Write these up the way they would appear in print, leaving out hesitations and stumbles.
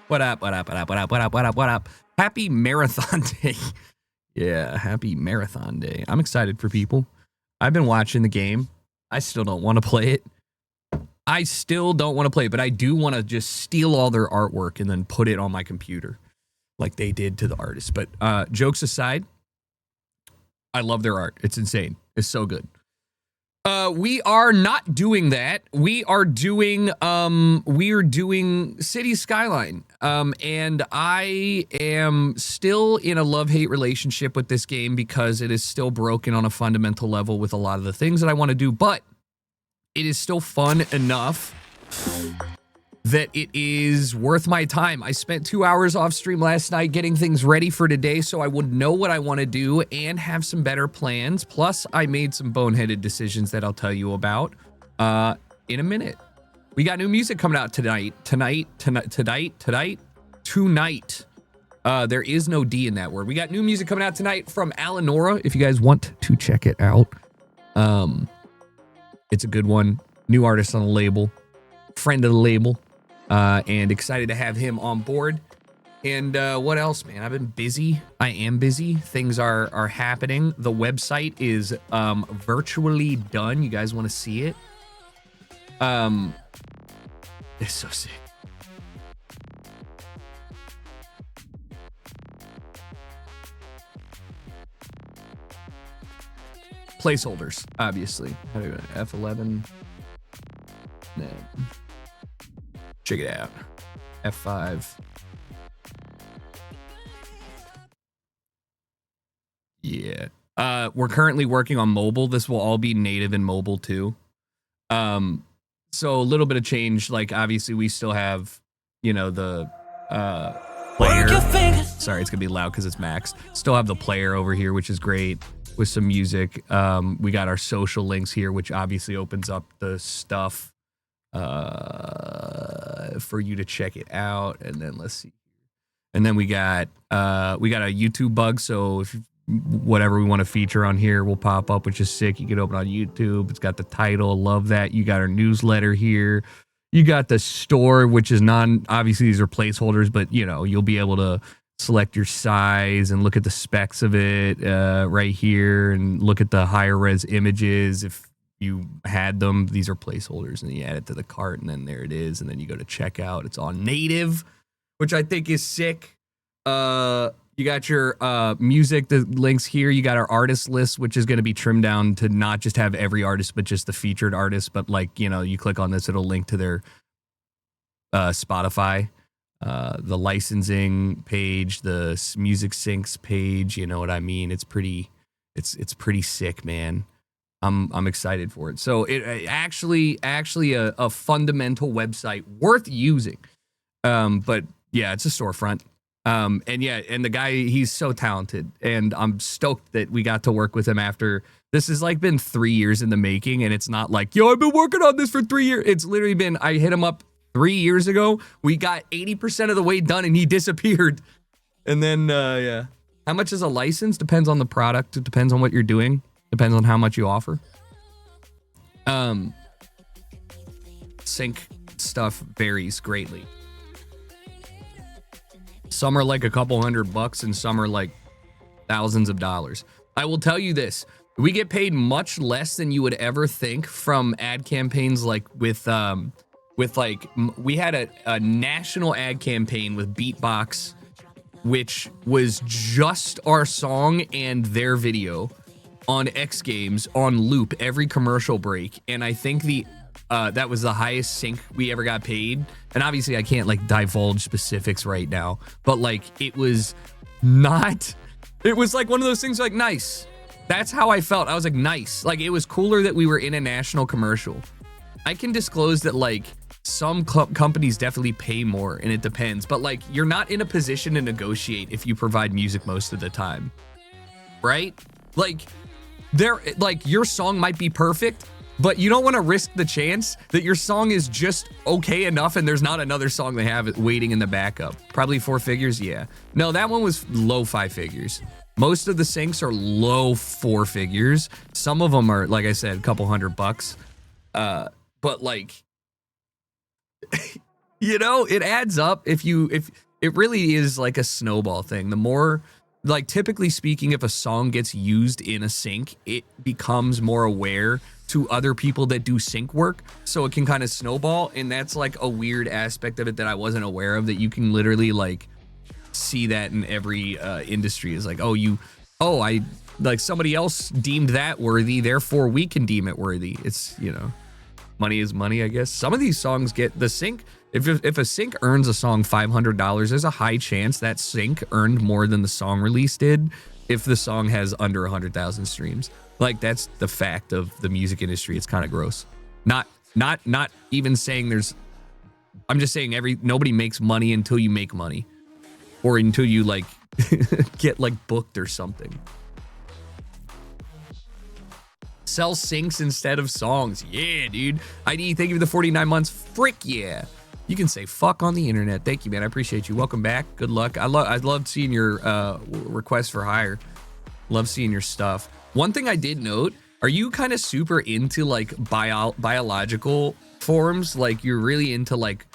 What up, what up, what up, what up, what up, what up, what up? Happy Marathon Day. Yeah, happy Marathon Day. I'm excited for people. I've been watching the game. I still don't want to play it. But I do want to just steal all their artwork and then put it on my computer like they did to the artists. But jokes aside, I love their art. It's insane. It's so good. We are not doing that. We are doing City Skyline. And I am still in a love-hate relationship with this game because it is still broken on a fundamental level with a lot of the things that I want to do, but it is still fun enough that it is worth my time. I spent 2 hours off stream last night getting things ready for today so I would know what I want to do and have some better plans. Plus, I made some boneheaded decisions that I'll tell you about in a minute. We got new music coming out tonight. There is no D in that word. We got new music coming out tonight from Allenora, if you guys want to check it out. It's a good one. New artist on the label. Friend of the label. And excited to have him on board. And what else, man? I've been busy. I am busy. Things are happening. The website is virtually done. You guys want to see it? It's so sick. placeholders, obviously. How do I F11? No. Check it out. F5. Yeah. We're currently working on mobile. This will all be native in mobile too. So a little bit of change. Like obviously we still have, you know, the player. Sorry, it's gonna be loud because it's maxed. Still have the player over here, which is great with some music. We got our social links here, which obviously opens up the stuff for you to check it out. And then let's see. And then we got a YouTube bug. So if whatever we want to feature on here will pop up, which is sick. You can open on YouTube. It's got the title. Love that. You got our newsletter here. You got the store, which is obviously these are placeholders, but you know, you'll be able to select your size and look at the specs of it right here and look at the higher res images. If you had them, these are placeholders, and then you add it to the cart, and then there it is. And then you go to checkout. It's on native, which I think is sick. You got your music, the links here. You got our artist list, which is going to be trimmed down to not just have every artist, but just the featured artists. But like, you know, you click on this, it'll link to their Spotify, the licensing page, the music syncs page. You know what I mean? It's pretty sick, man. I'm excited for it. So it actually a fundamental website worth using. But yeah, it's a storefront. And the guy, he's so talented, and I'm stoked that we got to work with him after this has like been 3 years in the making. And it's not like, yo, I've been working on this for 3 years. It's literally been, I hit him up 3 years ago. We got 80% of the way done and he disappeared. And then, yeah, how much is a license? Depends on the product. It depends on what you're doing. Depends on how much you offer. Sync stuff varies greatly. Some are like a couple $100 and some are like thousands of dollars. I will tell you this. We get paid much less than you would ever think from ad campaigns like with we had a national ad campaign with Beatbox, which was just our song and their video on X Games on loop every commercial break. And I think that was the highest sync we ever got paid. And obviously I can't like divulge specifics right now, but like it was like one of those things like nice. That's how I felt. I was like, nice. Like it was cooler that we were in a national commercial. I can disclose that like some companies definitely pay more and it depends, but like you're not in a position to negotiate if you provide music most of the time, right? Like your song might be perfect, but you don't want to risk the chance that your song is just okay enough and there's not another song they have waiting in the backup. Probably 4 figures, yeah. No, that one was low 5 figures. Most of the syncs are low 4 figures. Some of them are, like I said, a couple $100. But like, you know, it adds up if it really is like a snowball thing. The more, like typically speaking, if a song gets used in a sync, it becomes more aware to other people that do sync work, so it can kind of snowball. And that's like a weird aspect of it that I wasn't aware of, that you can literally like see that in every industry. Is like, I like somebody else deemed that worthy, therefore we can deem it worthy. It's, you know, money is money, I guess. Some of these songs get the sync. If a sync earns a song $500, there's a high chance that sync earned more than the song release did if the song has under 100,000 streams. Like that's the fact of the music industry. It's kind of gross. Not even saying I'm just saying nobody makes money until you make money, or until you like get like booked or something. Sell syncs instead of songs. Yeah, dude. ID, thank you for the 49 months. Frick yeah. You can say fuck on the internet. Thank you, man. I appreciate you. Welcome back. Good luck. I love seeing your request for hire. Love seeing your stuff. One thing I did note, are you kind of super into like biological forms? Like you're really into like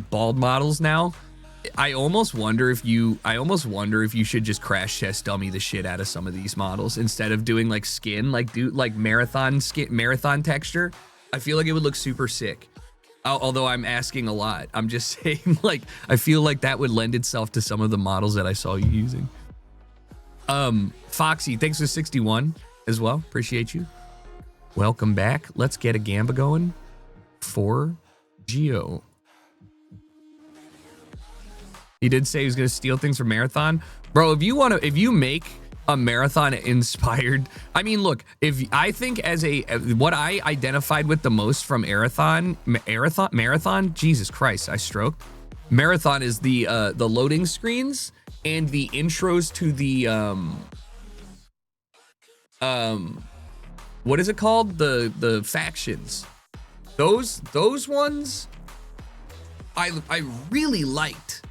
bald models now? I almost wonder if you should just crash test dummy the shit out of some of these models instead of doing like skin, like do like marathon texture. I feel like it would look super sick. Although I'm asking a lot. I'm just saying, like, I feel like that would lend itself to some of the models that I saw you using. Foxy, thanks for 61. as well. Appreciate you. Welcome back. Let's get a gamba going for Geo. He did say he was going to steal things from Marathon. Bro, if you make a Marathon inspired, I mean, look, I think what I identified with the most from Marathon, Jesus Christ, I stroked. Marathon is the loading screens and the intros to the, what is it called? The factions. Those ones I really liked.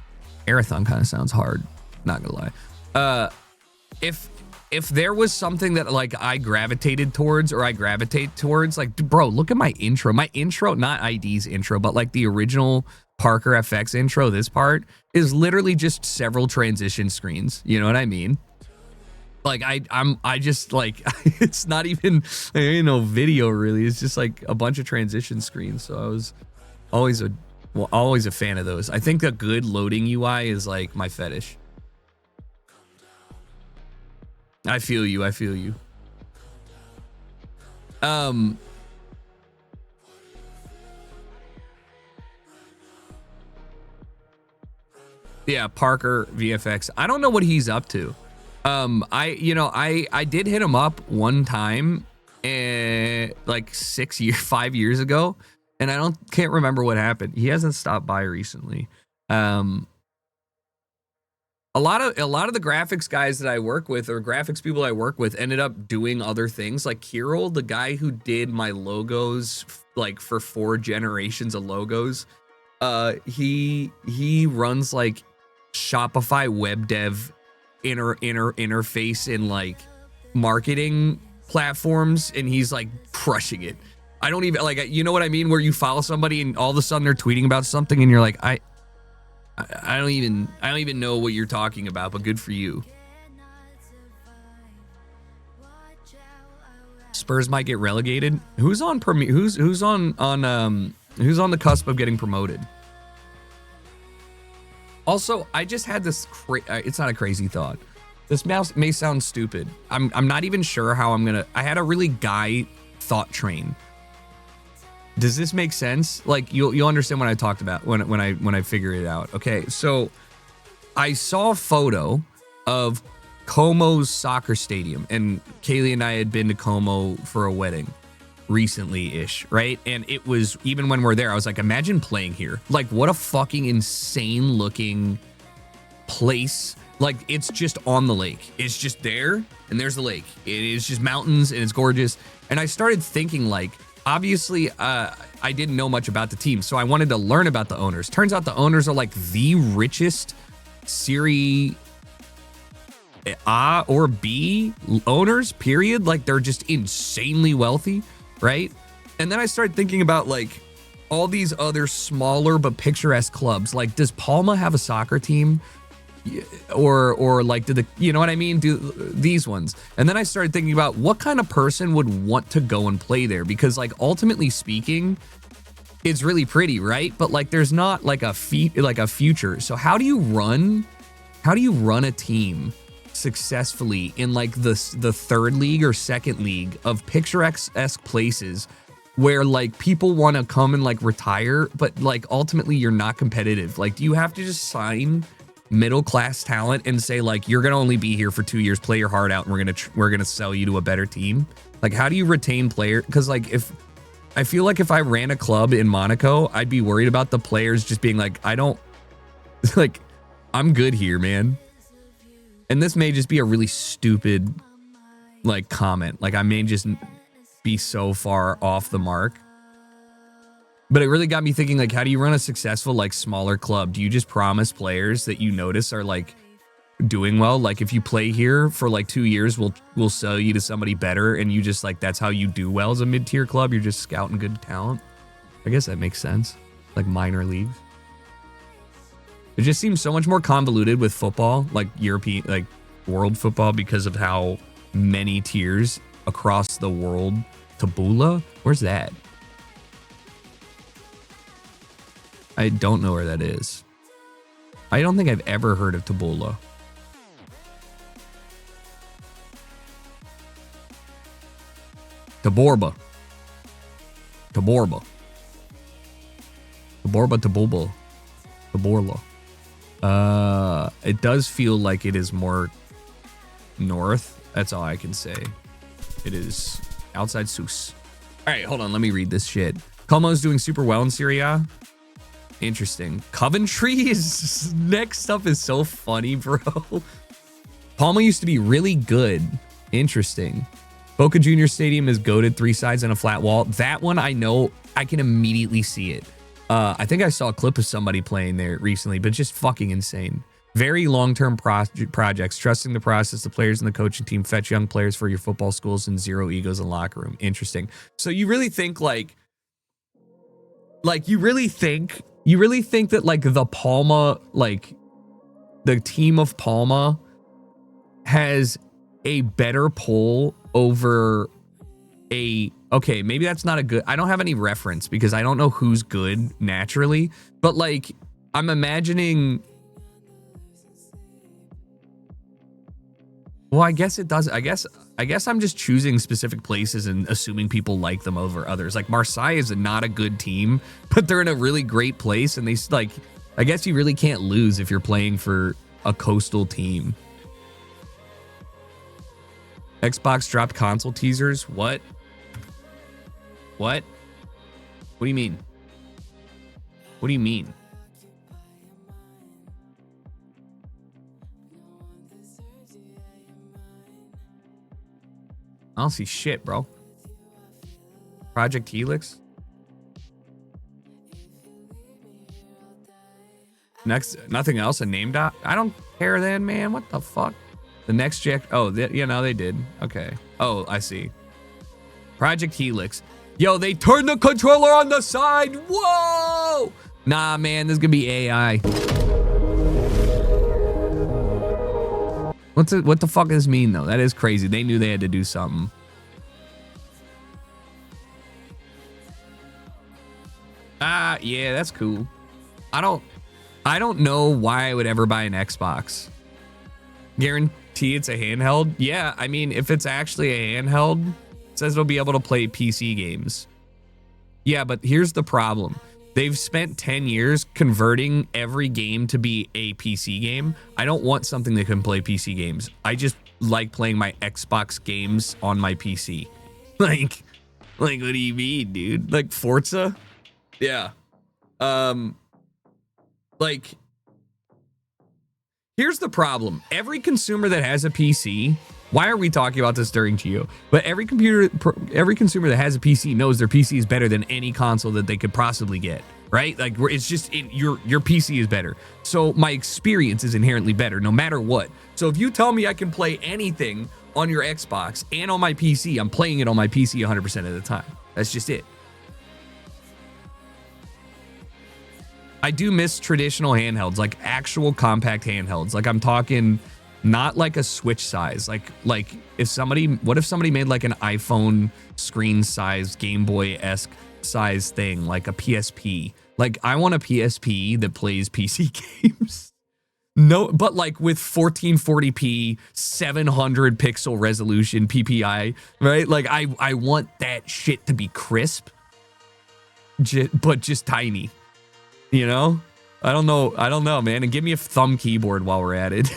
Marathon kind of sounds hard, not gonna lie. If there was something that like I gravitated towards, like, bro, look at my intro, not ID's intro, but like the original Parker FX intro. This part is literally just several transition screens. You know what I mean? Like I just like, it's not even, there ain't no video really. It's just like a bunch of transition screens. So I was always a fan of those. I think a good loading UI is like my fetish. I feel you. Yeah, Parker VFX. I don't know what he's up to. I did hit him up one time, like 5 years ago, and can't remember what happened. He hasn't stopped by recently. A lot of the graphics guys that I work with, or graphics people I work with, ended up doing other things. Like Kirill, the guy who did my logos, like for 4 generations of logos, he runs like Shopify web dev interface in like marketing platforms, and he's like crushing it. I don't even like, you know what I mean, where you follow somebody and all of a sudden they're tweeting about something and you're like, I don't even know what you're talking about, but good for you. Spurs might get relegated. Who's on the cusp of getting promoted? Also, I just had this it's not a crazy thought. This may sound stupid. I'm not even sure how I had a really guy thought train. Does this make sense? Like you'll understand what I talked about when I figure it out. Okay, so I saw a photo of Como's soccer stadium, and Kaylee and I had been to Como for a wedding recently-ish, right? And it was, even when we're there, I was like, imagine playing here. Like, what a fucking insane looking place. Like, it's just on the lake. It's just there, and there's the lake. It is just mountains, and it's gorgeous. And I started thinking, like, obviously, I didn't know much about the team, so I wanted to learn about the owners. Turns out the owners are like the richest Serie A or B owners, period. Like, they're just insanely wealthy, right? And then I started thinking about like all these other smaller but picturesque clubs. Like, does Palma have a soccer team? Or like, you know what I mean? Do these ones? And then I started thinking about what kind of person would want to go and play there, because like ultimately speaking, it's really pretty, right? But like, there's not like a future. So how do you run a team successfully in like the third league or second league of picturesque places where like people want to come and like retire, but like ultimately you're not competitive? Like, do you have to just sign middle class talent and say like, you're gonna only be here for 2 years, play your heart out, and we're gonna sell you to a better team? Like, how do you retain players? Because like, I feel like if I ran a club in Monaco, I'd be worried about the players just being like, I don't like, I'm good here, man. And this may just be a really stupid like comment. Like, I may just be so far off the mark. But it really got me thinking, like, how do you run a successful, like, smaller club? Do you just promise players that you notice are, like, doing well? Like, if you play here for, like, 2 years, we'll sell you to somebody better, and you just, like, that's how you do well as a mid-tier club? You're just scouting good talent? I guess that makes sense. Like, minor leagues. It just seems so much more convoluted with football, like, European, like, world football, because of how many tiers across the world. Tabula? Where's that? I don't know where that is. I don't think I've ever heard of Taboola. Taborba. Taborba. Taborba, Taboba. Taborla. It does feel like it is more north. That's all I can say. It is outside Sus. All right, hold on. Let me read this shit. Como's doing super well in Serie A. Interesting. Coventry is next up is so funny, bro. Palma used to be really good. Interesting. Boca Junior Stadium is goated, 3 sides and a flat wall. That one I know, I can immediately see it. I think I saw a clip of somebody playing there recently, but just fucking insane. Very long-term projects, trusting the process, the players and the coaching team, fetch young players for your football schools, and zero egos in the locker room. Interesting. So you really think you really think that like the Palma, like the team of Palma has a better pull over okay, maybe that's not a good, I don't have any reference because I don't know who's good naturally, but like I'm imagining, well, I guess it does. I guess I'm just choosing specific places and assuming people like them over others. Like Marseille is not a good team, but they're in a really great place, and they like, I guess you really can't lose if you're playing for a coastal team. Xbox dropped console teasers. What? What? What do you mean? What do you mean? I don't see shit, bro. Project Helix. Next, nothing else. A name dot. I don't care then, man. What the fuck? The next jack. Oh, yeah, no, they did. Okay. Oh, I see. Project Helix. Yo, they turned the controller on the side. Whoa! Nah, man, this is gonna be AI. What the fuck does this mean though? That is crazy. They knew they had to do something. Ah, yeah, that's cool. I don't know why I would ever buy an Xbox. Guarantee it's a handheld? Yeah, I mean, if it's actually a handheld, it says it'll be able to play PC games. Yeah, but here's the problem. They've spent 10 years converting every game to be a PC game. I don't want something that can play PC games. I just like playing my Xbox games on my PC. Like what do you mean, dude? Like Forza? Yeah. Like, here's the problem. Every consumer that has a PC, why are we talking about this during Geo? But every consumer that has a PC knows their PC is better than any console that they could possibly get, right? Like, it's just your PC is better. So my experience is inherently better no matter what. So if you tell me I can play anything on your Xbox and on my PC, I'm playing it on my PC 100% of the time. That's just it. I do miss traditional handhelds, like actual compact handhelds. Like I'm talking not like a Switch size. Like if somebody, what if somebody made like an iPhone screen size, Game Boy-esque size thing, like a PSP. Like I want a PSP that plays PC games. No, but like with 1440p, 700 pixel resolution PPI, right? Like I want that shit to be crisp, but just tiny. You know, I don't know, man. And give me a thumb keyboard while we're at it.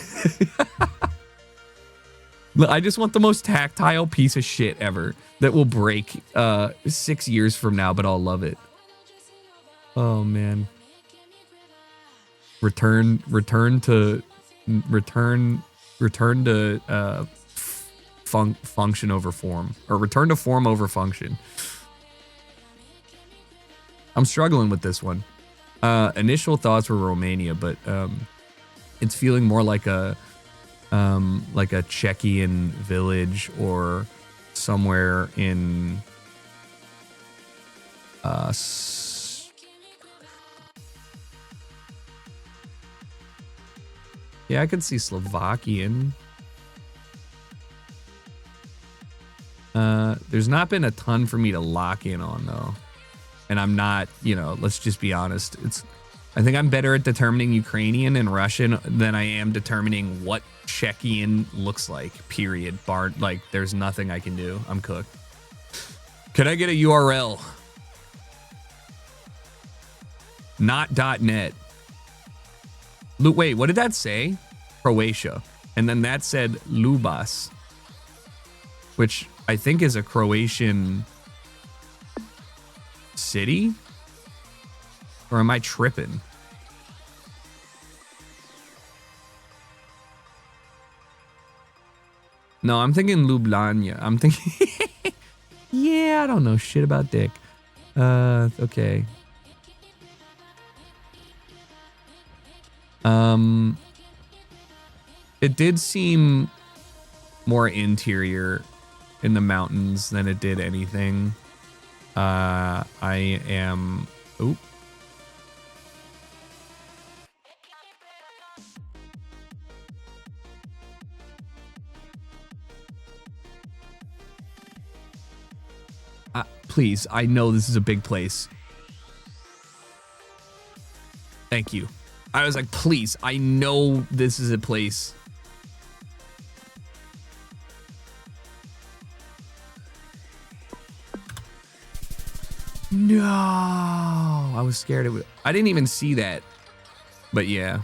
I just want the most tactile piece of shit ever that will break 6 years from now, but I'll love it. Oh man. Return to function over form, or return to form over function. I'm struggling with this one. Initial thoughts were Romania, but it's feeling more like a Czechian village or somewhere in yeah, I could see Slovakian. There's not been a ton for me to lock in on though. And I'm not, you know, let's just be honest. I think I'm better at determining Ukrainian and Russian than I am determining what Czechian looks like, period. Like, there's nothing I can do. I'm cooked. Can I get a URL? Not .net. Wait, what did that say? Croatia. And then that said Lubas, which I think is a Croatian city? Or am I tripping? No, I'm thinking Ljubljana. I'm thinking... Yeah, I don't know shit about dick. Okay. It did seem more interior in the mountains than it did anything. I am... Oop. Please, I know this is a big place. Thank you. I was like, please, I know this is a place. No, I was scared it would. I didn't even see that. But yeah.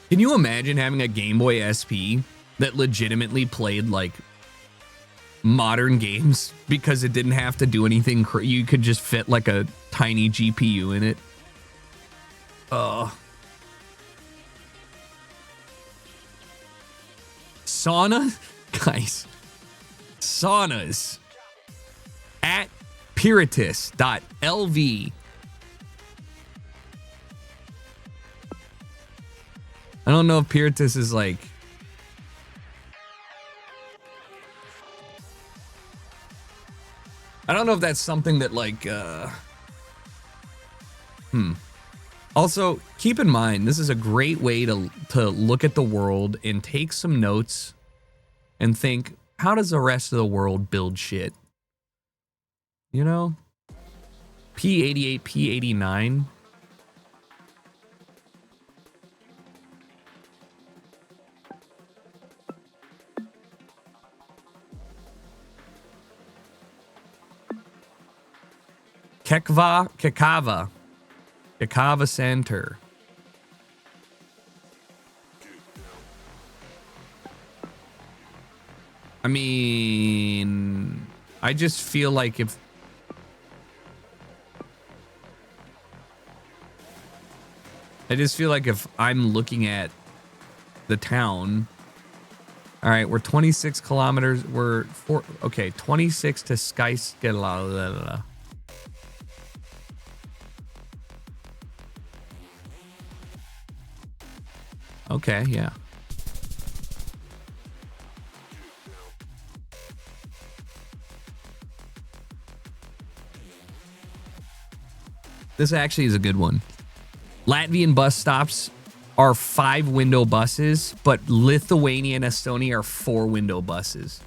Can you imagine having a Game Boy SP that legitimately played like modern games because it didn't have to do anything? You could just fit like a tiny GPU in it. Sauna? Guys. Saunas. At piratus.lv. I don't know if Piratus is like... I don't know if that's something that like... Also, keep in mind, this is a great way to look at the world and take some notes and think, how does the rest of the world build shit? You know? P88, P89... Kekava Center. I mean, I just feel like if I'm looking at the town, all right, we're 26 kilometers, we're 26 to Skyskyline. Okay, yeah. This actually is a good one. Latvian bus stops are 5-window buses, but Lithuania and Estonia are 4-window buses.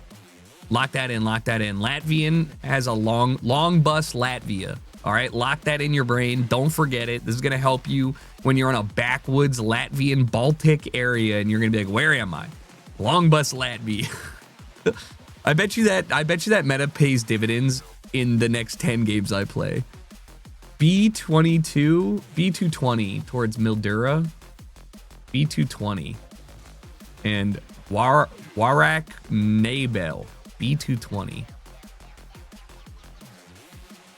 Lock that in, lock that in. Latvian has a long bus Latvia. All right, lock that in your brain. Don't forget it. This is going to help you when you're in a backwoods Latvian Baltic area and you're going to be like, where am I? Long bus Latvia. I bet you that meta pays dividends in the next 10 games I play. B220 towards Mildura. B220. And Warak Nabel. B220.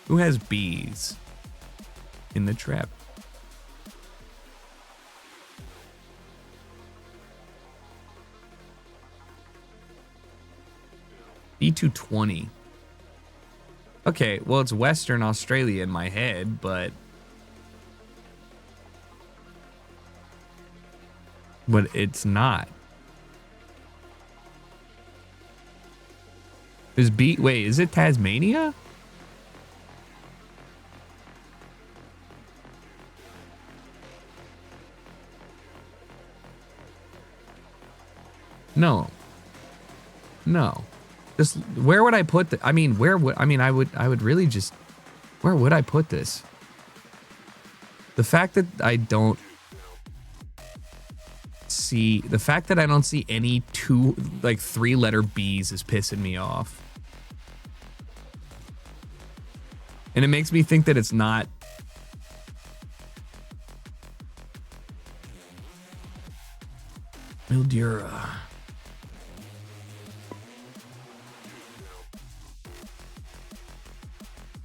Who has bees in the trap? B220. Okay, well, it's Western Australia in my head, but it's not. Wait, is it Tasmania? No. Just where would I put the? I mean, I would really just. Where would I put this? The fact that I don't. see any like 3-letter B's is pissing me off. And it makes me think that it's not. Mildura.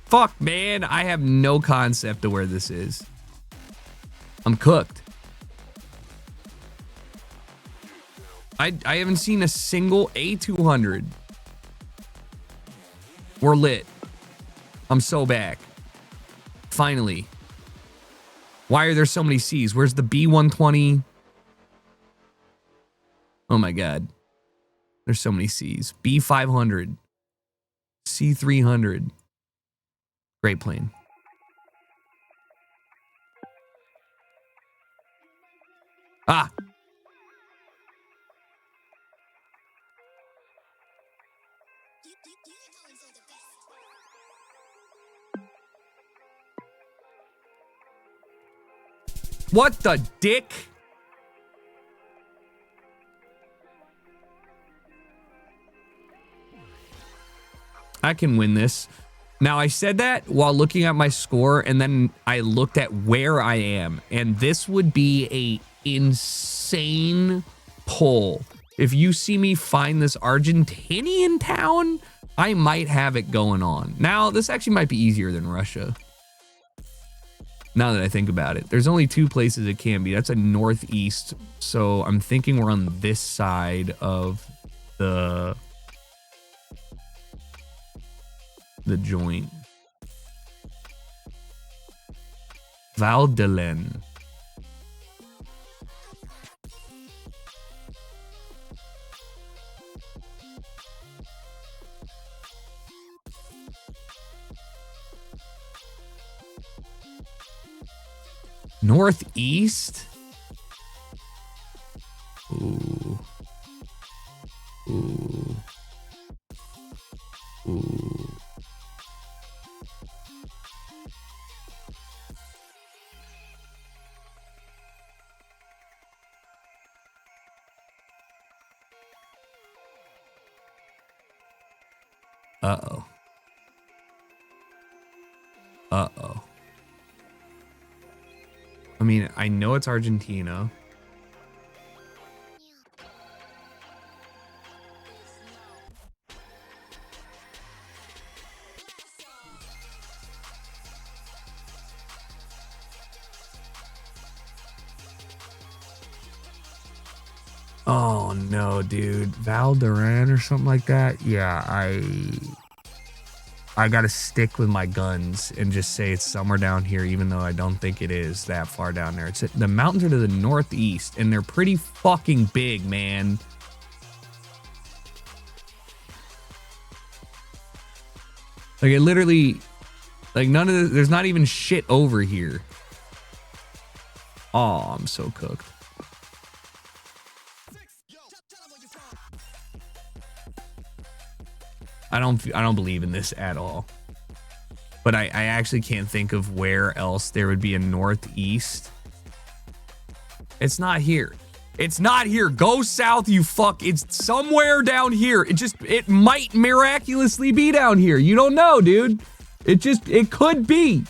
Fuck, man. I have no concept of where this is. I'm cooked. I haven't seen a single A200. We're lit. I'm so back. Finally. Why are there so many C's? Where's the B120? Oh my God. There's so many C's. B500. C300. Great plane. Ah. What the dick? I can win this. Now, I said that while looking at my score, and then I looked at where I am, and this would be a insane pull. If you see me find this Argentinian town, I might have it going on. Now, this actually might be easier than Russia. Now that I think about it, there's only 2 places it can be. That's a northeast, so I'm thinking we're on this side of the joint. Valdelen. Northeast? Ooh. Ooh. Ooh. Uh-oh. Uh-oh. I mean, I know it's Argentina. Oh no, dude. Valderan or something like that? Yeah, I gotta stick with my guns and just say it's somewhere down here, even though I don't think it is that far down there. It's the mountains are to the northeast, and they're pretty fucking big, man. Like, it literally, like, none of the, there's not even shit over here. Oh, I'm so cooked. I don't believe in this at all. But I actually can't think of where else there would be a northeast. It's not here. It's not here. Go south, you fuck. It's somewhere down here. It might miraculously be down here. You don't know, dude. It could be.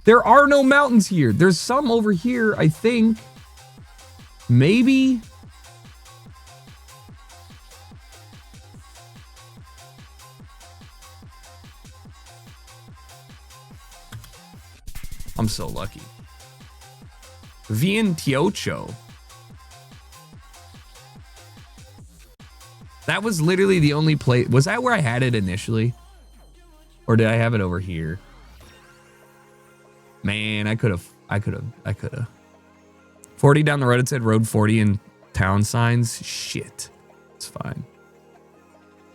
There are no mountains here. There's some over here, I think. Maybe. I'm so lucky. Vientiocho. That was literally the only place. Was that where I had it initially? Or did I have it over here? Man, I could have. 40 down the road, it said road 40 in town signs. Shit. It's fine.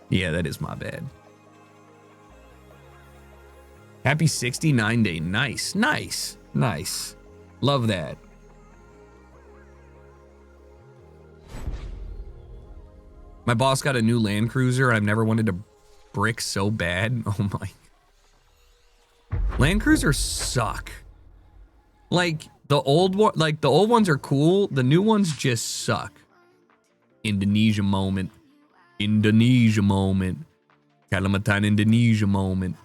Yeah, that is my bad. Happy 69 day. Nice, nice, nice. Love that. My boss got a new Land Cruiser. I've never wanted to brick so bad. Oh my. Land Cruisers suck. Like, The old one, like the old ones are cool. The new ones just suck. Indonesia moment. Indonesia moment. Kalimantan, Indonesia moment.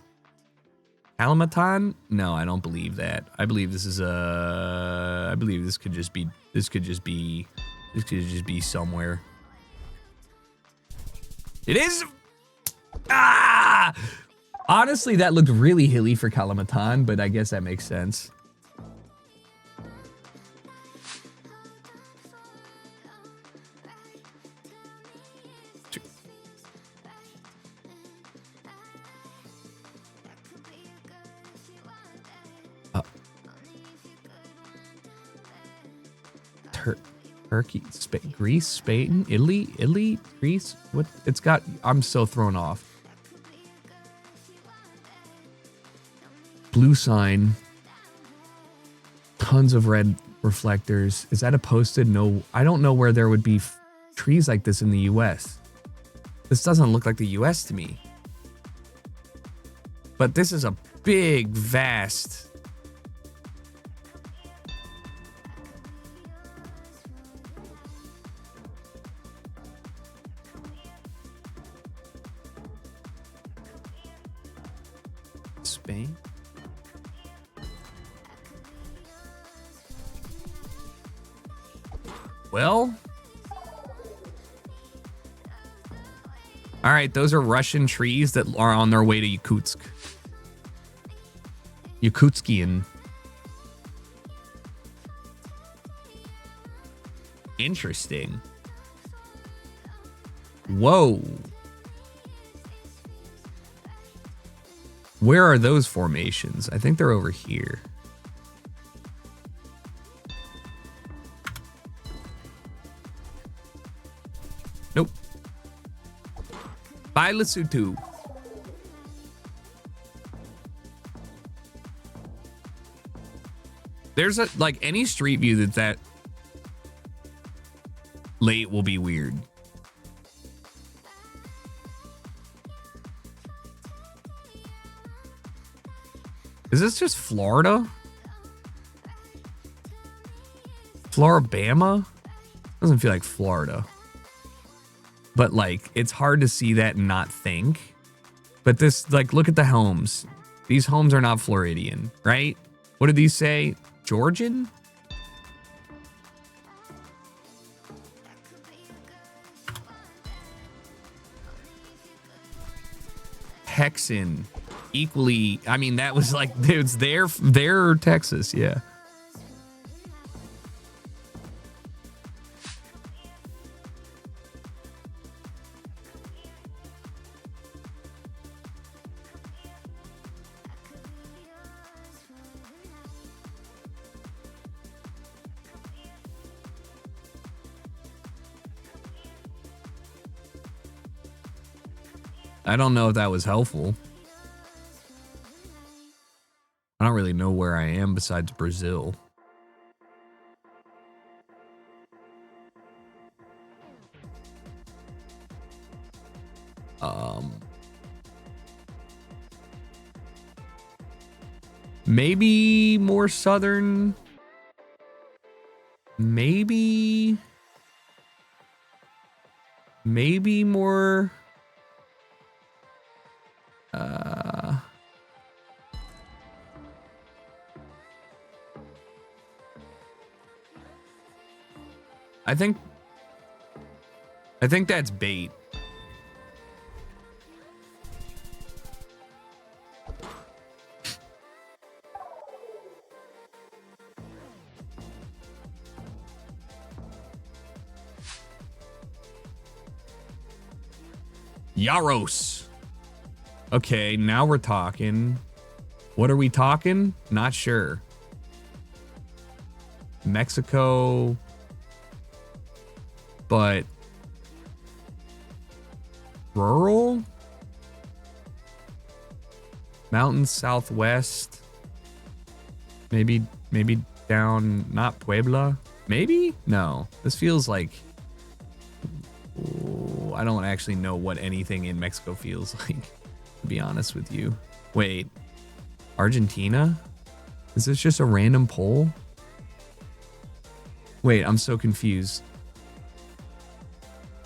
Kalimantan? No, I don't believe that. I believe this is I believe this could just be. This could just be somewhere. It is. Ah! Honestly, that looked really hilly for Kalimantan, but I guess that makes sense. Turkey, Greece, Spain, Italy, Greece. What? It's got. I'm so thrown off. Blue sign. Tons of red reflectors. Is that a posted? No, I don't know where there would be trees like this in the U.S. This doesn't look like the U.S. to me. But this is a big, vast. Spain. Well, all right, those are Russian trees that are on their way to Yakutsk. Yakutskian. Interesting. Whoa. Where are those formations? I think they're over here. Nope. Bye, Lesotho. There's a, like, any street view that late will be weird. Is this just Florida? Floribama? Doesn't feel like Florida. But, like, it's hard to see that and not think. But this, like, look at the homes. These homes are not Floridian, right? What did these say? Georgian? Texan. Equally, I mean, that was like, it's their Texas, yeah. I don't know if that was helpful. I don't really know where I am besides Brazil. Maybe more southern. Maybe more. I think that's bait. Yaros. Okay, now we're talking. What are we talking? Not sure. Mexico. But rural? Mountains southwest. Maybe down, not Puebla. Maybe? No. This feels like, ooh, I don't actually know what anything in Mexico feels like, to be honest with you. Wait, Argentina? Is this just a random poll? Wait, I'm so confused.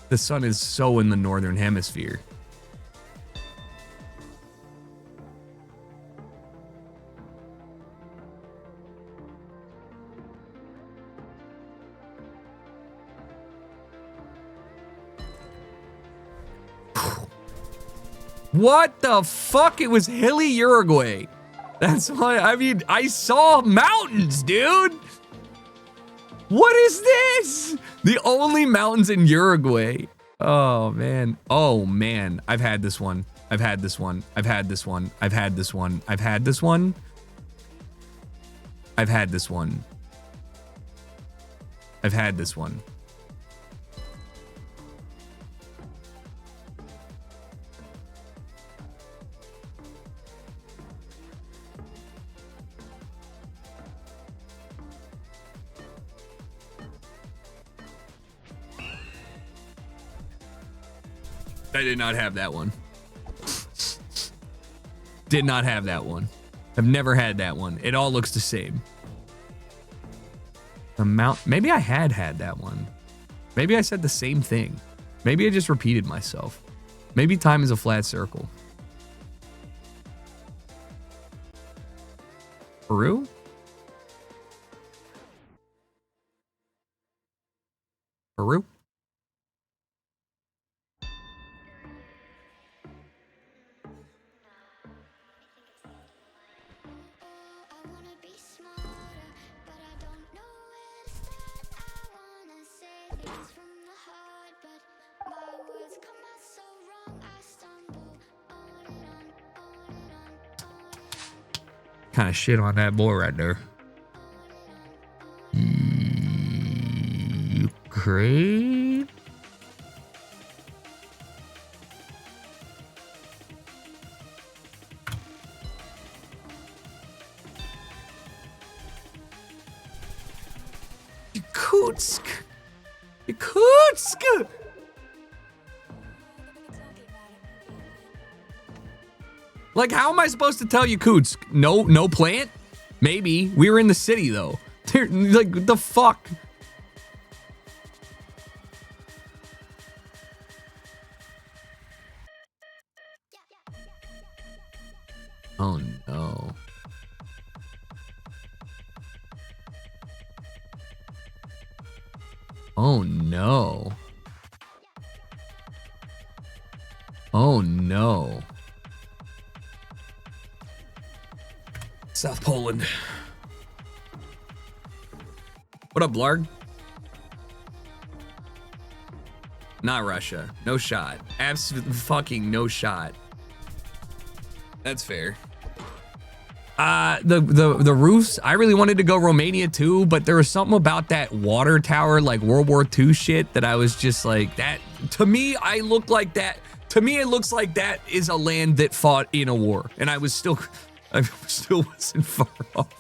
The sun is so in the northern hemisphere. What the fuck? It was hilly Uruguay. That's why, I mean, I saw mountains, dude. What is this? The only mountains in Uruguay. Oh, man. Oh, man. I've had this one. I've had this one. I've had this one. I've had this one. I've had this one. I've had this one. I've had this one. I did not have that one. Did not have that one. I've never had that one. It all looks the same. Maybe I had that one. Maybe I said the same thing. Maybe I just repeated myself. Maybe time is a flat circle. Peru? Peru? Kind of shit on that boy right there. Ukraine? Yakutsk. Yakutsk. Like, how am I supposed to tell Yakutsk? No plant? Maybe. We were in the city, though. Like, what the fuck? Oh, no. Oh, no. Oh, no. South Poland. What up, Blarg? Not Russia. No shot. Absolutely fucking no shot. That's fair. The roofs, I really wanted to go Romania too, but there was something about that water tower, like World War II shit, that I was just like, that, to me, I look like that. To me, it looks like that is a land that fought in a war. And I still wasn't far off.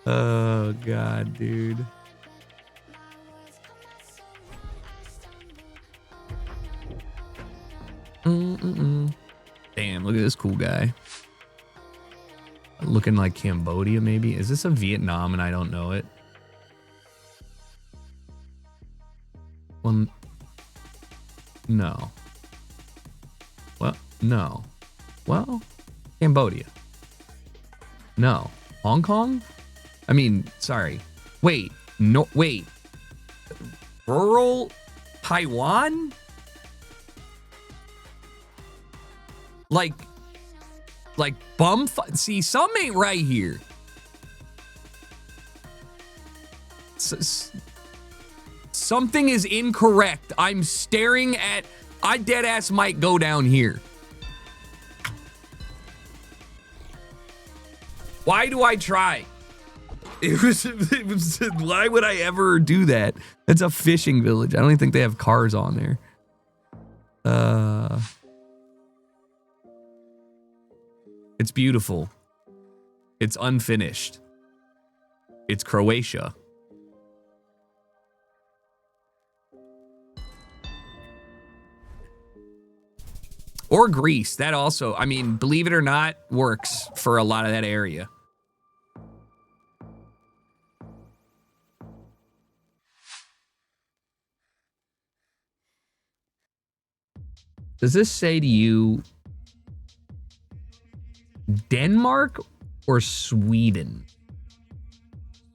Oh, God, dude. Damn, look at this cool guy. Looking like Cambodia, maybe. Is this a Vietnam and I don't know it? Well, no. Well, no. Well, Cambodia. No. Hong Kong? I mean, sorry. Wait. No, wait. Rural Taiwan? Like see, some ain't right here. Something is incorrect. I'm staring at, I dead ass might go down here. Why do I try? It was, why would I ever do that? It's a fishing village. I don't even think they have cars on there. It's beautiful. It's unfinished. It's Croatia. Or Greece. That also, I mean, believe it or not, works for a lot of that area. Does this say to you Denmark or Sweden?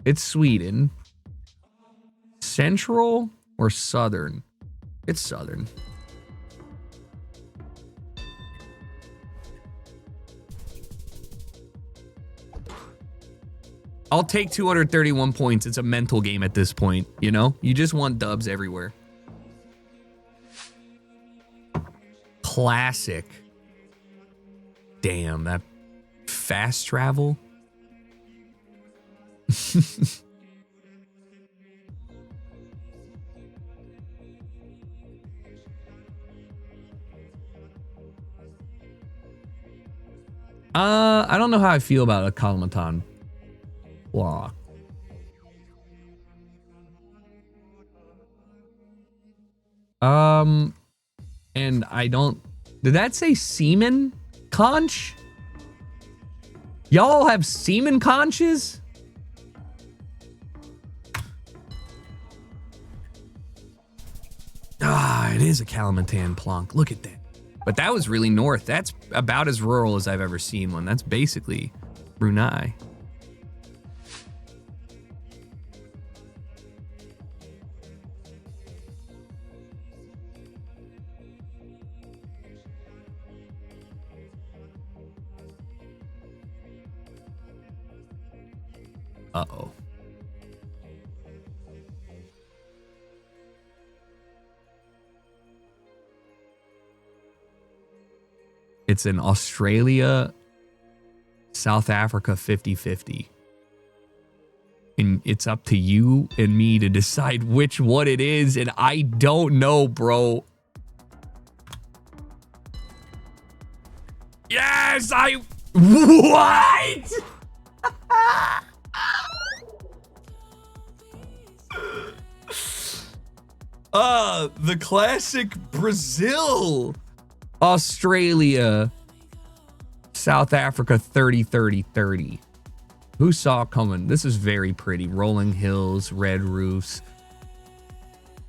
It's Sweden. Central or southern? It's southern. I'll take 231 points. It's a mental game at this point, you know? You just want dubs everywhere. Classic. Damn, that fast travel. I don't know how I feel about a Kalimantan block. And I don't. Did that say semen conch? Y'all have semen conches? Ah, it is a Kalimantan plonk. Look at that. But that was really north. That's about as rural as I've ever seen one. That's basically Brunei. Uh-oh. It's an Australia, South Africa 50-50. And it's up to you and me to decide which one it is. And I don't know, bro. Yes, what? The classic Brazil. Australia, South Africa 30-30-30. Who saw it coming? This is very pretty. Rolling hills, red roofs,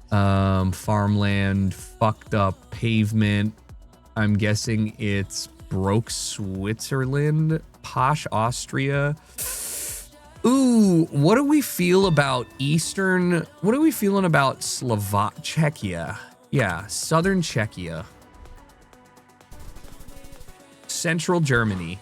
farmland, fucked up pavement. I'm guessing it's broke Switzerland, posh Austria. Ooh, what do we feel about Eastern? What are we feeling about Czechia? Yeah, Southern Czechia. Central Germany.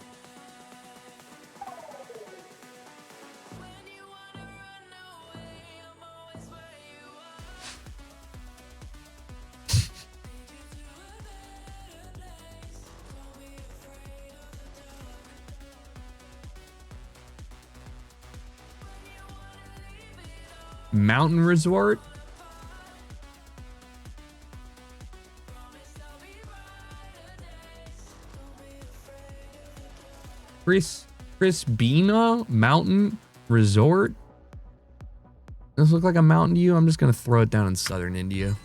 Mountain resort. Crispina Mountain Resort. Does this look like a mountain to you? I'm just gonna throw it down in southern India.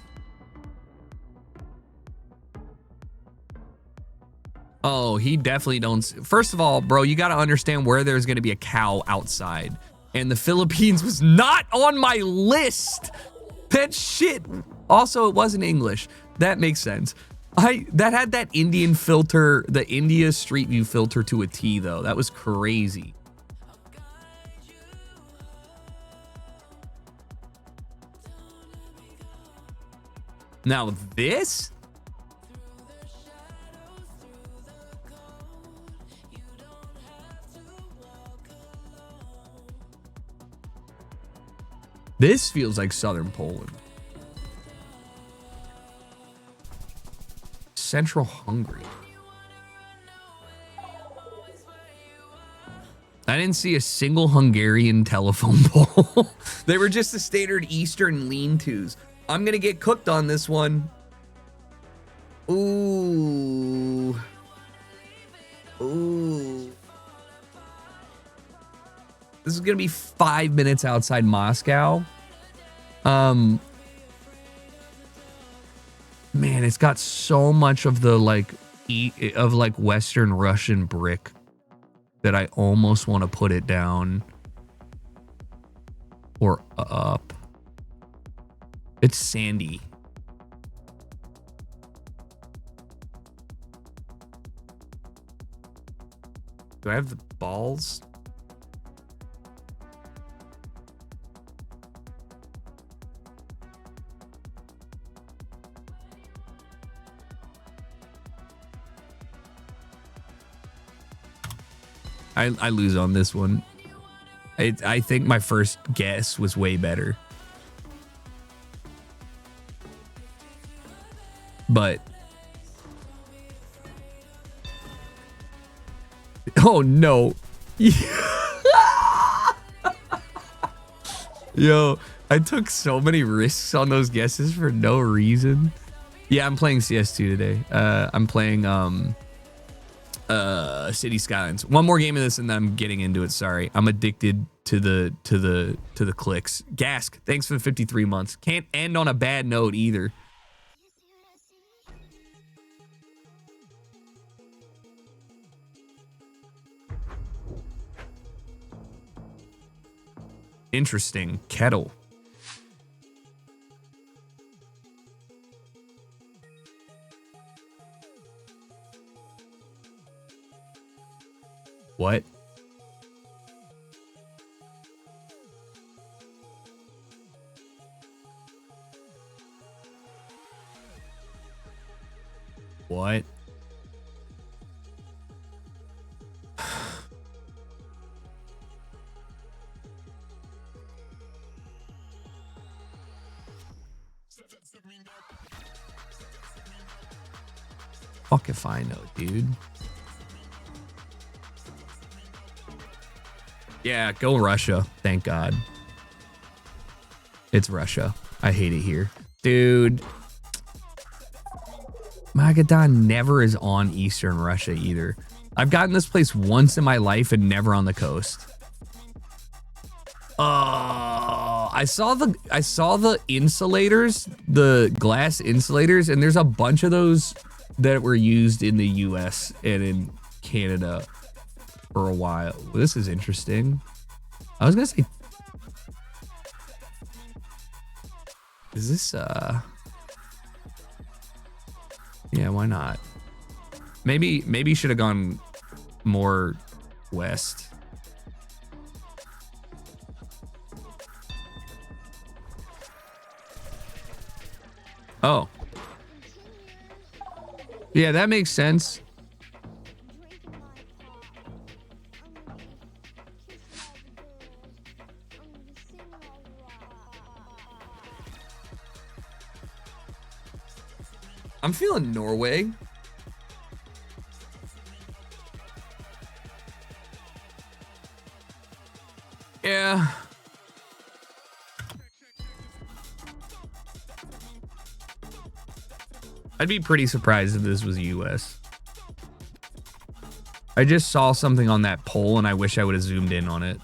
Oh, he definitely don't. First of all, bro, you got to understand where there's gonna be a cow outside, and the Philippines was not on my list. That shit. Also, it wasn't English. That makes sense. That had that Indian filter, the India Street View filter to a T, though. That was crazy. Now this? This feels like southern Poland. Central Hungary. I didn't see a single Hungarian telephone pole. They were just the standard Eastern lean-tos. I'm gonna get cooked on this one. Ooh. Ooh. This is gonna be 5 minutes outside Moscow. Man, it's got so much of the like Western Russian brick that I almost want to put it down or up. It's sandy. Do I have the balls? I lose on this one. I think my first guess was way better. But oh no. Yo, I took so many risks on those guesses for no reason. Yeah, I'm playing CS2 today. I'm playing City Skylines. One more game of this and then I'm getting into it. Sorry. I'm addicted to the clicks. Gask, thanks for the 53 months. Can't end on a bad note either. Interesting. Kettle. What? What? Fuck if I know, dude. Yeah, go Russia. Thank God. It's Russia. I hate it here. Dude. Magadan never is on Eastern Russia either. I've gotten this place once in my life and never on the coast. I saw the insulators, the glass insulators, and there's a bunch of those that were used in the US and in Canada for a while. This is interesting. I was gonna say, is this yeah, why not? Maybe should have gone more west. Oh. Yeah, that makes sense. I'm feeling Norway. Yeah. I'd be pretty surprised if this was US. I just saw something on that poll and I wish I would have zoomed in on it.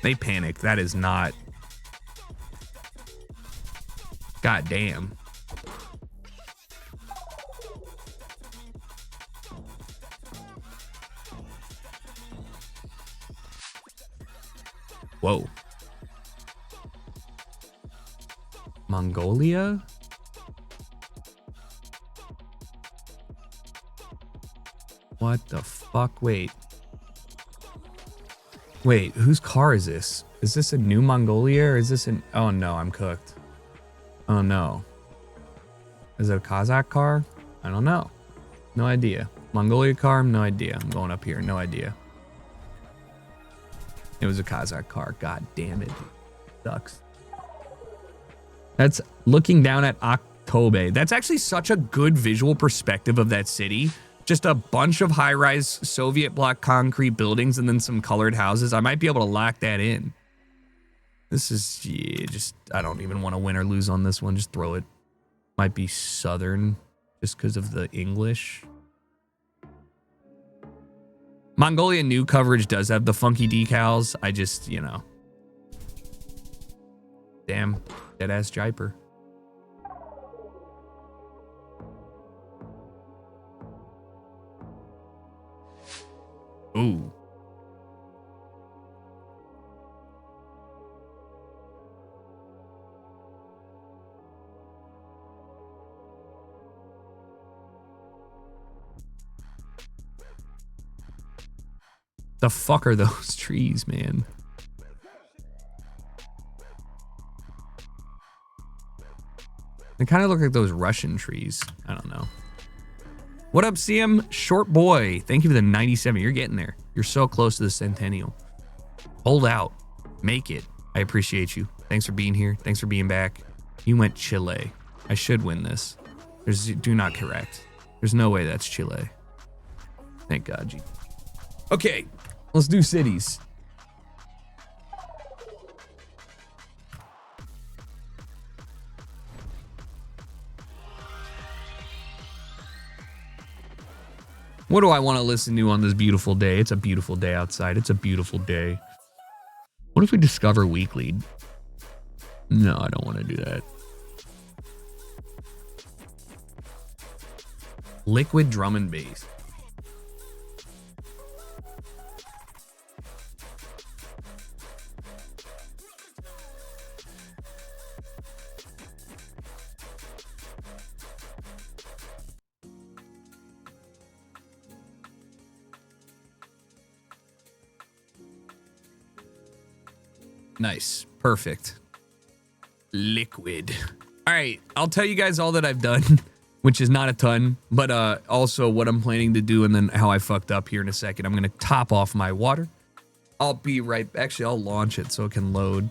They panicked. That is not... God damn. Whoa. Mongolia? What the fuck? Wait. Wait, whose car is this? Is this a new Mongolia or is this an... Oh no, I'm cooked. Oh no. Is it a Kazakh car? I don't know. No idea. Mongolia car? No idea. I'm going up here. No idea. It was a Kazakh car. God damn it. Sucks. That's looking down at Aktobe. That's actually such a good visual perspective of that city. Just a bunch of high-rise Soviet block concrete buildings and then some colored houses. I might be able to lock that in. This is just, I don't even want to win or lose on this one. Just throw it. Might be Southern just because of the English. Mongolia new coverage does have the funky decals. I just, you know. Damn, dead-ass Jaipur. Ooh. The fuck are those trees, man? They kind of look like those Russian trees. I don't know. What up, CM? Short boy. Thank you for the 97. You're getting there. You're so close to the centennial. Hold out. Make it. I appreciate you. Thanks for being here. Thanks for being back. You went Chile. I should win this. Do not correct. There's no way that's Chile. Thank God. G. Okay, let's do cities. What do I want to listen to on this beautiful day? It's a beautiful day outside. It's a beautiful day. What if we discover Weekly? No, I don't want to do that. Liquid drum and bass. Nice. Perfect. Liquid. All right. I'll tell you guys all that I've done, which is not a ton, but also what I'm planning to do and then how I fucked up here in a second. I'm going to top off my water. I'll be right. Actually, I'll launch it so it can load.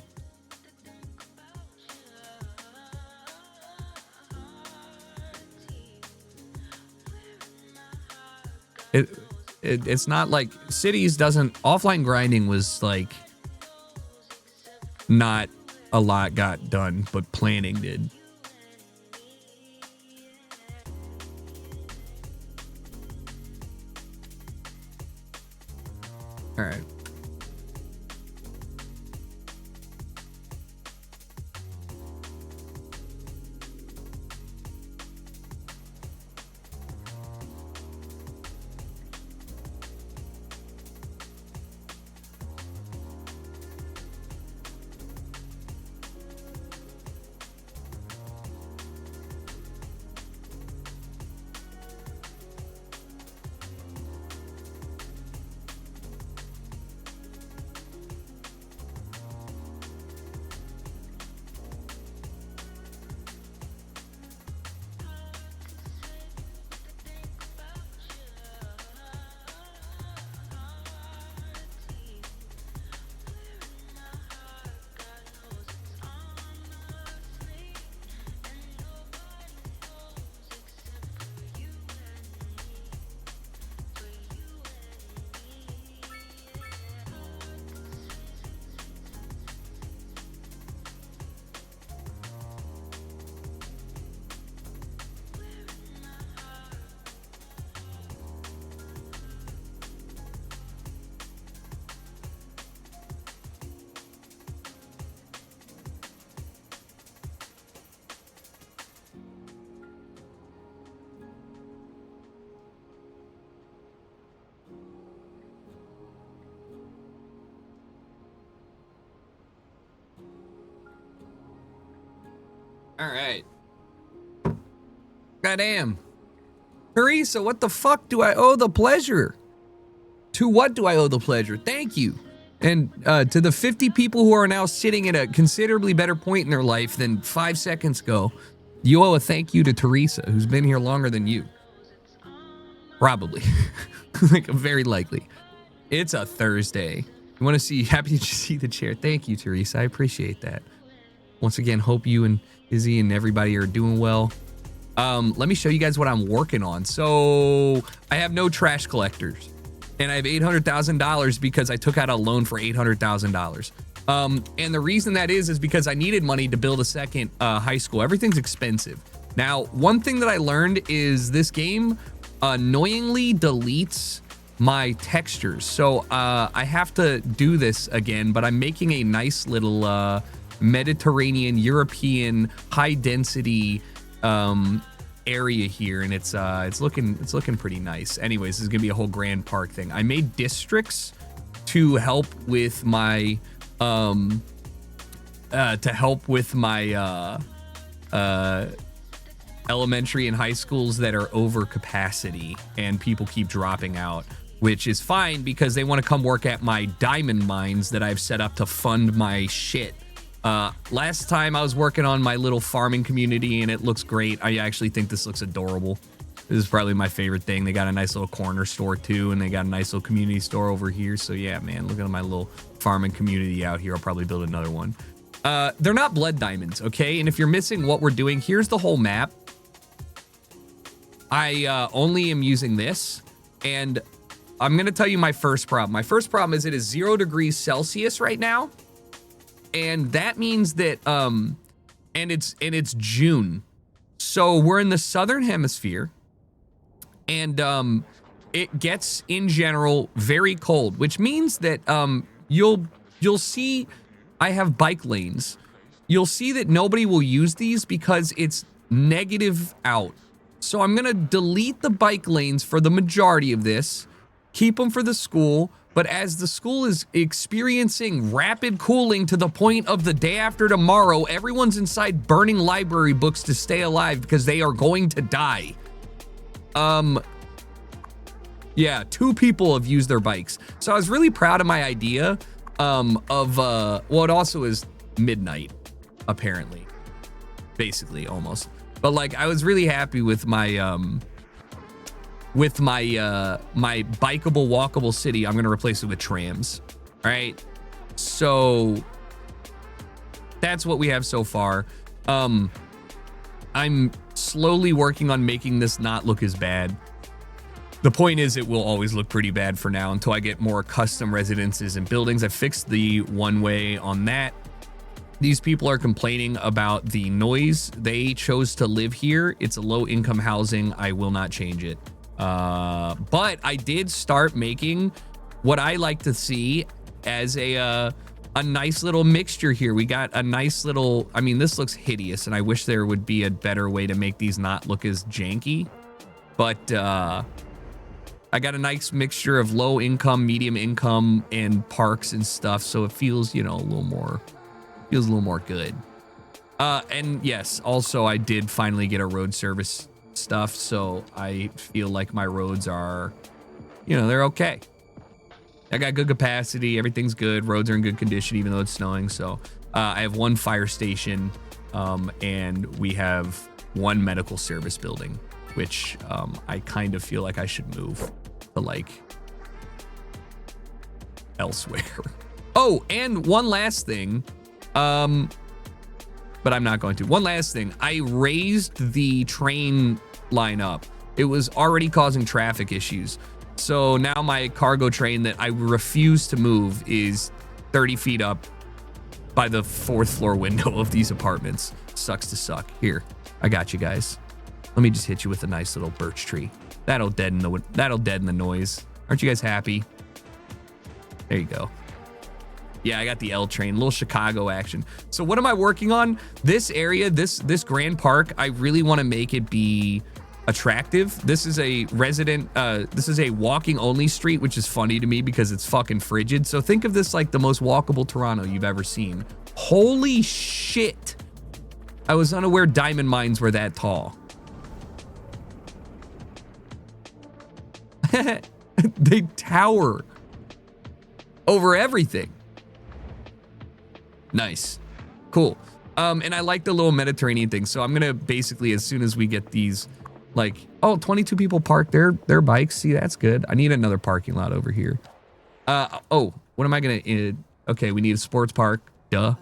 It's not like Cities doesn't. Offline grinding was like not a lot got done, but planning did. All right. All right. Goddamn. Teresa, what the fuck do I owe the pleasure? To what do I owe the pleasure? Thank you. And to the 50 people who are now sitting at a considerably better point in their life than 5 seconds ago, you owe a thank you to Teresa, who's been here longer than you. Probably. Like, very likely. It's a Thursday. You want to see, happy to see the chair. Thank you, Teresa. I appreciate that. Once again, hope you and Izzy and everybody are doing well. Let me show you guys what I'm working on. So I have no trash collectors and I have $800,000 because I took out a loan for $800,000. And the reason that is because I needed money to build a second high school. Everything's expensive. Now, one thing that I learned is this game annoyingly deletes my textures. So I have to do this again, but I'm making a nice little Mediterranean, European, high density area here, and it's looking pretty nice. Anyways, this is gonna be a whole grand park thing. I made districts to help with my elementary and high schools that are over capacity and people keep dropping out. which is fine because they want to come work at my diamond mines that I've set up to fund my shit. Last time I was working on my little farming community and it looks great. I actually think this looks adorable. This is probably my favorite thing. They got a nice little corner store too, and they got a nice little community store over here. So yeah, man, look at my little farming community out here. I'll probably build another one. They're not blood diamonds, okay? And if you're missing what we're doing, here's the whole map. I only am using this, and I'm gonna tell you my first problem. My first problem is it is 0 degrees Celsius right now, and that means that and it's June, so we're in the southern hemisphere. And it gets in general very cold, which means that you'll see I have bike lanes. You'll see that nobody will use these because it's negative out. So I'm gonna delete the bike lanes for the majority of this, keep them for the school, but as the school is experiencing rapid cooling to the point of the day after tomorrow, everyone's inside burning library books to stay alive because they are going to die. Yeah, 2 people have used their bikes. So I was really proud of my idea well, it also is midnight, apparently. Basically, almost. But like, I was really happy with my my bikeable, walkable city. I'm gonna replace it with trams. All right. So that's what we have so far. I'm slowly working on making this not look as bad. The point is, it will always look pretty bad for now until I get more custom residences and buildings. I fixed the one-way on that. These people are complaining about the noise. They chose to live here. It's a low-income housing. I will not change it. But I did start making what I like to see as a nice little mixture here. We got a nice little, I mean, this looks hideous, and I wish there would be a better way to make these not look as janky. But I got a nice mixture of low income, medium income, and parks and stuff, so it feels, you know, a little more good. And yes, also I did finally get a road service stuff, so I feel like my roads are, you know, they're okay. I got good capacity, everything's good, roads are in good condition even though it's snowing. So I have 1 fire station, and we have 1 medical service building, which I kind of feel like I should move to like elsewhere. Oh, and one last thing, but I'm not going to. One last thing, I raised the train line up. It was already causing traffic issues. So now my cargo train that I refuse to move is 30 feet up by the 4th floor window of these apartments. Sucks to suck. Here, I got you guys. Let me just hit you with a nice little birch tree. That'll deaden the noise. Aren't you guys happy? There you go. Yeah, I got the L train, little Chicago action. So what am I working on? This area, this Grand Park, I really want to make it be attractive. This is a this is a walking only street, which is funny to me because it's fucking frigid. So think of this like the most walkable Toronto you've ever seen. Holy shit. I was unaware diamond mines were that tall. They tower over everything. Nice. Cool. And I like the little Mediterranean thing. So I'm gonna basically, as soon as we get these, like, oh, 22 people park their bikes. See, that's good. I need another parking lot over here. Oh, what am I gonna, okay, we need a sports park. Duh.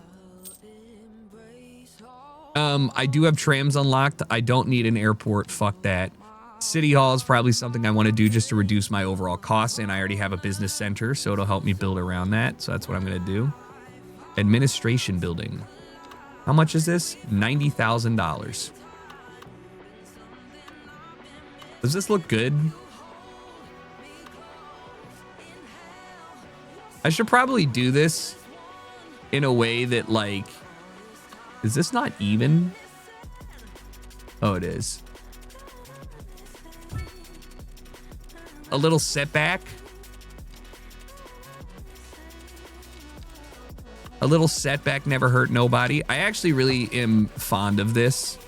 I do have trams unlocked. I don't need an airport. Fuck that. City Hall is probably something I want to do just to reduce my overall costs, and I already have a business center, so it'll help me build around that. So that's what I'm gonna do. Administration building. How much is this? $90,000. Does this look good? I should probably do this in a way that, like, is this not even? Oh, it is. A little setback. A little setback never hurt nobody. I actually really am fond of this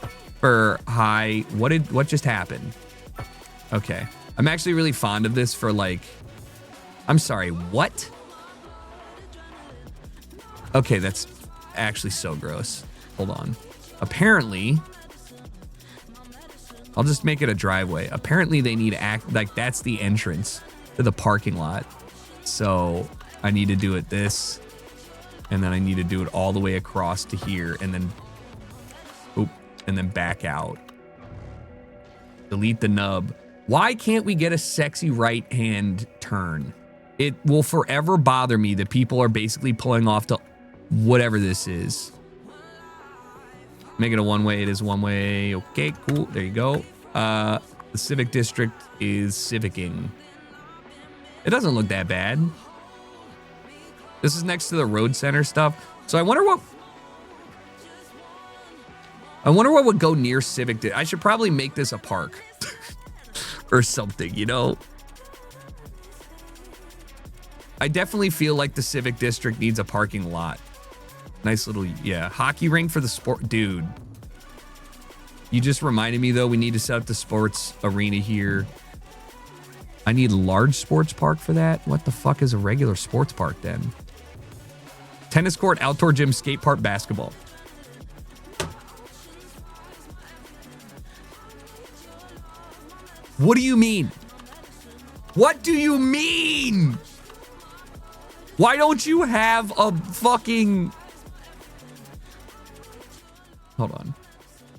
for high. What just happened? Okay. I'm actually really fond of this for like I'm sorry, what? Okay, that's actually so gross. Hold on. Apparently, I'll just make it a driveway. Apparently they need like that's the entrance to the parking lot. So I need to do it this, and then I need to do it all the way across to here, and then, oop, and then back out. Delete the nub. Why can't we get a sexy right-hand turn? It will forever bother me that people are basically pulling off to whatever this is. Make it a one-way. It is one-way. Okay, cool. There you go. The Civic District is civicing. It doesn't look that bad. This is next to the road center stuff. So I wonder what would go near Civic. I should probably make this a park or something, you know? I definitely feel like the Civic District needs a parking lot. Nice little, yeah, hockey rink for the sport. Dude, you just reminded me though, we need to set up the sports arena here. I need a large sports park for that. What the fuck is a regular sports park then? Tennis court, outdoor gym, skate park, basketball. What do you mean? What do you mean? Why don't you have a fucking... Hold on.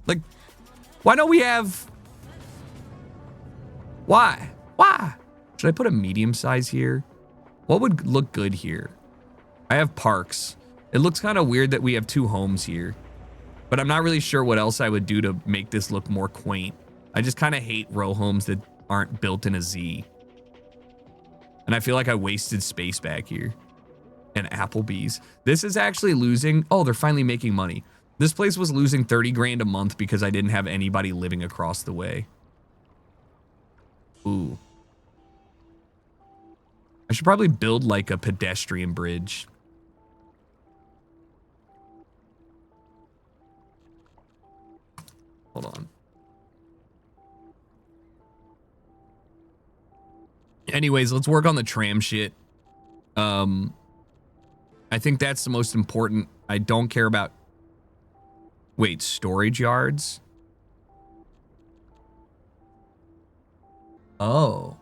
Like, why don't we have... Why? Why? Should I put a medium size here? What would look good here? I have parks. It looks kind of weird that we have two homes here. But I'm not really sure what else I would do to make this look more quaint. I just kind of hate row homes that aren't built in a Z. And I feel like I wasted space back here. And Applebee's. This is actually losing. Oh, they're finally making money. This place was losing 30 grand a month because I didn't have anybody living across the way. Ooh. I should probably build like a pedestrian bridge. Hold on. Anyways, let's work on the tram shit. I think that's the most important. I don't care about... Wait, storage yards? Oh.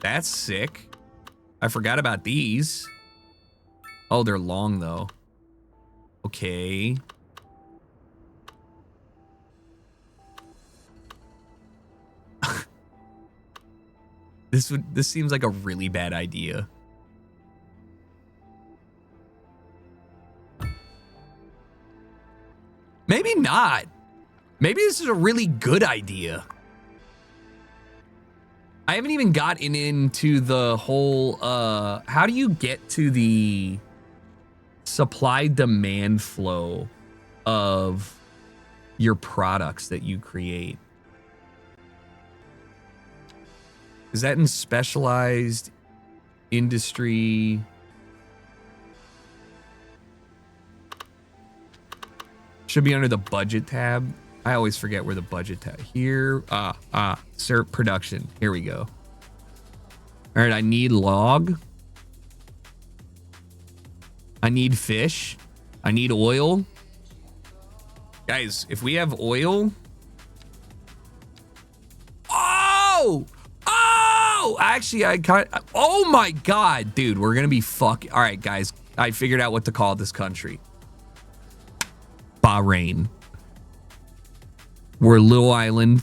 That's sick. I forgot about these. Oh, they're long though. Okay. This seems like a really bad idea. Maybe not. Maybe this is a really good idea. I haven't even gotten into the whole, how do you get to the supply-demand flow of your products that you create? Is that in specialized industry? Should be under the budget tab. I always forget where the budget tab. Here, sir, production. Here we go. All right, I need log. I need fish. I need oil. Guys, if we have oil. Oh! Oh! Actually, oh my God, dude, we're gonna be fucking. All right, guys, I figured out what to call this country. Bahrain. We're a little island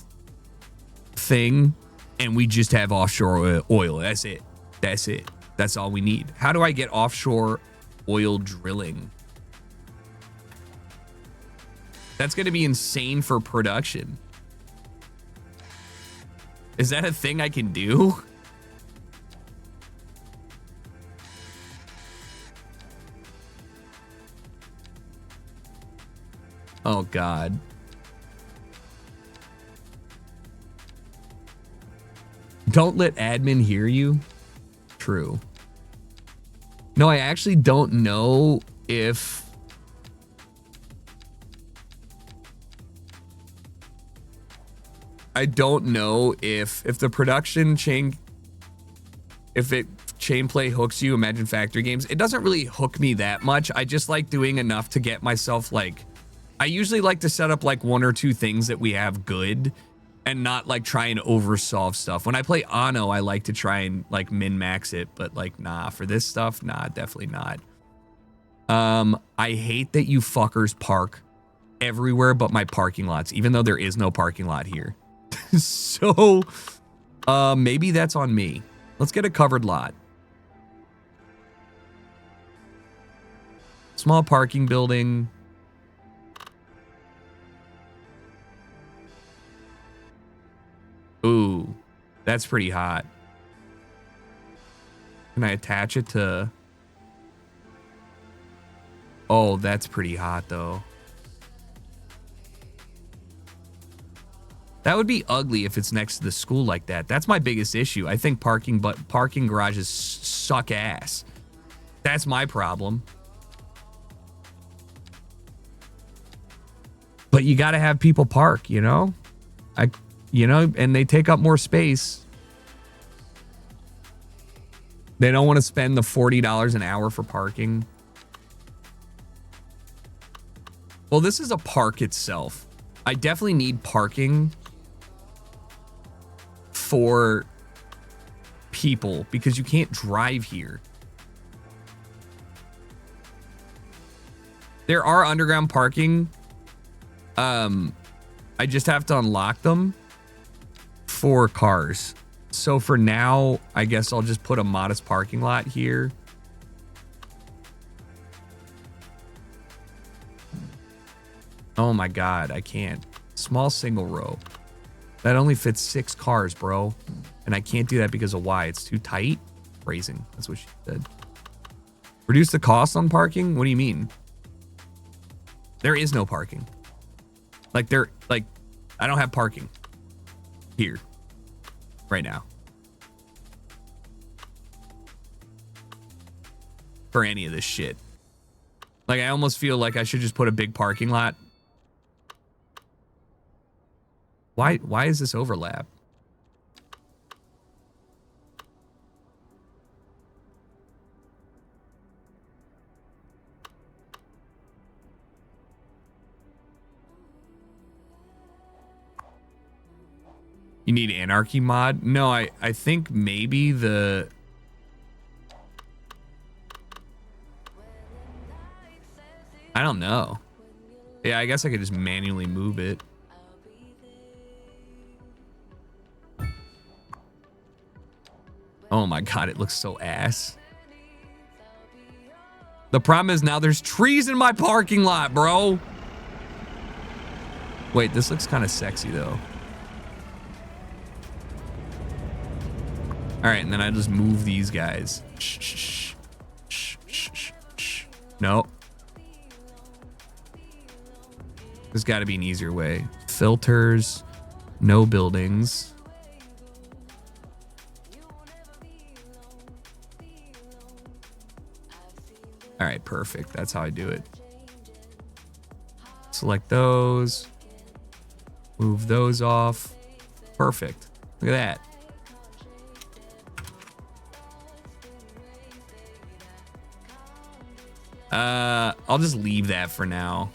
thing, and we just have offshore oil. That's it. That's it. That's all we need. How do I get offshore oil drilling? That's going to be insane for production. Is that a thing I can do? Oh, God. Don't let admin hear you. True. No, I actually don't know if... I don't know if the production chain... if it chain play hooks you, imagine factory games. It doesn't really hook me that much. I just like doing enough to get myself like, I usually like to set up like 1 or 2 things that we have good and not like try and oversolve stuff. When I play Anno, I like to try and like min-max it, but like, nah, for this stuff, nah, definitely not. I hate that you fuckers park everywhere but my parking lots, even though there is no parking lot here. So, maybe that's on me. Let's get a covered lot. Small parking building. Ooh, that's pretty hot. Can I attach it to... Oh, that's pretty hot, though. That would be ugly if it's next to the school like that. That's my biggest issue. I think parking garages suck ass. That's my problem. But you got to have people park, you know? And they take up more space. They don't want to spend the $40 an hour for parking. Well, this is a park itself. I definitely need parking for people because you can't drive here. There are underground parking. I just have to unlock them for cars. So for now, I guess I'll just put a modest parking lot here. Oh my God, I can't. Small single row. That only fits 6 cars, bro. And I can't do that because of why? It's too tight? Phrasing. That's what she said. Reduce the cost on parking? What do you mean? There is no parking. I don't have parking here right now for any of this shit. Like, I almost feel like I should just put a big parking lot. Why is this overlap? You need anarchy mod? No, I think maybe the... I don't know. Yeah, I guess I could just manually move it. Oh my God, it looks so ass. The problem is now there's trees in my parking lot, bro. Wait, this looks kind of sexy though. All right, and then I just move these guys. Shh. No. There's got to be an easier way. Filters, no buildings. All right, perfect. That's how I do it. Select those. Move those off. Perfect. Look at that. I'll just leave that for now.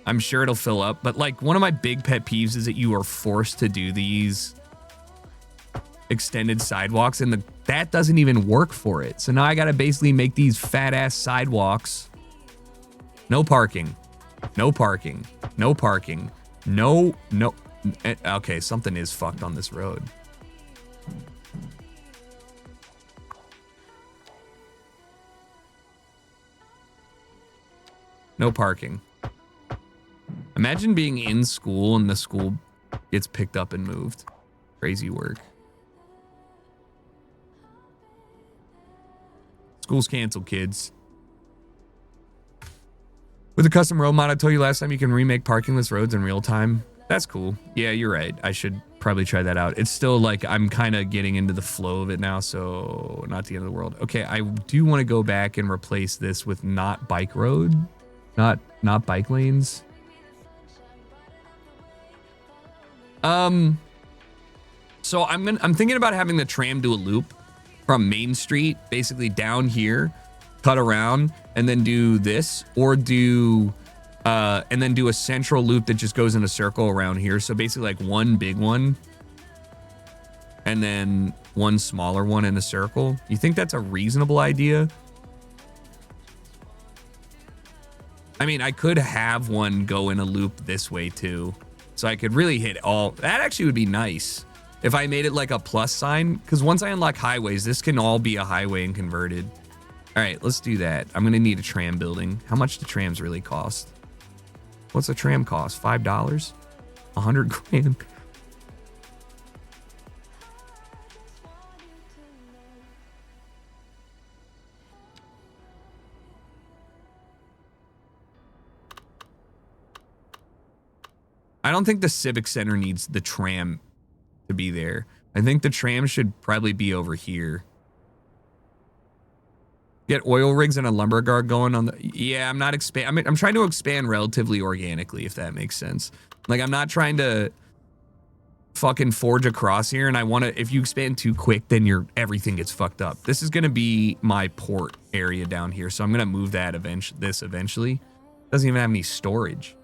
I'm sure it'll fill up, but like one of my big pet peeves is that you are forced to do these extended sidewalks and that doesn't even work for it. So now I got to basically make these fat ass sidewalks. No parking. No parking. No parking. No. Okay, something is fucked on this road. No parking. Imagine being in school and the school gets picked up and moved. Crazy work. School's canceled, kids. With the custom road mod, I told you last time you can remake parkingless roads in real time. That's cool. Yeah, you're right. I should probably try that out. It's still like I'm kind of getting into the flow of it now, so not the end of the world. Okay, I do want to go back and replace this with not bike road. Not bike lanes. So I'm thinking about having the tram do a loop from Main Street, basically down here, cut around, and then do this, or do and then do a central loop that just goes in a circle around here. So basically like one big one and then one smaller one in a circle. You think that's a reasonable idea? I mean, I could have one go in a loop this way too. So I could really hit all. That actually would be nice if I made it like a plus sign, because once I unlock highways, this can all be a highway and converted. All right, let's do that. I'm gonna need a tram building. How much do trams really cost? What's a tram cost? $5? 100 grand. I don't think the Civic Center needs the tram to be there. I think the tram should probably be over here. Get oil rigs and a lumberyard going on the. Yeah, I'm not expand. I'm trying to expand relatively organically, if that makes sense. Like, I'm not trying to fucking forge across here, and I want to. If you expand too quick, then everything gets fucked up. This is gonna be my port area down here, so I'm gonna move that eventually. Doesn't even have any storage.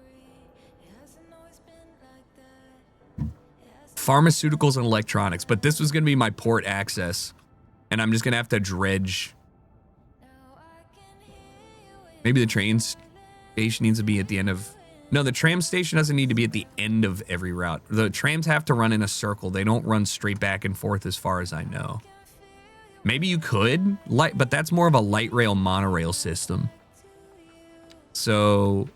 Pharmaceuticals and electronics, but this was gonna be my port access, and I'm just gonna have to dredge. Maybe the train station needs to be at the end of... No, the tram station doesn't need to be at the end of every route. The trams have to run in a circle. They don't run straight back and forth as far as I know. Maybe you could, but that's more of a light rail monorail system. So...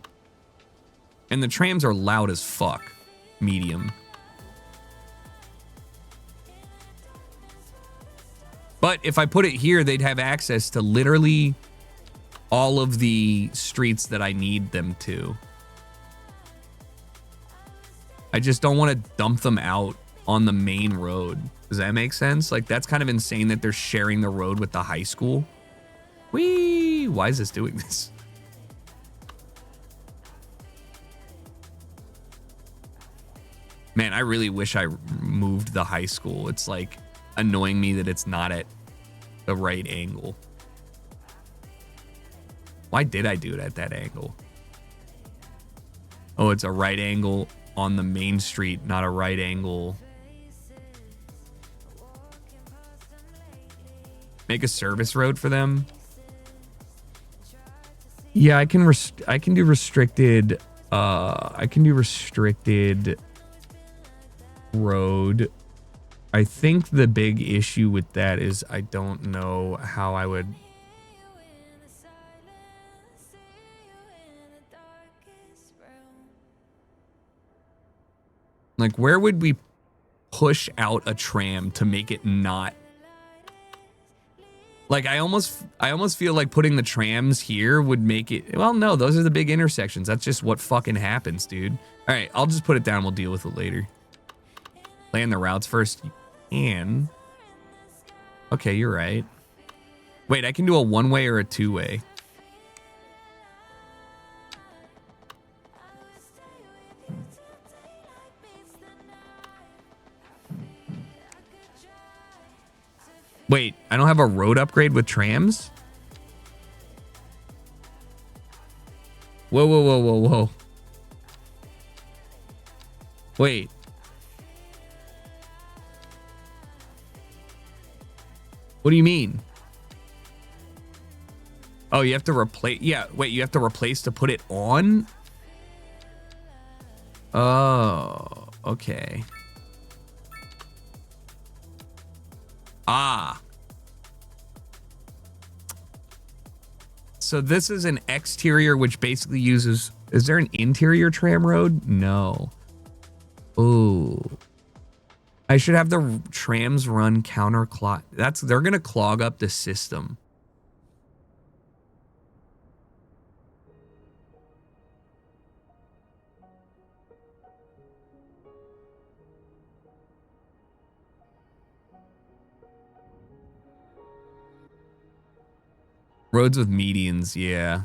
And the trams are loud as fuck. Medium. But if I put it here, they'd have access to literally all of the streets that I need them to. I just don't want to dump them out on the main road. Does that make sense? Like, that's kind of insane that they're sharing the road with the high school. Whee! Why is this doing this? Man, I really wish I moved the high school. It's like annoying me that it's not at the right angle. Why did I do it at that angle? Oh, it's a right angle on the main street, not a right angle. Make a service road for them. Yeah, I can do restricted. I can do restricted road. I think the big issue with that is I don't know how I would. Like, where would we push out a tram to make it not? Like, I almost feel like putting the trams here would make it. Well, no, those are the big intersections. That's just what fucking happens, dude. All right, I'll just put it down. We'll deal with it later. Plan the routes first. You can. Okay, you're right. Wait, I can do a one-way or a two-way. Wait, I don't have a road upgrade with trams? Whoa, whoa, whoa, whoa, whoa. Wait. What do you mean? Oh, you have to replace... Yeah, wait, you have to replace to put it on? Oh, okay. Ah. So this is an exterior which basically uses... Is there an interior tram road? No. Ooh. I should have the trams run counterclock. They're going to clog up the system. Roads with medians, yeah.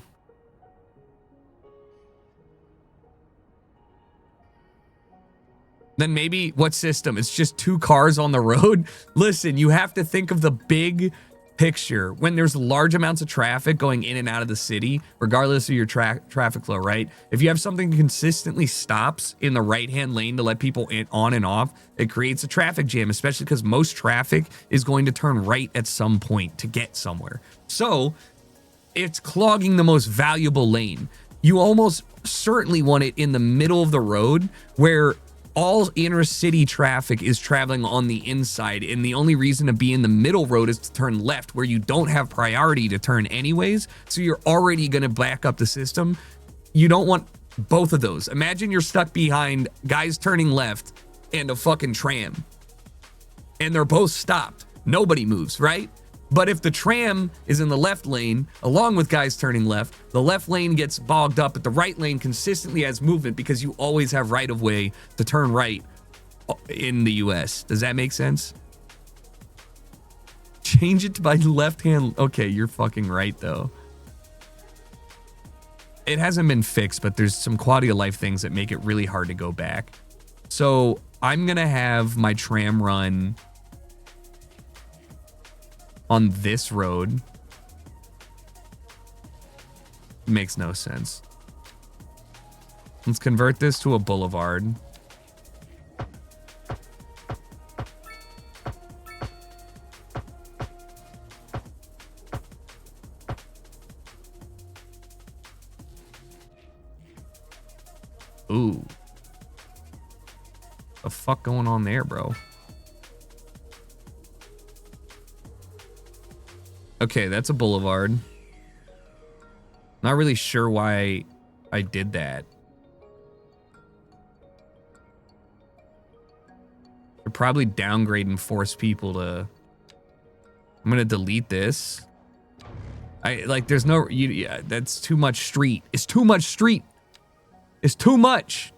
Then maybe what system? It's just 2 cars on the road. Listen, you have to think of the big picture. When there's large amounts of traffic going in and out of the city, regardless of your traffic flow, right? If you have something that consistently stops in the right-hand lane to let people in, on and off, it creates a traffic jam, especially because most traffic is going to turn right at some point to get somewhere. So it's clogging the most valuable lane. You almost certainly want it in the middle of the road where all inner city traffic is traveling on the inside, and the only reason to be in the middle road is to turn left, where you don't have priority to turn anyways, so you're already going to back up the system. You don't want both of those. Imagine you're stuck behind guys turning left and a fucking tram, and they're both stopped. Nobody moves, right? But if the tram is in the left lane, along with guys turning left, the left lane gets bogged up, but the right lane consistently has movement because you always have right of way to turn right in the US. Does that make sense? Change it to by left hand. Okay, you're fucking right though. It hasn't been fixed, but there's some quality of life things that make it really hard to go back. So I'm gonna have my tram run on this road. Makes no sense. Let's convert this to a boulevard. Ooh. The fuck going on there, bro? Okay, that's a boulevard. Not really sure why I did that. Should probably downgrade and force people to... I'm gonna delete this. There's no... yeah, that's too much street. It's too much street. It's too much.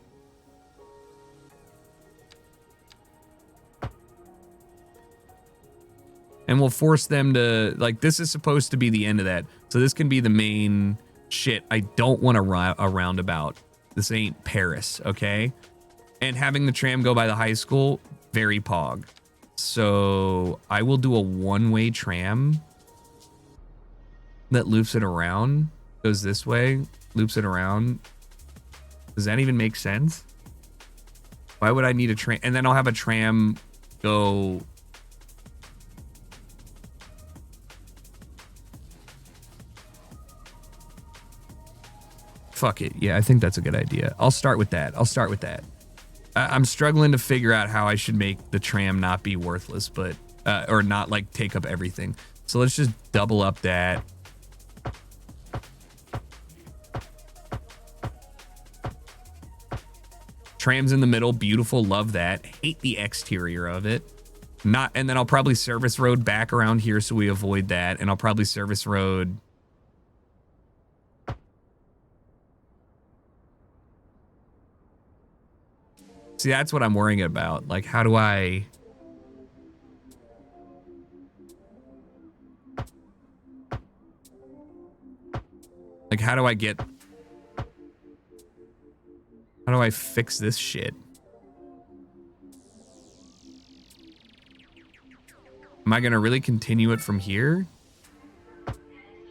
And we'll force them to, like, this is supposed to be the end of that. So this can be the main shit. I don't want a roundabout. This ain't Paris, okay? And having the tram go by the high school, very pog. So I will do a one-way tram that loops it around, goes this way, loops it around. Does that even make sense? Why would I need a tram? And then I'll have a tram go... Fuck it. Yeah, I think that's a good idea. I'll start with that. I'm struggling to figure out how I should make the tram not be worthless, but or not like take up everything. So let's just double up that. Tram's in the middle, beautiful, love that. Hate the exterior of it. And then I'll probably service road back around here so we avoid that, and I'll probably service road. See, that's what I'm worrying about. Like, how do I... Like, how do I get... How do I fix this shit? Am I gonna really continue it from here?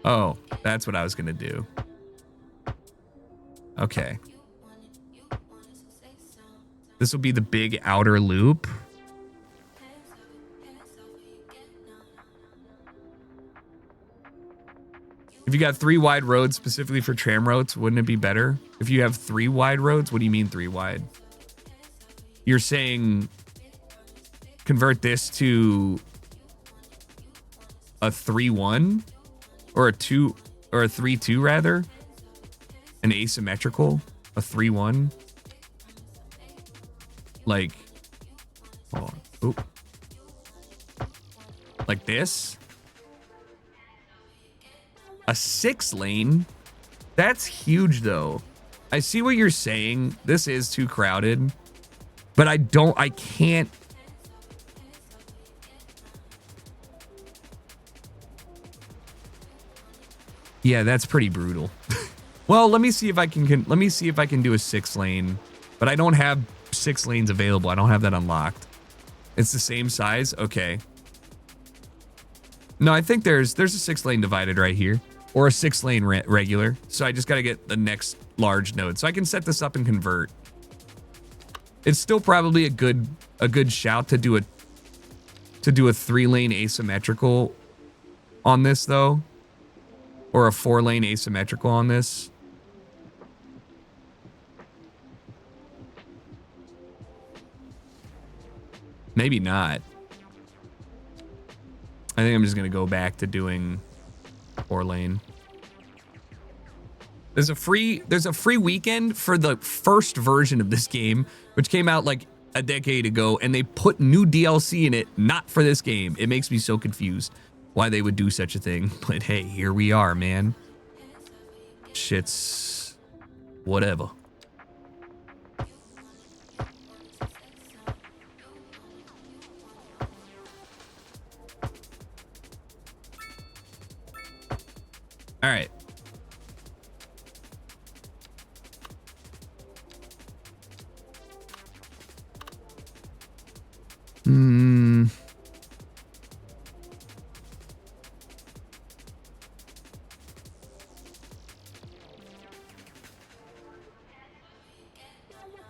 Oh, that's what I was gonna do. Okay. This will be the big outer loop. If you got 3 wide roads specifically for tram routes, wouldn't it be better? If you have 3 wide roads, what do you mean 3 wide? You're saying convert this to a 3-1 or a 2 or a 3-2 rather? An asymmetrical, a 3-1? Like, hold on. Oop. Like this? A 6 lane? That's huge though. I see what you're saying. This is too crowded, but I can't. Yeah, that's pretty brutal. Well, let me see if I can do a 6 lane, but I don't have 6 lanes available. I don't have that unlocked. It's the same size? Okay. No, I think there's a 6 lane divided right here. Or a 6 lane regular. So I just got to get the next large node. So I can set this up and convert. It's still probably a good shout to do a 3 lane asymmetrical on this though. Or a 4 lane asymmetrical on this. Maybe not. I think I'm just going to go back to doing 4 lane. There's a free weekend for the first version of this game, which came out like a decade ago, and they put new DLC in it, not for this game. It makes me so confused why they would do such a thing. But hey, here we are, man. Shit's whatever. All right.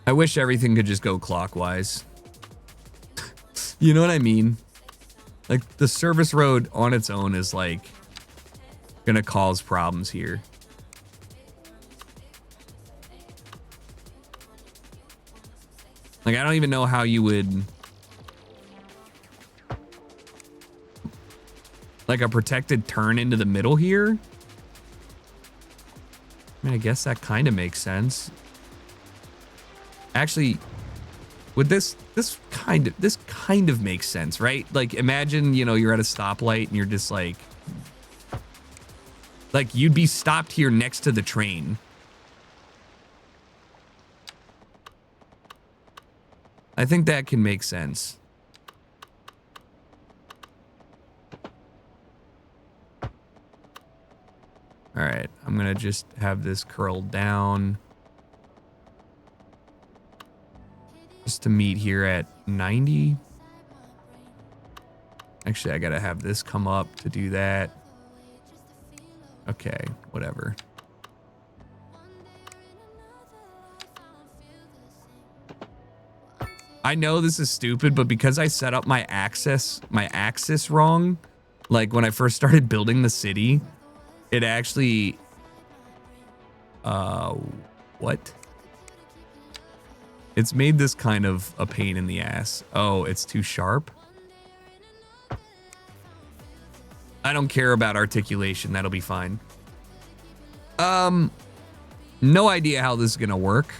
I wish everything could just go clockwise. You know what I mean? Like, the service road on its own is, like, gonna cause problems here. Like, I don't even know how you would... like, a protected turn into the middle here? I mean, I guess that kind of makes sense. Actually, would this kind of makes sense, right? Like, imagine, you know, you're at a stoplight and you're just like you'd be stopped here next to the train. I think that can make sense. All right, I'm gonna just have this curled down. Just to meet here at 90. Actually, I gotta have this come up to do that. Okay, whatever. I know this is stupid, but because I set up my axis wrong, like when I first started building the city, it actually, what? It's made this kind of a pain in the ass. Oh, it's too sharp? I don't care about articulation. That'll be fine. No idea how this is gonna work.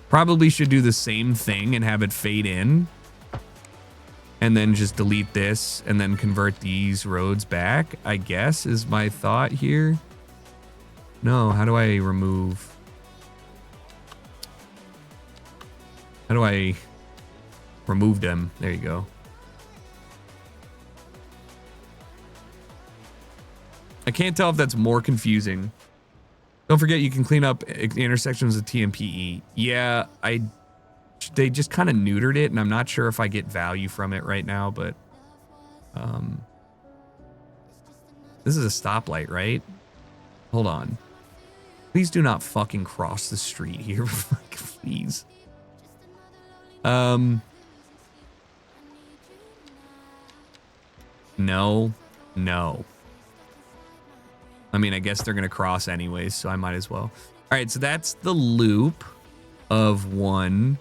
Probably should do the same thing and have it fade in. And then just delete this and then convert these roads back, I guess, is my thought here. No, how do I remove? How do I remove them? There you go. I can't tell if that's more confusing. Don't forget you can clean up intersections with TMPE. Yeah, they just kind of neutered it, and I'm not sure if I get value from it right now, but this is a stoplight, right? Hold on. Please do not fucking cross the street here. Please. No. I mean, I guess they're gonna cross anyways, so I might as well. All right, so that's the loop of 1.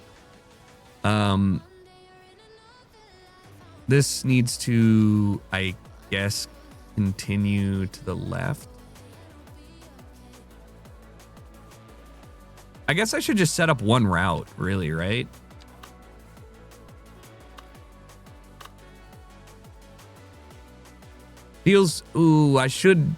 This needs to, I guess, continue to the left. I guess I should just set up 1 route, really, right? Feels, ooh, I should.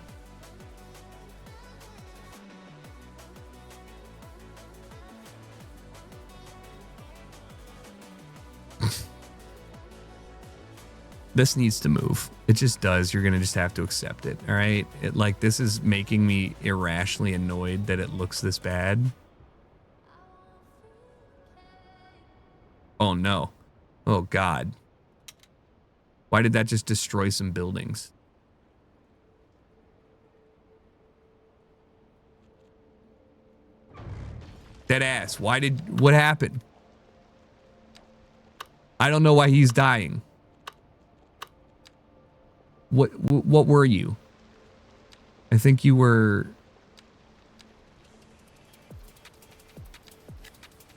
This needs to move. It just does. You're gonna just have to accept it. All right. Like this is making me irrationally annoyed that it looks this bad. Oh no. Oh God. Why did that just destroy some buildings? Dead ass. What happened? I don't know why he's dying. What were you? I think you were...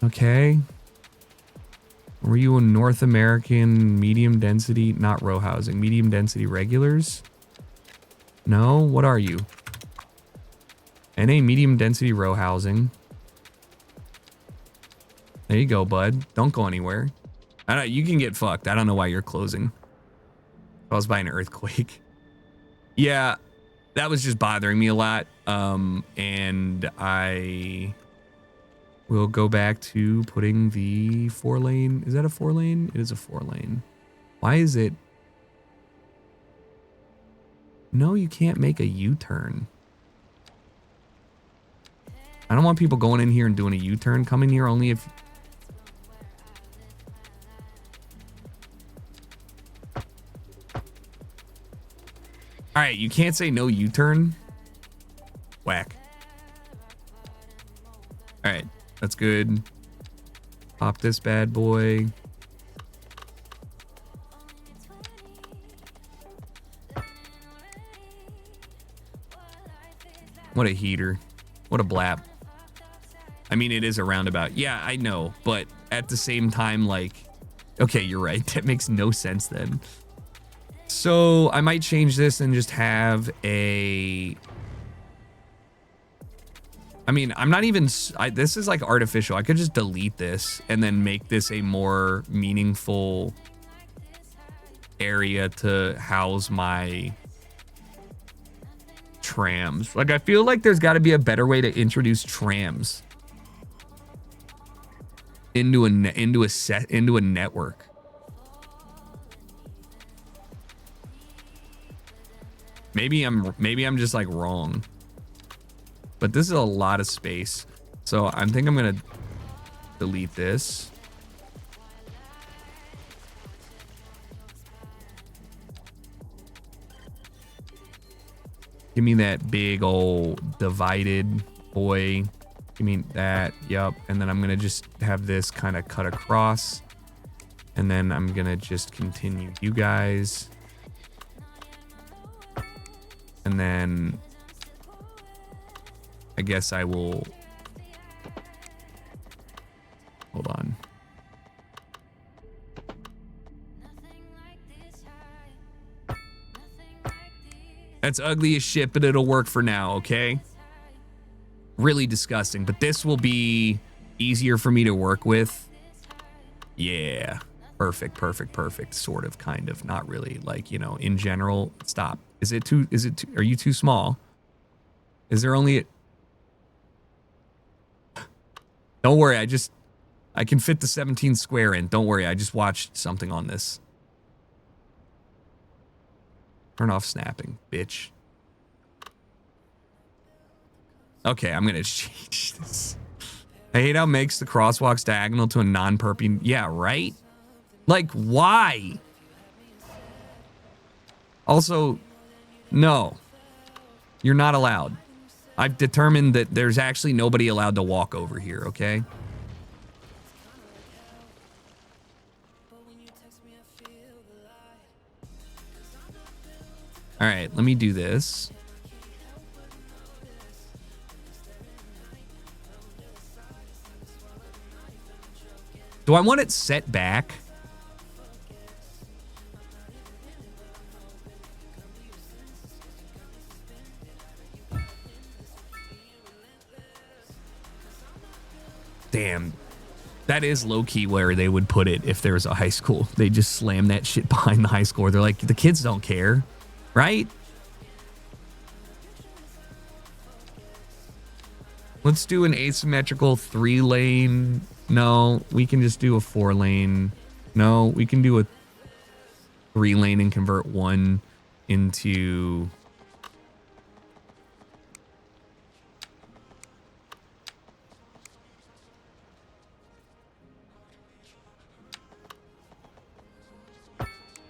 Okay. Were you a North American medium density, not row housing, medium density regulars? No, what are you? NA medium density row housing. There you go, bud. Don't go anywhere. I don't, you can get fucked. I don't know why you're closing. Caused by an earthquake. Yeah, that was just bothering me a lot. And I will go back to putting the 4-lane. Is that a 4-lane? It is a 4-lane. Why is it? No, you can't make a U-turn. I don't want people going in here and doing a U-turn. Come in here only if... All right, you can't say no U-turn. Whack. All right, that's good. Pop this bad boy. What a heater. What a blap. I mean, it is a roundabout. Yeah, I know, but at the same time, like, okay, you're right. That makes no sense then. So I might change this and just have a... I mean, I'm not even... this is like artificial. I could just delete this and then make this a more meaningful area to house my trams. Like, I feel like there's got to be a better way to introduce trams into a network. Maybe I'm just like wrong. But this is a lot of space. So I think I'm gonna delete this. Give me that big old divided boy. Give me that. Yup. And then I'm gonna just have this kind of cut across. And then I'm gonna just continue you guys. And then I guess I will... Hold on. That's ugly as shit, but it'll work for now, okay? Really disgusting, but this will be easier for me to work with. Yeah. Perfect, perfect, perfect. Sort of, kind of. Not really. Like, you know, in general. Stop. Is it too... Are you too small? Is there only... Don't worry, I can fit the 17 square in. Don't worry, I just watched something on this. Turn off snapping, bitch. Okay, I'm gonna change this. I hate how it makes the crosswalks diagonal to a non-perpendicular. Yeah, right? Like, why? Also, no. You're not allowed. I've determined that there's actually nobody allowed to walk over here, okay? All right, let me do this. Do I want it set back? Damn. That is low-key where they would put it if there was a high school. They just slam that shit behind the high school. They're like, the kids don't care, right? Let's do an asymmetrical 3-lane. No, we can just do a 4-lane. No, we can do a... 3-lane and convert one into...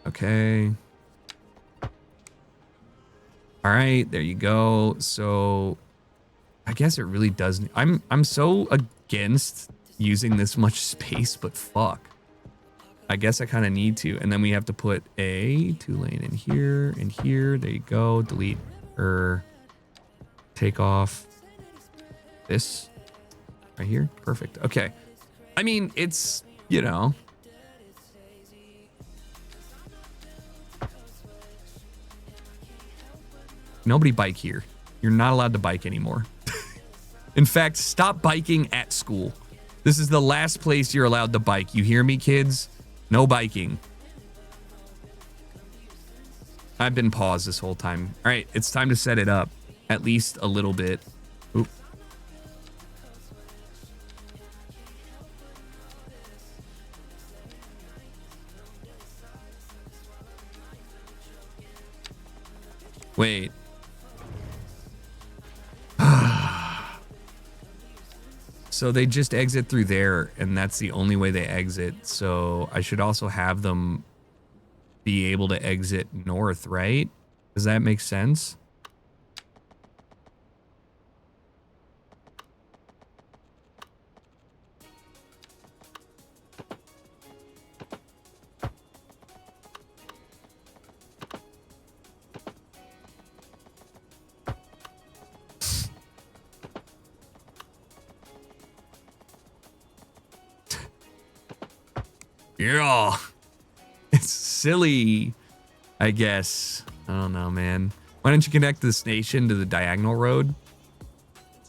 Okay. All right, there you go. So I guess it really does. I'm so against using this much space, but fuck. I guess I kind of need to. And then we have to put a 2-lane in here and here. There you go. Delete or take off this right here. Perfect. Okay. I mean, it's, you know. Nobody bike here. You're not allowed to bike anymore. In fact, stop biking at school. This is the last place you're allowed to bike. You hear me, kids? No biking. I've been paused this whole time. All right, it's time to set it up. At least a little bit. Oop. Wait. So they just exit through there, and that's the only way they exit. So I should also have them be able to exit north, right? Does that make sense? Yeah. It's silly, I guess. I don't know, man. Why don't you connect the station to the diagonal road?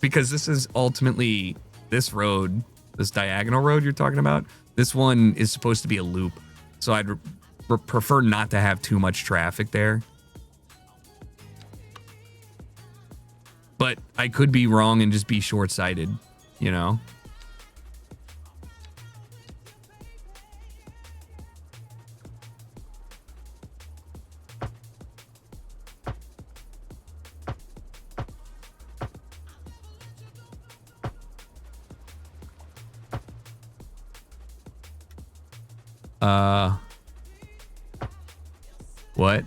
Because this is ultimately this road, this diagonal road you're talking about. This one is supposed to be a loop. So I'd prefer not to have too much traffic there. But I could be wrong and just be short-sighted, you know? What?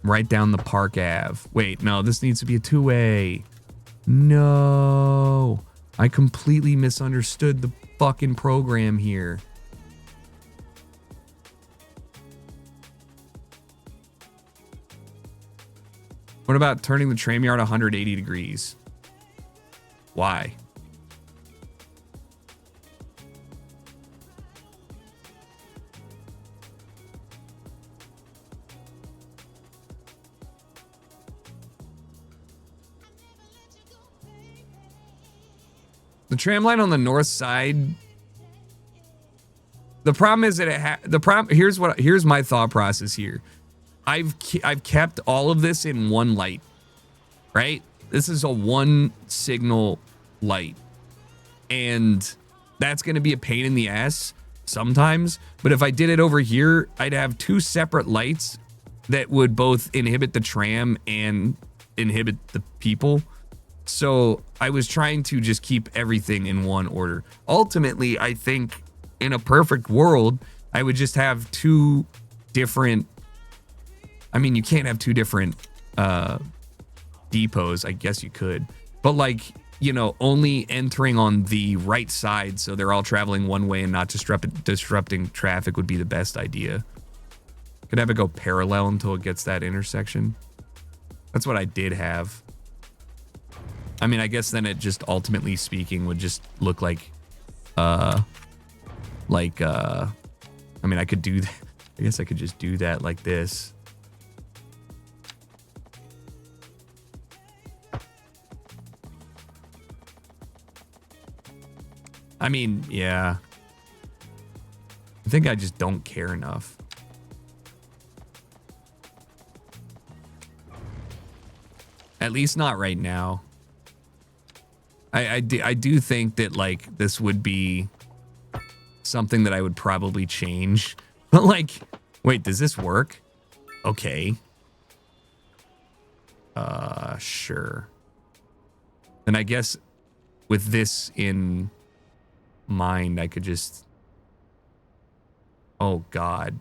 Right down the Park Ave. Wait, no, this needs to be a two-way. No. I completely misunderstood the fucking program here. What about turning the tram yard 180 degrees? Why? The tram line on the north side. The problem is that here's my thought process here. I've kept all of this in one light, right? This is a one signal light, and that's going to be a pain in the ass sometimes. But if I did it over here, I'd have two separate lights that would both inhibit the tram and inhibit the people. So I was trying to just keep everything in one order. Ultimately, I think in a perfect world, I would just have two different. I mean, you can't have two different depots. I guess you could. But like, you know, only entering on the right side so they're all traveling one way and not disrupting traffic would be the best idea. Could have it go parallel until it gets that intersection. That's what I did have. I mean, I guess then it just ultimately speaking would just look like, I mean, I could do that. I guess I could just do that like this. I mean, yeah. I think I just don't care enough. At least not right now. I do think that, like, this would be something that I would probably change. But, like, wait, does this work? Okay. Sure. And I guess with this in mind, I could just... Oh, God.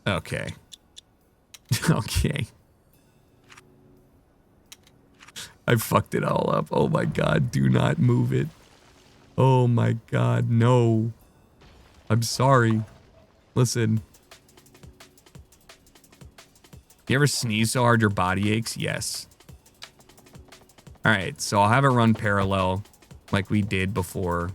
Okay. Okay. I fucked it all up. Oh my God, do not move it. Oh my God, no. I'm sorry. Listen. You ever sneeze so hard your body aches? Yes. Alright, so I'll have it run parallel like we did before.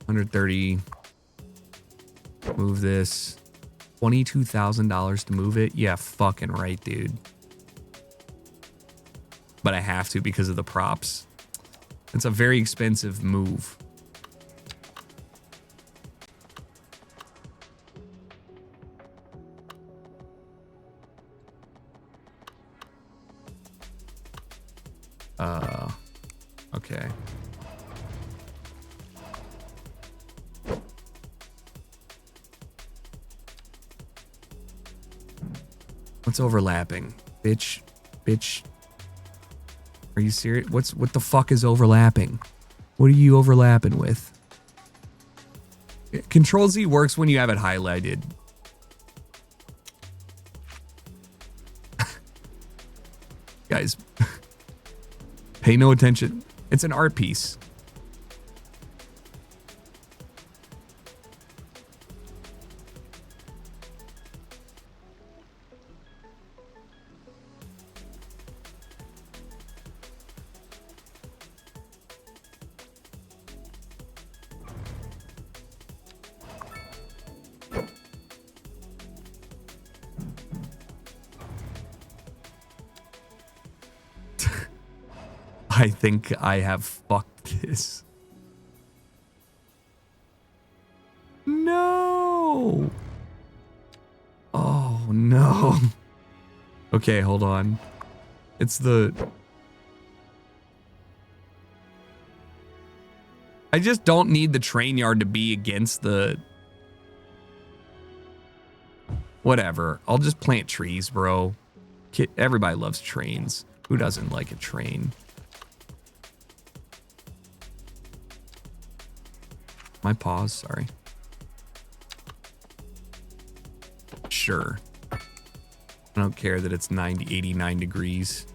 $130. Move this. $22,000 to move it? Yeah, fucking right, dude. But I have to because of the props. It's a very expensive move. Okay. What's overlapping? Bitch. Are you serious? What the fuck is overlapping? What are you overlapping with? Control Z works when you have it highlighted. Guys, pay no attention. It's an art piece. I think I have fucked this. No. Oh, no. Okay, hold on. It's the... I just don't need the train yard to be against the... Whatever. I'll just plant trees, bro. Everybody loves trains. Who doesn't like a train? My pause, sorry. Sure. I don't care that it's 89 degrees.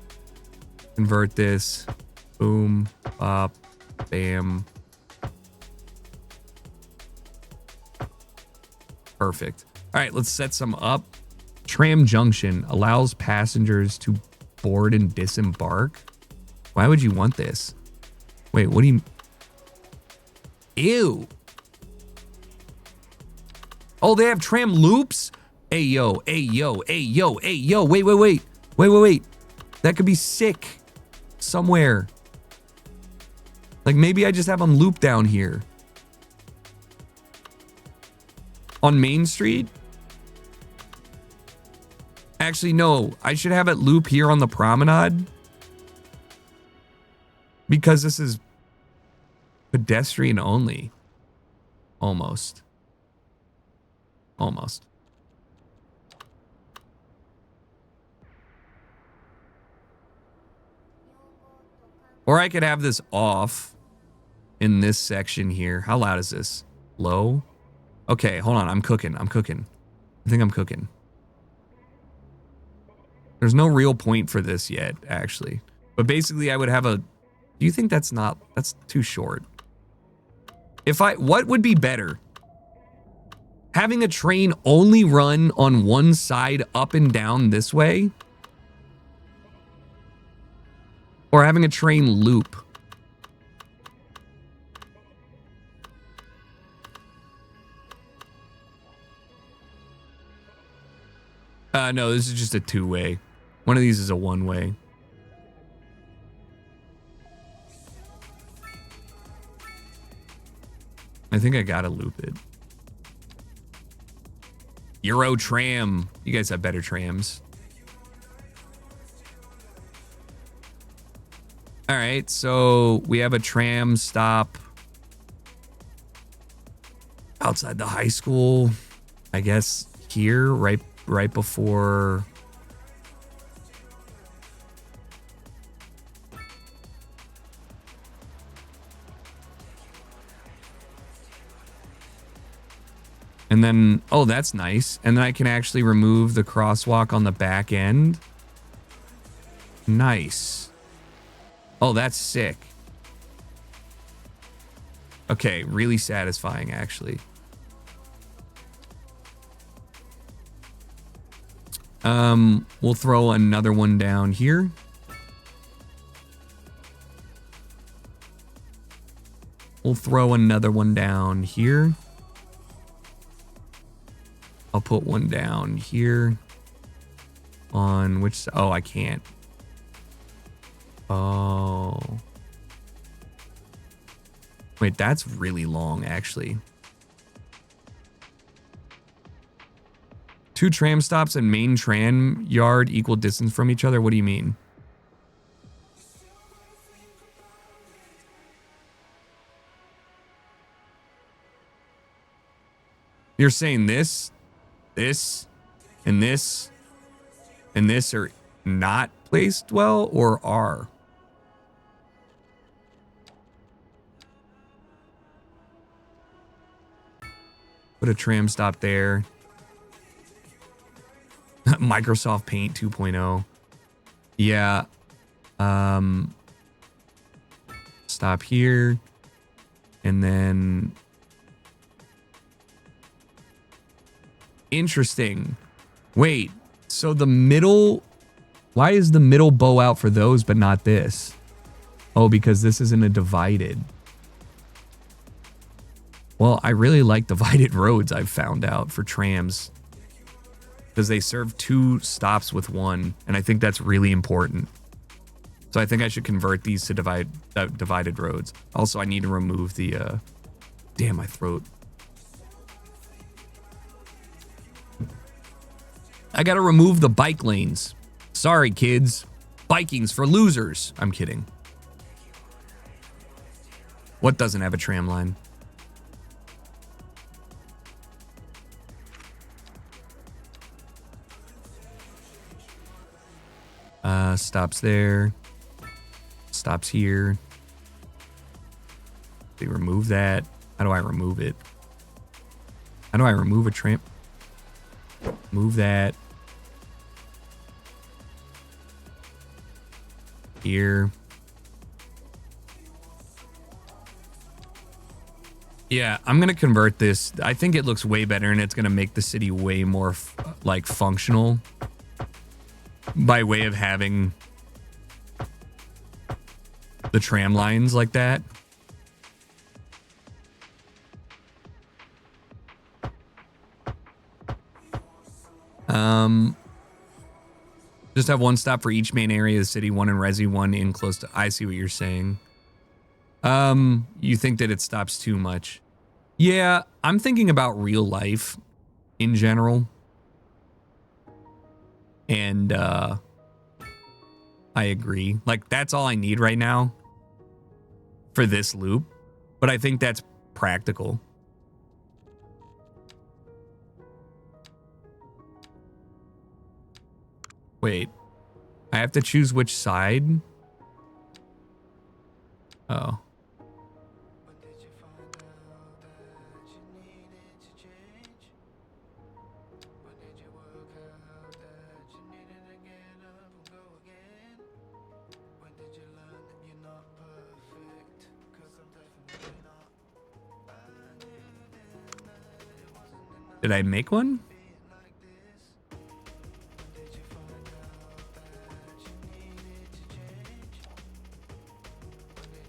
Convert this. Boom. Bop. Bam. Perfect. All right, let's set some up. Tram junction allows passengers to board and disembark. Why would you want this? Wait, what do you... Ew. Oh, they have tram loops? Hey, yo, hey, yo, hey, yo, hey, yo. Wait. That could be sick somewhere. Like, maybe I just have them loop down here. On Main Street? Actually, no. I should have it loop here on the promenade. Because this is pedestrian only. Almost. Or I could have this off in this section here. How loud is this? Low? Okay, hold on. I'm cooking. I think I'm cooking. There's no real point for this yet, actually. But basically, I would have a... Do you think that's too short? What would be better? Having a train only run on one side up and down this way? Or having a train loop? No, this is just a two-way. One of these is a one-way. I think I gotta loop it. Euro tram. You guys have better trams. All right, so we have a tram stop outside the high school. I guess here, right before. And then, oh, that's nice. And then I can actually remove the crosswalk on the back end. Nice. Oh, that's sick. Okay, really satisfying, actually. We'll throw another one down here. We'll throw another one down here. I'll put one down here. On which... Oh, I can't. Oh. Wait, that's really long, actually. 2 tram stops and main tram yard equal distance from each other? What do you mean? You're saying this, and this, and this are not placed well, or are? Put a tram stop there. Microsoft Paint 2.0. Yeah. Stop here. And then... Interesting. Wait, so the middle... Why is the middle bow out for those, but not this? Oh, because this isn't a divided. Well, I really like divided roads, I've found out, for trams. Because they serve 2 stops with 1, and I think that's really important. So I think I should convert these to divided roads. Also, I need to remove the... Damn, my throat. I gotta remove the bike lanes. Sorry, kids. Biking's for losers. I'm kidding. What doesn't have a tram line? Stops there. Stops here. We remove that. How do I remove it? How do I remove a tram? Move that. Here. Yeah, I'm going to convert this. I think it looks way better, and it's going to make the city way more, like, functional. By way of having the tram lines like that. Just have 1 stop for each main area of the city, 1 in Resi, 1 in close to... I see what you're saying. You think that it stops too much. Yeah, I'm thinking about real life in general. And, I agree. Like, that's all I need right now for this loop. But I think that's practical. Wait, I have to choose which side? Oh. Did I make one?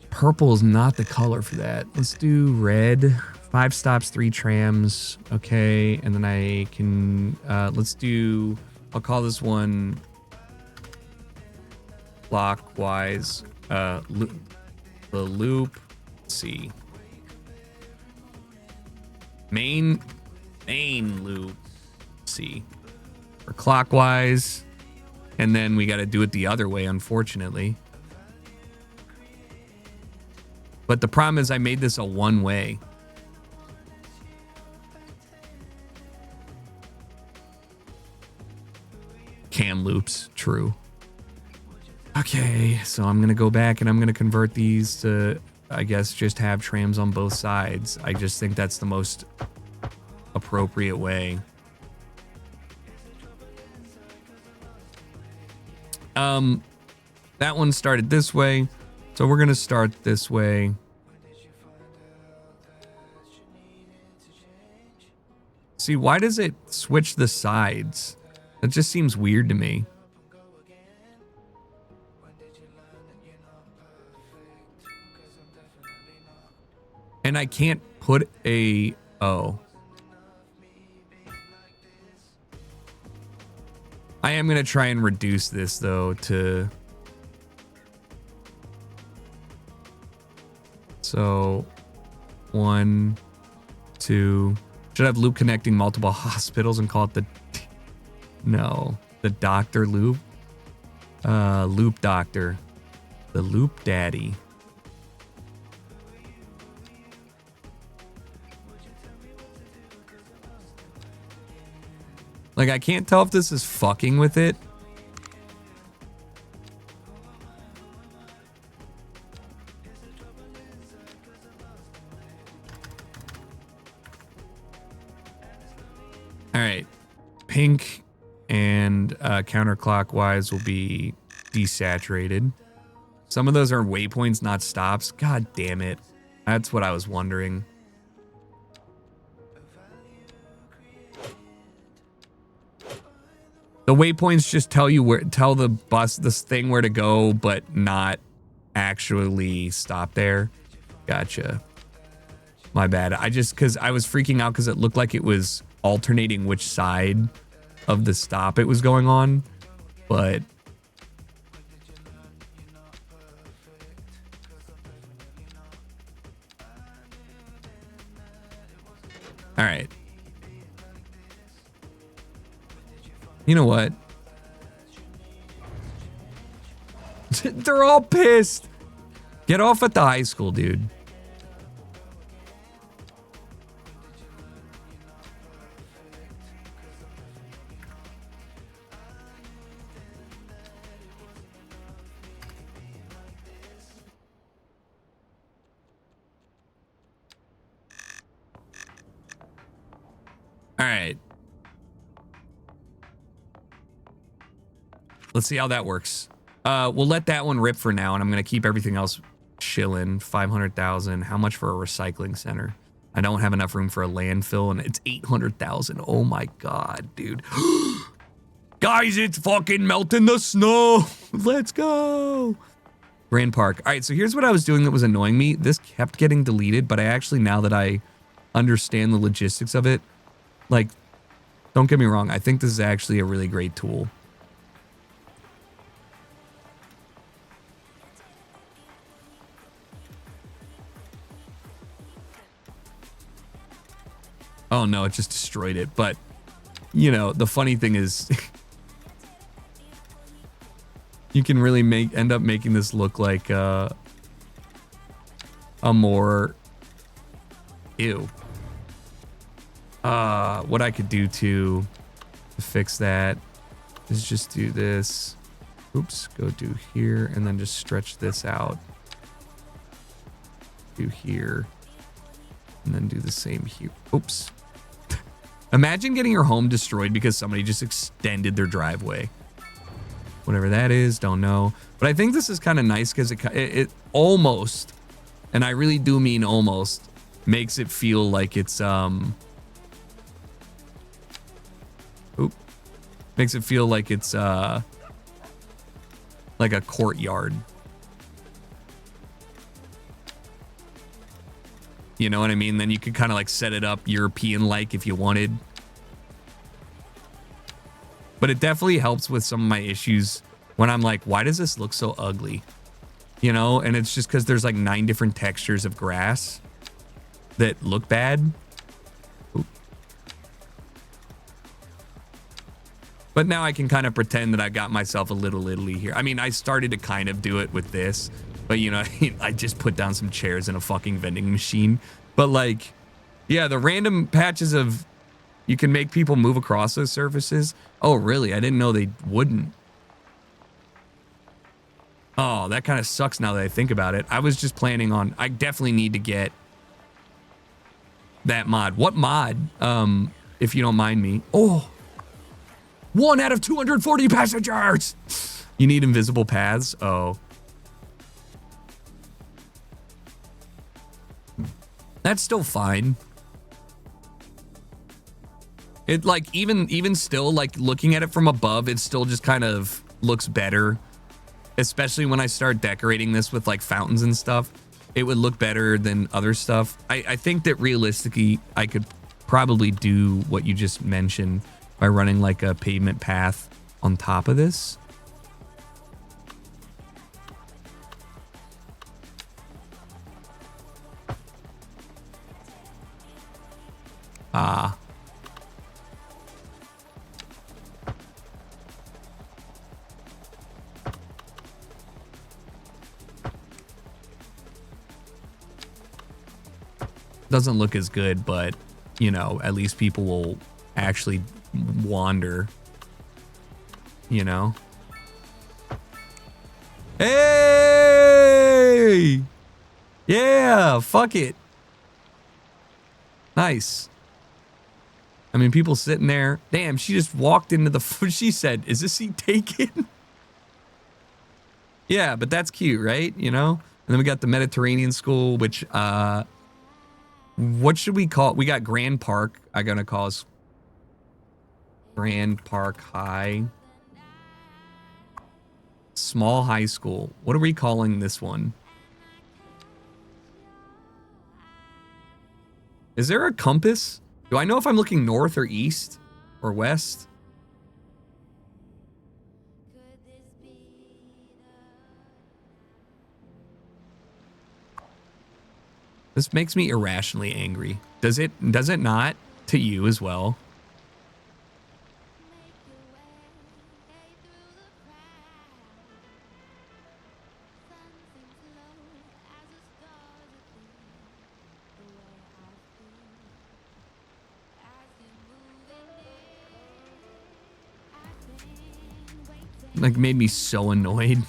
Purple is not the color for that. Let's do red. 5 stops, 3 trams. Okay, and then I can... let's do I'll call this one clockwise. The loop. Let's see. Main loop. Let's see. Or clockwise. And then we got to do it the other way, unfortunately. But the problem is I made this a one-way. Cam loops, true. Okay, so I'm going to go back and I'm going to convert these to, I guess, just have trams on both sides. I just think that's the most appropriate way. That one started this way, so we're going to start this way. See, why does it switch the sides? That just seems weird to me. And I can't put a... Oh. I am going to try and reduce this, though, to... So, 1, 2... Should have loop connecting multiple hospitals and call it the... No. The doctor loop? Loop doctor. The loop daddy. Like, I can't tell if this is fucking with it. All right. Pink and counterclockwise will be desaturated. Some of those are waypoints, not stops. God damn it. That's what I was wondering. The waypoints just tell you where, tell the bus, this thing where to go, but not actually stop there. Gotcha. My bad. Because I was freaking out because it looked like it was alternating which side of the stop it was going on, but... All right. You know what? They're all pissed. Get off at the high school, dude. All right. Let's see how that works. We'll let that one rip for now, and I'm going to keep everything else chilling. 500,000. How much for a recycling center? I don't have enough room for a landfill, and it's 800,000. Oh my god, dude. Guys, it's fucking melting the snow. Let's go. Grand Park. All right, so here's what I was doing that was annoying me. This kept getting deleted, but I actually, now that I understand the logistics of it, like, don't get me wrong, I think this is actually a really great tool. Oh no, it just destroyed it. But, you know, the funny thing is you can really end up making this look like a more... Ew. What I could do to fix that is just do this. Oops, go do here and then just stretch this out. Do here. And then do the same here. Oops. Imagine getting your home destroyed because somebody just extended their driveway. Whatever that is, don't know. But I think this is kind of nice because it almost, and I really do mean almost, makes it feel like it's makes it feel like it's like a courtyard. You know what I mean? Then you could kind of like set it up European-like if you wanted. but it definitely helps with some of my issues when I'm like, why does this look so ugly? You know, and it's just because there's like 9 different textures of grass that look bad. Oop. But now I can kind of pretend that I got myself a little Italy here. I mean, I started to kind of do it with this, but you know, I just put down some chairs in a fucking vending machine. But like, yeah, the random patches of, you can make people move across those surfaces. Oh, really? I didn't know they wouldn't. Oh, that kind of sucks now that I think about it. I was just planning on, I definitely need to get that mod. What mod? If you don't mind me. Oh, 1 out of 240 passengers. You need invisible paths? Oh. That's still fine. It like, even still, like looking at it from above, it still just kind of looks better. Especially when I start decorating this with like fountains and stuff, it would look better than other stuff. I think that realistically, I could probably do what you just mentioned by running like a pavement path on top of this. Ah. Doesn't look as good, but you know, at least people will actually wander, you know. Hey, yeah, fuck it. Nice. I mean, people sitting there. Damn, she just walked into the, she said, is this seat taken? Yeah, but that's cute, right? You know. And then we got the Mediterranean School, which what should we call it? We got Grand Park. I'm gonna call us Grand Park High. Small high school. What are we calling this one? Is there a compass? Do I know if I'm looking north or east or west? This makes me irrationally angry. Does it not to you as well? Like, made me so annoyed.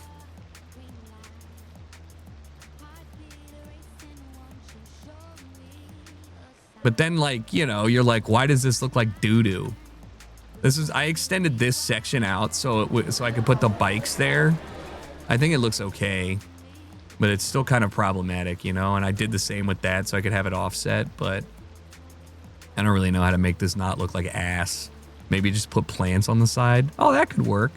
But then, like, you know, you're like, why does this look like doo-doo? This is, I extended this section out so so I could put the bikes there. I think it looks okay, but it's still kind of problematic, you know? And I did the same with that so I could have it offset, but I don't really know how to make this not look like ass. Maybe just put plants on the side. Oh, that could work.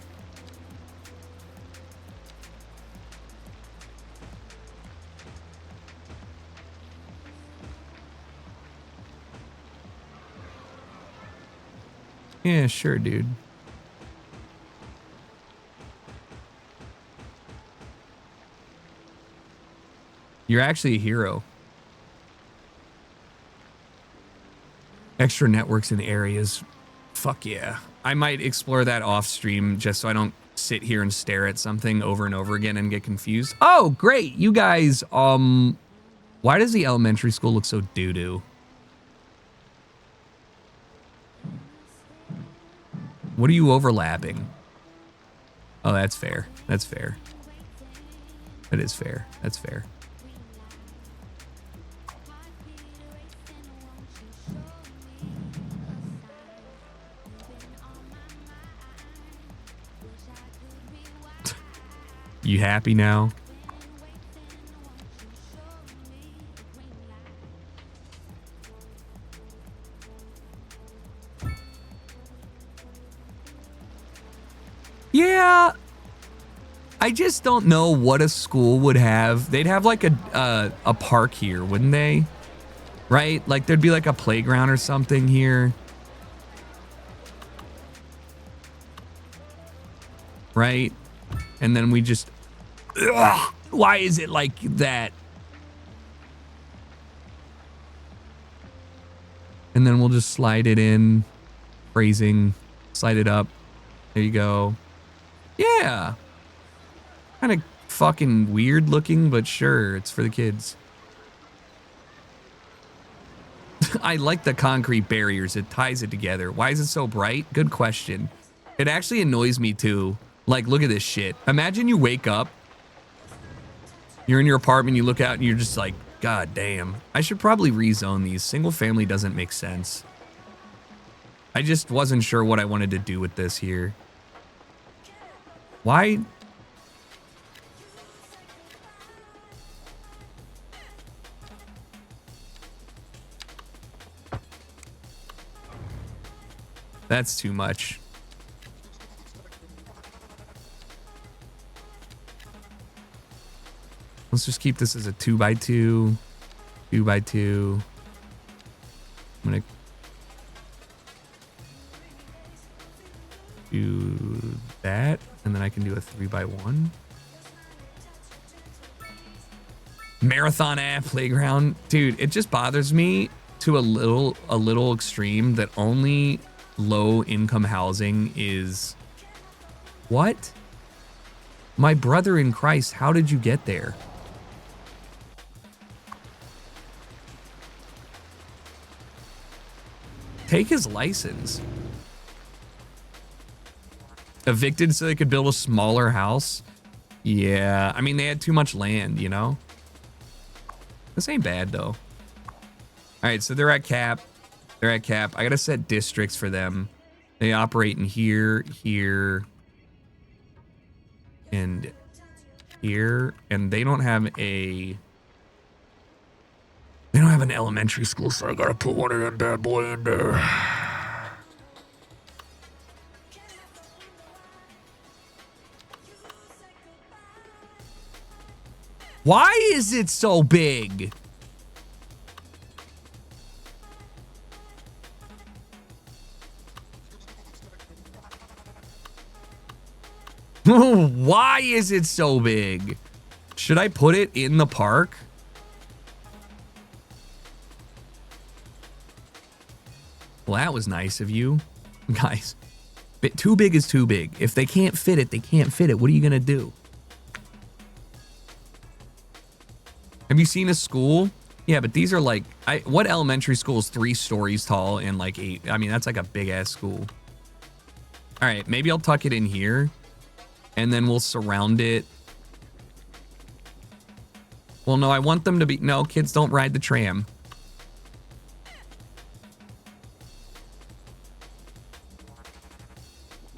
Yeah, sure, dude. You're actually a hero. Extra networks in areas. Fuck yeah. I might explore that off stream just so I don't sit here and stare at something over and over again and get confused. Oh, great. You guys, why does the elementary school look so doo-doo? What are you overlapping? Oh, that's fair. That's fair. That is fair. That's fair. You happy now? Yeah, I just don't know what a school would have. They'd have like a park here, wouldn't they? Right? Like there'd be like a playground or something here. right? And then we just, ugh, why is it like that? And then we'll just slide it in, phrasing, slide it up. There you go. Yeah. Kind of fucking weird looking, but sure, it's for the kids. I like the concrete barriers. It ties it together. Why is it so bright? Good question. It actually annoys me too. Like, look at this shit. Imagine you wake up, you're in your apartment, you look out and you're just like, God damn. I should probably rezone these. Single family doesn't make sense. I just wasn't sure what I wanted to do with this here. Why? That's too much. Let's just keep this as a 2x2, 2x2. I'm gonna do that, and then I can do a 3x1. Marathon app playground, dude. It just bothers me to a little extreme that only low income housing is. What? My brother in Christ, how did you get there? Take his license. Evicted so they could build a smaller house? Yeah, I mean, they had too much land, you know? This ain't bad, though. All right, so they're at cap. They're at cap. I gotta set districts for them. They operate in here, here, and here. And they don't have a... They don't have an elementary school, so I gotta put one of them bad boy in there. Why is it so big? Why is it so big? Should I put it in the park? Well, that was nice of you. Guys, too big is too big. If they can't fit it, they can't fit it. What are you gonna do? Have you seen a school? Yeah, but these are like, what elementary school is 3 stories tall and like 8? I mean, that's like a big ass school. All right, maybe I'll tuck it in here and then we'll surround it. Well, no, I want them to be, no, kids don't ride the tram.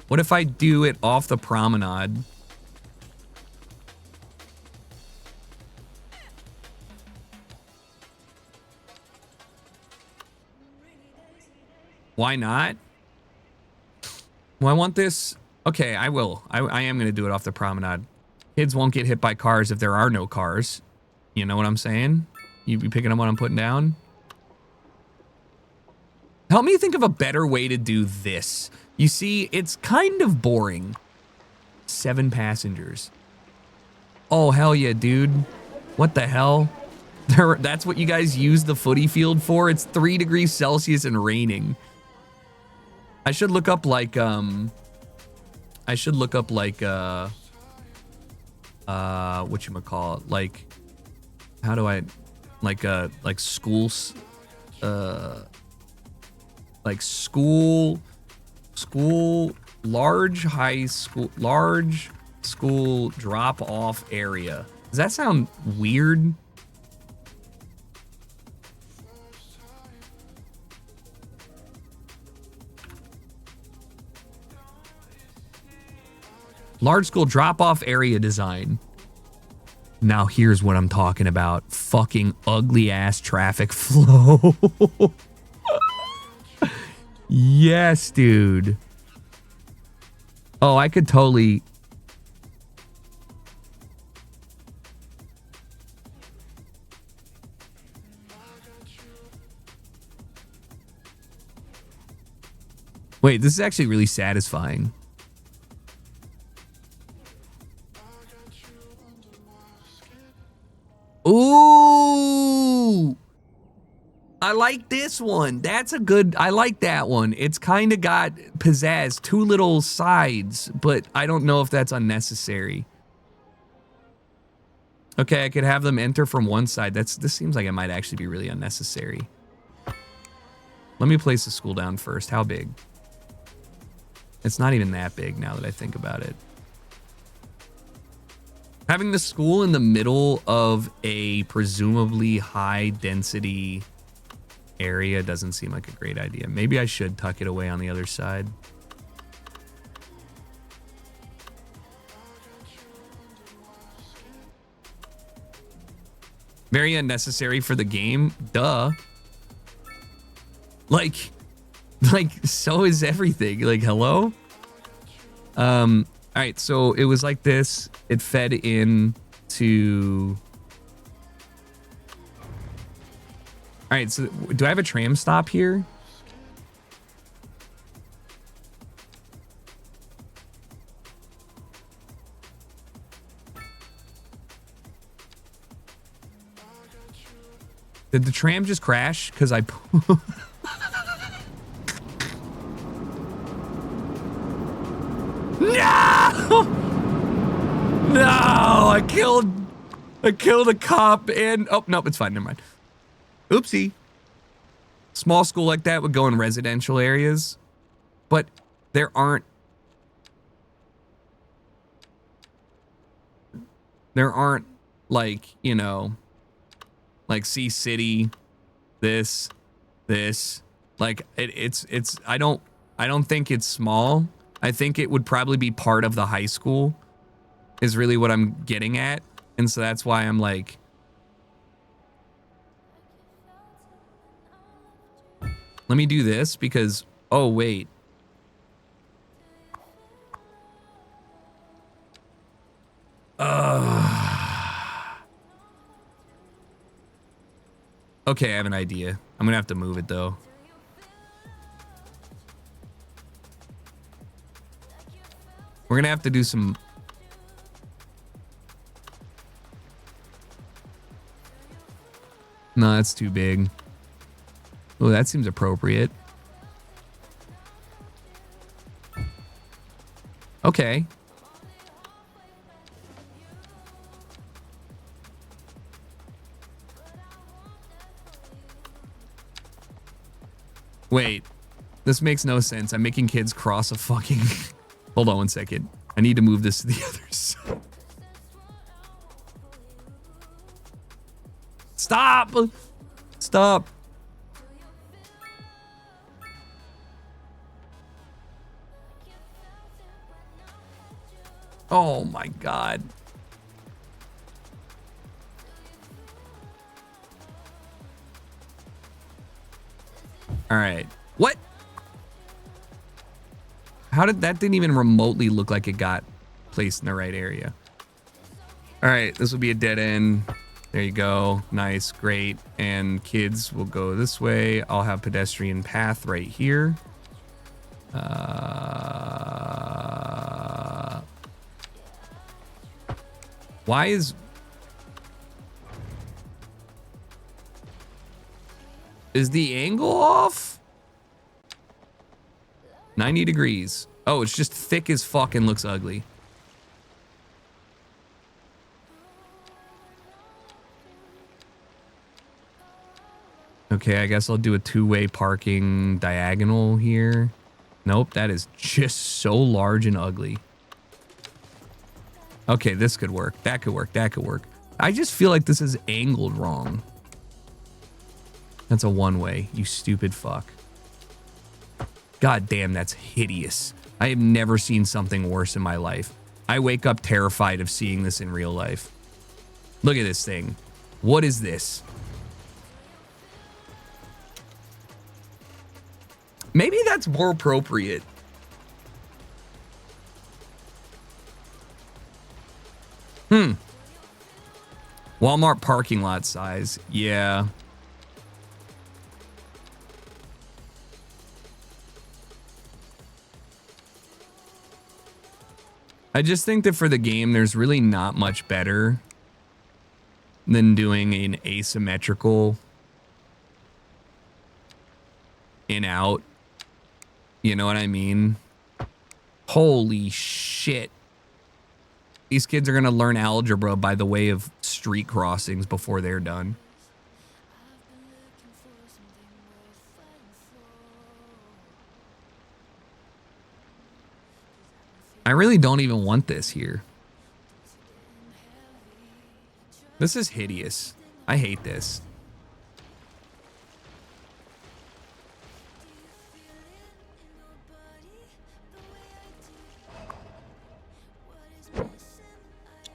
What if I do it off the promenade? Why not? Well, I want this. Okay, I will. I am going to do it off the promenade. Kids won't get hit by cars if there are no cars. You know what I'm saying? You be picking up what I'm putting down? Help me think of a better way to do this. You see, it's kind of boring. 7 passengers. Oh, hell yeah, dude. What the hell? That's what you guys use the footy field for? It's 3 degrees Celsius and raining. I should look up like, whatchamacallit? Like, how do I, like schools, like school, large school drop off area. Does that sound weird? Large school drop-off area design. Now here's what I'm talking about. Fucking ugly-ass traffic flow. Yes, dude. Oh, I could totally... Wait, this is actually really satisfying. Ooh. I like this one. That's a good, I like that one. It's kind of got pizzazz, two little sides, but I don't know if that's unnecessary. Okay, I could have them enter from one side. This seems like it might actually be really unnecessary. Let me place the school down first. How big? It's not even that big now that I think about it. Having the school in the middle of a presumably high density area doesn't seem like a great idea. Maybe I should tuck it away on the other side. Very unnecessary for the game. Duh. Like so is everything. Like, hello? All right, so it was like this. It fed in to... All right, so do I have a tram stop here? Did the tram just crash? Because I... No! No! I killed a cop and... Oh, nope, it's fine. Never mind. Oopsie. Small school like that would go in residential areas, but there aren't like, you know, like Sea City, this, like it's I don't think it's small. I think it would probably be part of the high school is really what I'm getting at. And so that's why I'm like, let me do this because, oh, wait. Okay, I have an idea. I'm gonna have to move it though. We're gonna have to do some... No, that's too big. Oh, that seems appropriate. Okay. Wait. This makes no sense. I'm making kids cross a fucking... Hold on one second. I need to move this to the other side. Stop! Stop. Oh my God. All right. What? How did that didn't even remotely look like it got placed in the right area? All right, this will be a dead end. There you go. Nice, great. And kids will go this way. I'll have pedestrian path right here. Why is the angle off? 90 degrees. Oh, it's just thick as fuck and looks ugly. Okay, I guess I'll do a two-way parking diagonal here. Nope, that is just so large and ugly. Okay, this could work. That could work. That could work. I just feel like this is angled wrong. That's a one-way, you stupid fuck. God damn, that's hideous. I have never seen something worse in my life. I wake up terrified of seeing this in real life. Look at this thing. What is this? Maybe that's more appropriate. Walmart parking lot size. Yeah. I just think that for the game, there's really not much better than doing an asymmetrical in out. You know what I mean? Holy shit. These kids are going to learn algebra by the way of street crossings before they're done. I really don't even want this here. This is hideous. I hate this.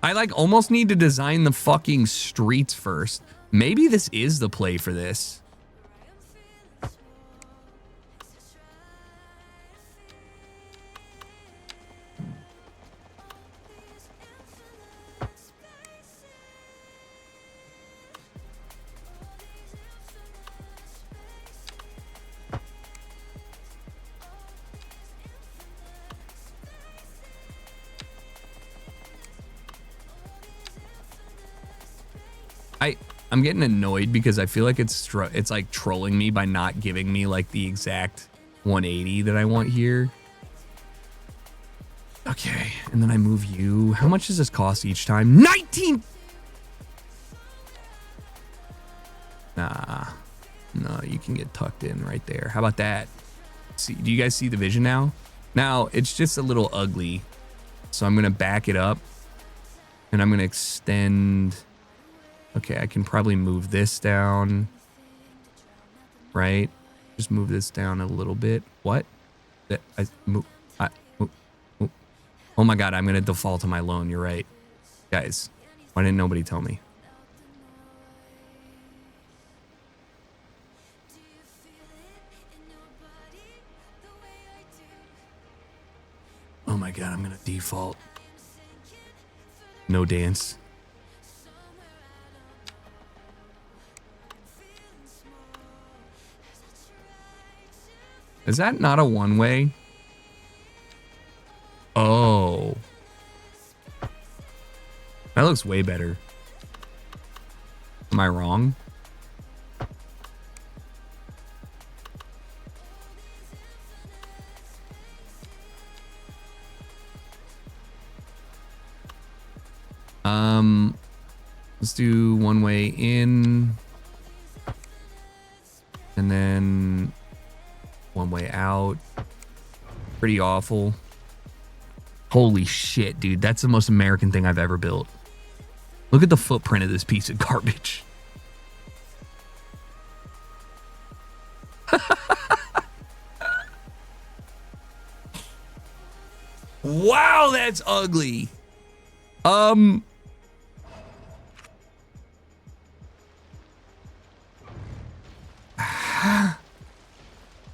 I like almost need to design the fucking streets first. Maybe this is the play for this. I'm getting annoyed because I feel like it's like trolling me by not giving me like the exact 180 that I want here. Okay, and then I move you. How much does this cost each time? 19! Nah. No, you can get tucked in right there. How about that? See, do you guys see the vision now? Now, it's just a little ugly. So I'm going to back it up. And I'm going to extend... Okay, I can probably move this down. Right? Just move this down a little bit. What? Move. Oh my god, I'm going to default to my loan. You're right. Guys, why didn't nobody tell me? Oh my god, I'm going to default. No dance. Is that not a one-way? Oh. That looks way better. Am I wrong? Let's do one way in. And then one way out. Pretty awful. Holy shit, dude. That's the most American thing I've ever built. Look at the footprint of this piece of garbage. Wow, that's ugly.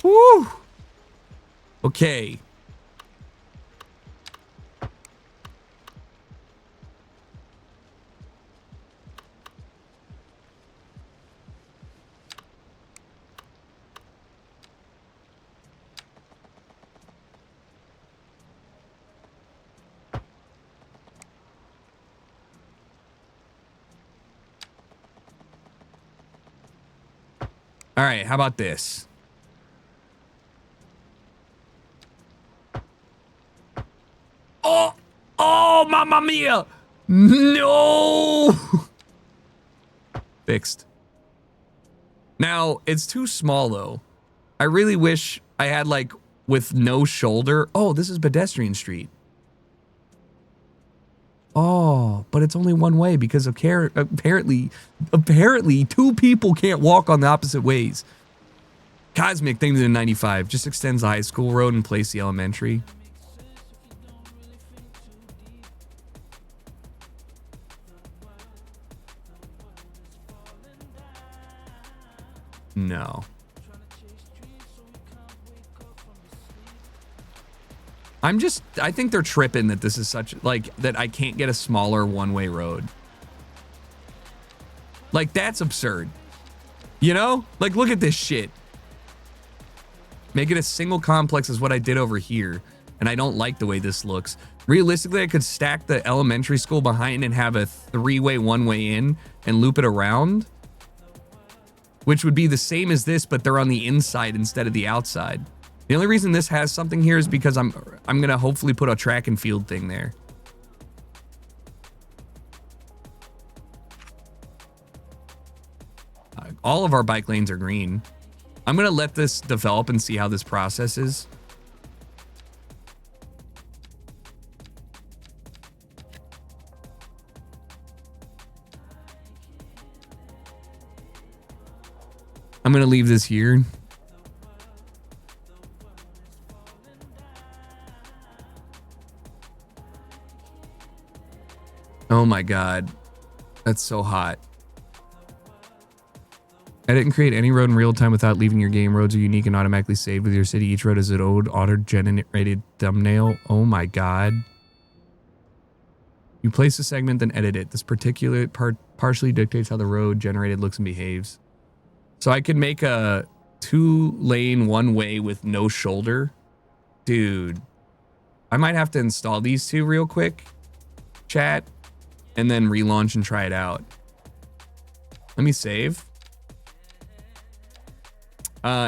Woo. Okay. All right, how about this? Oh, mamma mia! No! Fixed. Now, it's too small, though. I really wish I had, like, with no shoulder. Oh, this is pedestrian street. Oh, but it's only one way because apparently two people can't walk on the opposite ways. Cosmic things in 95 just extends the high school road and place the elementary. No. I think they're tripping that this is such, like, that I can't get a smaller one-way road. Like, that's absurd. You know? Like, look at this shit. Make it a single complex is what I did over here. and I don't like the way this looks. Realistically, I could stack the elementary school behind and have a 3-way, 1-way in and loop it around, which would be the same as this, but they're on the inside instead of the outside. The only reason this has something here is because I'm gonna hopefully put a track and field thing there. All of our bike lanes are green. I'm gonna let this develop and see how this process is. I'm gonna leave this here. Oh my God, that's so hot. Edit and create any road in real time without leaving your game. Roads are unique and automatically saved with your city. Each road is an old auto-generated thumbnail. Oh my God. You place a segment, then edit it. This particular part partially dictates how the road generated looks and behaves. So I could make a 2-lane 1-way with no shoulder. Dude, I might have to install these two real quick, chat, and then relaunch and try it out. Let me save.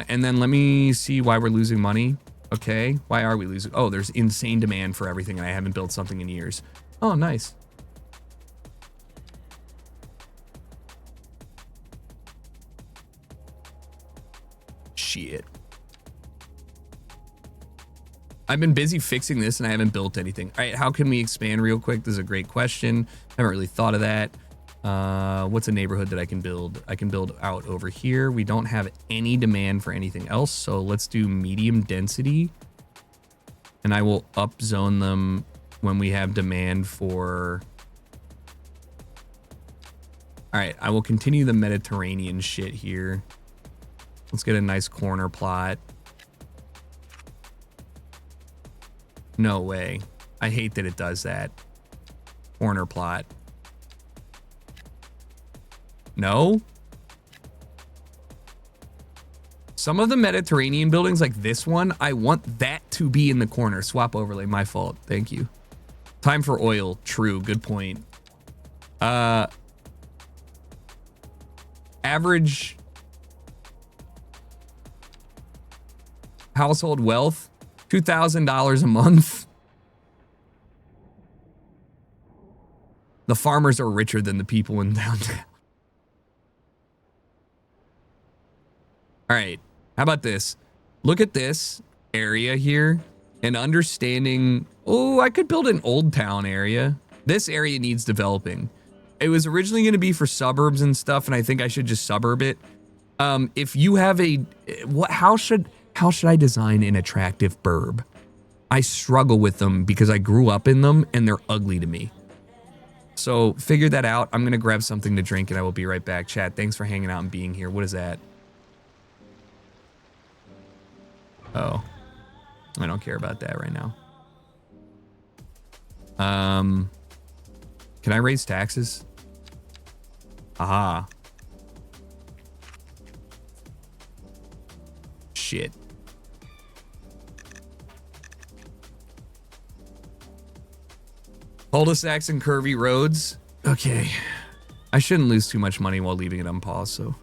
And then let me see why we're losing money. Okay, why are we losing? Oh, there's insane demand for everything and I haven't built something in years. Oh, nice. Shit. I've been busy fixing this and I haven't built anything. All right, how can we expand real quick? This is a great question. Haven't really thought of that. What's a neighborhood that I can build? I can build out over here. We don't have any demand for anything else, so let's do medium density. And I will up zone them when we have demand for... All right, I will continue the Mediterranean shit here. Let's get a nice corner plot. No way. I hate that it does that. Corner plot. No? Some of the Mediterranean buildings, like this one, I want that to be in the corner. Swap overlay, my fault. Thank you. Time for oil. True, good point. Average household wealth, $2,000 a month. The farmers are richer than the people in downtown. All right, how about this? Look at this area here and understanding, oh, I could build an old town area. This area needs developing. It was originally going to be for suburbs and stuff, and I think I should just suburb it. If you have a, how should I design an attractive burb? I struggle with them because I grew up in them and they're ugly to me. So figure that out. I'm going to grab something to drink and I will be right back. Chat, thanks for hanging out and being here. What is that? Oh, I don't care about that right now. Can I raise taxes? Aha. Shit. Cul-de-sacs and curvy roads. Okay. I shouldn't lose too much money while leaving it on pause, so.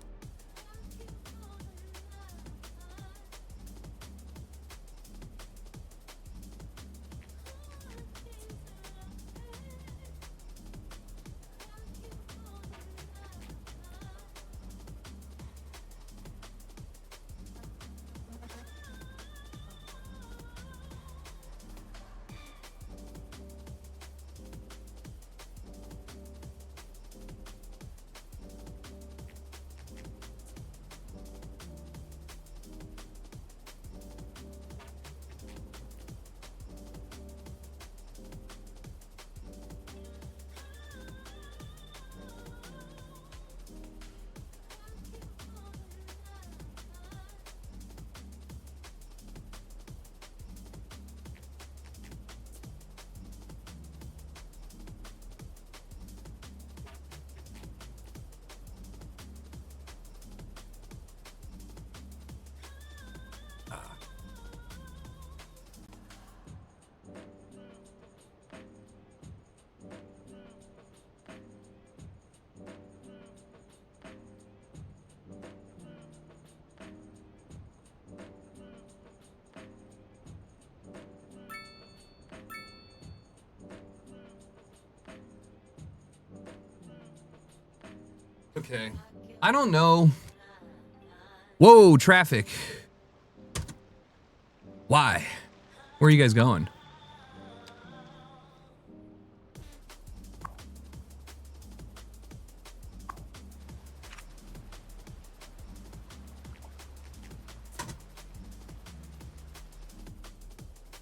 Okay. I don't know. Whoa, traffic. Why? Where are you guys going?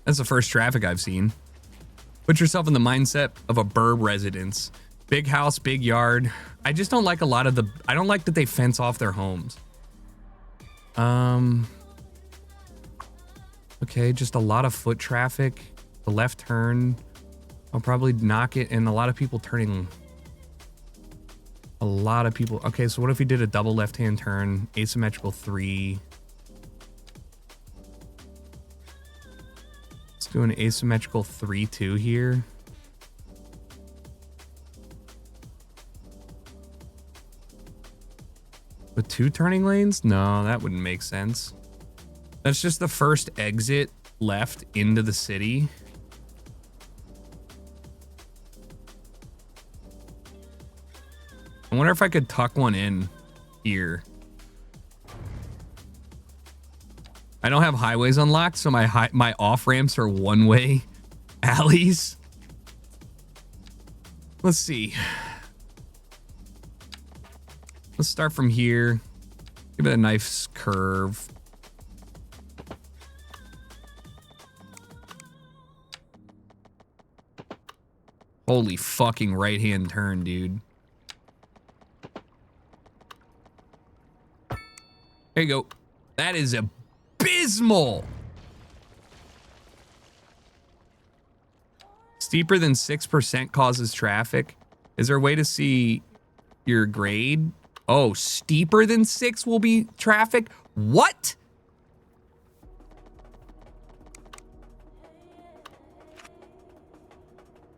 That's the first traffic I've seen. Put yourself in the mindset of a burb residence. Big house, big yard. I just don't like a lot of the... I don't like that they fence off their homes. Okay, just a lot of foot traffic. The left turn. I'll probably knock it, and a lot of people turning. A lot of people. Okay, so what if we did a double left-hand turn? Asymmetrical 3. Let's do an asymmetrical 3-2 here. With 2 turning lanes? No, that wouldn't make sense. That's just the first exit left into the city. I wonder if I could tuck one in here. I don't have highways unlocked, so my off ramps are one-way alleys. Let's see. Let's start from here. Give it a nice curve. Holy fucking right-hand turn, dude. There you go. That is abysmal. Steeper than 6% causes traffic. Is there a way to see your grade? Oh, steeper than 6 will be traffic? What?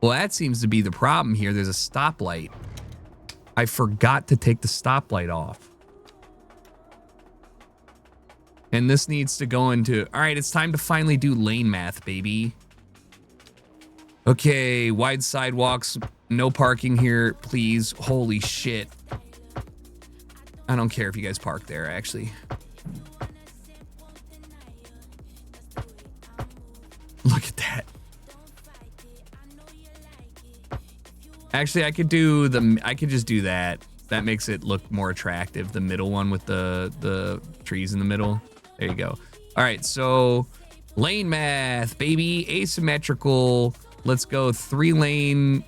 Well, that seems to be the problem here. There's a stoplight. I forgot to take the stoplight off. And this needs to go into... All right, it's time to finally do lane math, baby. Okay, wide sidewalks. No parking here, please. Holy shit. I don't care if you guys park there, actually. Look at that. Actually, I could just do that. That makes it look more attractive. The middle one with the trees in the middle. There you go. All right, so lane math, baby. Asymmetrical. Let's go 3-lane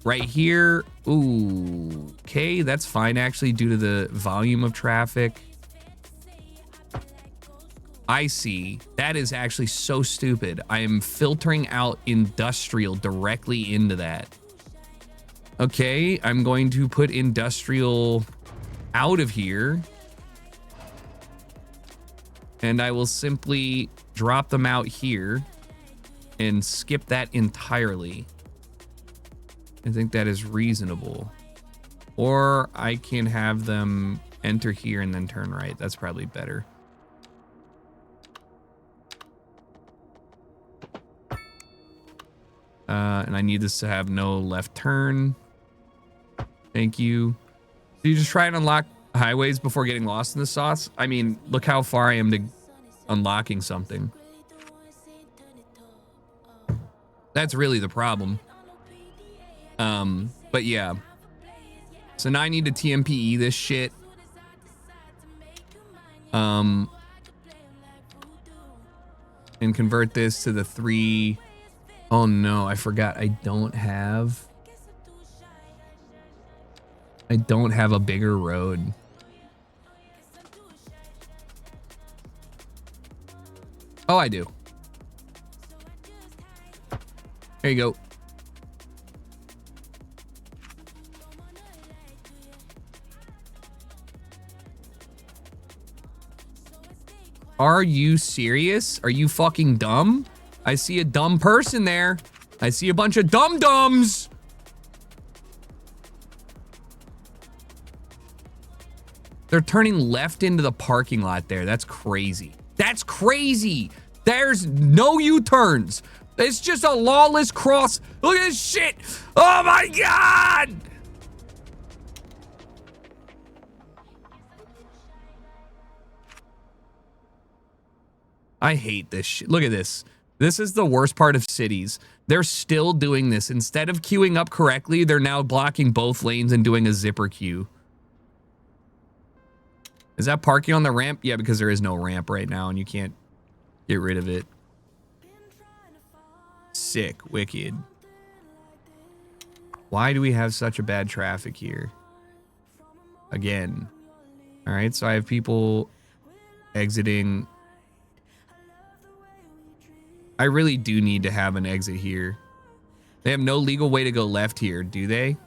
right here. Ooh, okay, that's fine actually due to the volume of traffic. I see. That is actually so stupid. I am filtering out industrial directly into that. Okay, I'm going to put industrial out of here. And I will simply drop them out here and skip that entirely. I think that is reasonable. Or I can have them enter here and then turn right. That's probably better. And I need this to have no left turn. Thank you. So you just try and unlock highways before getting lost in the sauce? I mean, look how far I am to unlocking something. That's really the problem. But yeah. So now I need to TMPE this shit. And convert this to the 3. Oh no, I forgot. I don't have a bigger road. Oh, I do. There you go. Are you serious? Are you fucking dumb? I see a dumb person there. I see a bunch of dum-dums. They're turning left into the parking lot there. That's crazy. That's crazy. There's no U-turns. It's just a lawless cross. Look at this shit. Oh my God. I hate this shit. Look at this. This is the worst part of cities. They're still doing this. Instead of queuing up correctly, they're now blocking both lanes and doing a zipper queue. Is that parking on the ramp? Yeah, because there is no ramp right now and you can't get rid of it. Sick. Wicked. Why do we have such a bad traffic here? Again. All right, so I have people exiting. I really do need to have an exit here. They have no legal way to go left here, do they?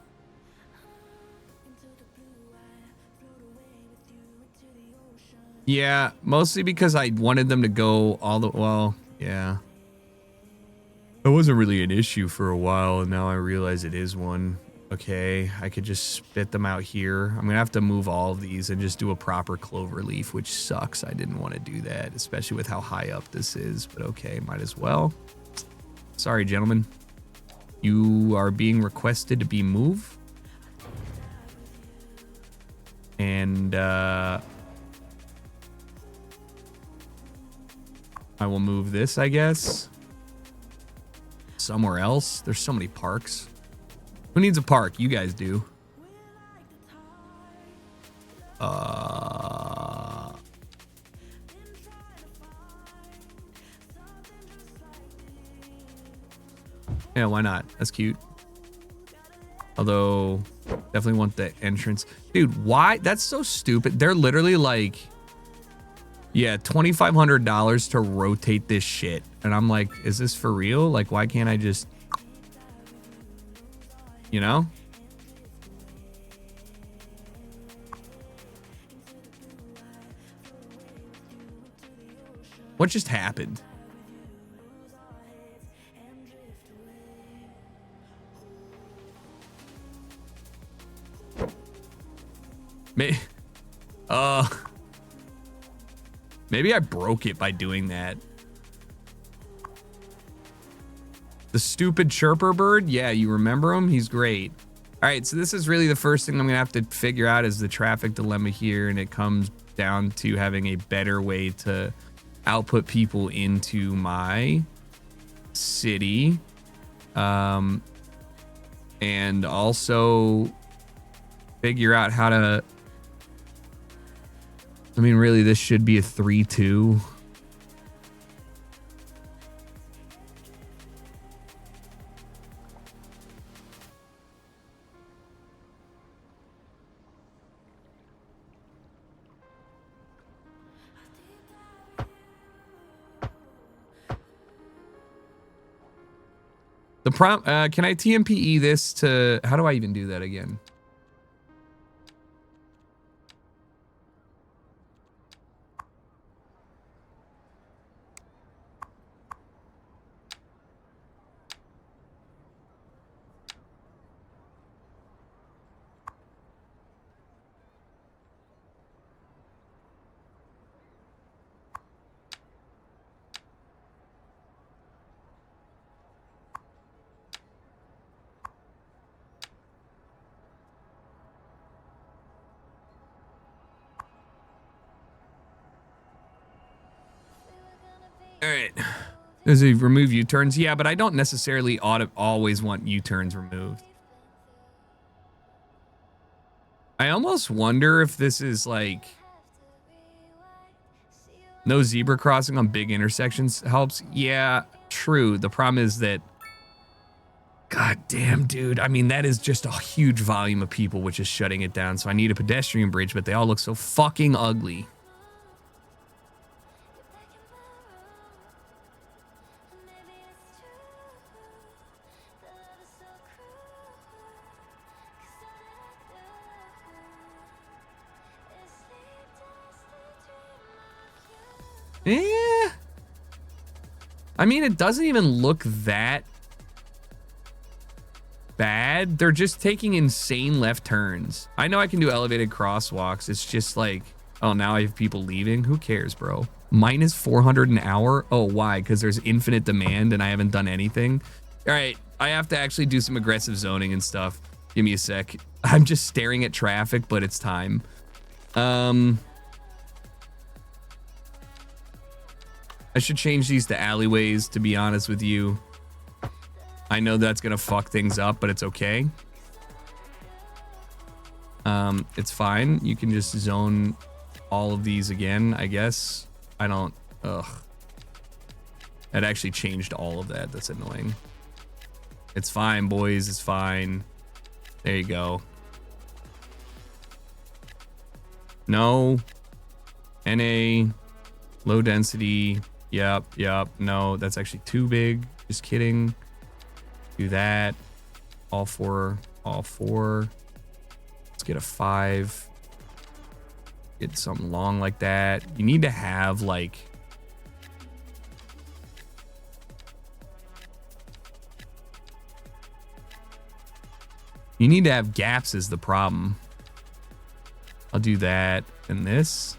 Yeah, mostly because I wanted them to go all the... Well, yeah. It wasn't really an issue for a while, and now I realize it is one. Okay, I could just spit them out here. I'm gonna have to move all of these and just do a proper clover leaf, which sucks. I didn't want to do that, especially with how high up this is, but okay, might as well. Sorry, gentlemen. You are being requested to be moved. And, I will move this, I guess. Somewhere else. There's so many parks. Who needs a park? You guys do. Yeah, why not? That's cute. Although, definitely want the entrance. Dude, why? That's so stupid. They're literally like... Yeah, $2,500 to rotate this shit. And I'm like, is this for real? Like, why can't I just... You know? What just happened? Maybe I broke it by doing that. The stupid chirper bird? Yeah, you remember him? He's great. All right, so this is really the first thing I'm gonna have to figure out is the traffic dilemma here, and it comes down to having a better way to output people into my city. And also figure out how to... I mean, really, this should be a 3-2. The can I TMPE this to... How do I even do that again? All right. There's a remove U-turns. Yeah, but I don't necessarily always want U-turns removed. I almost wonder if this is like... No zebra crossing on big intersections helps. Yeah, true. The problem is that... God damn, dude. I mean, that is just a huge volume of people which is shutting it down. So I need a pedestrian bridge, but they all look so fucking ugly. Yeah. I mean, it doesn't even look that bad. They're just taking insane left turns. I know I can do elevated crosswalks. It's just like, oh, now I have people leaving. Who cares, bro? Minus 400 an hour. Oh, why? Because there's infinite demand and I haven't done anything. All right. I have to actually do some aggressive zoning and stuff. Give me a sec. I'm just staring at traffic, but it's time. I should change these to alleyways, to be honest with you. I know that's gonna fuck things up, but it's okay. It's fine. You can just zone all of these again, I guess. I don't... Ugh. That actually changed all of that. That's annoying. It's fine, boys. It's fine. There you go. No. NA. Low density. Yep. No, that's actually too big. Just kidding. Do that. All four. Let's get a 5. Get something long like that. You need to have like... You need to have gaps is the problem. I'll do that and this.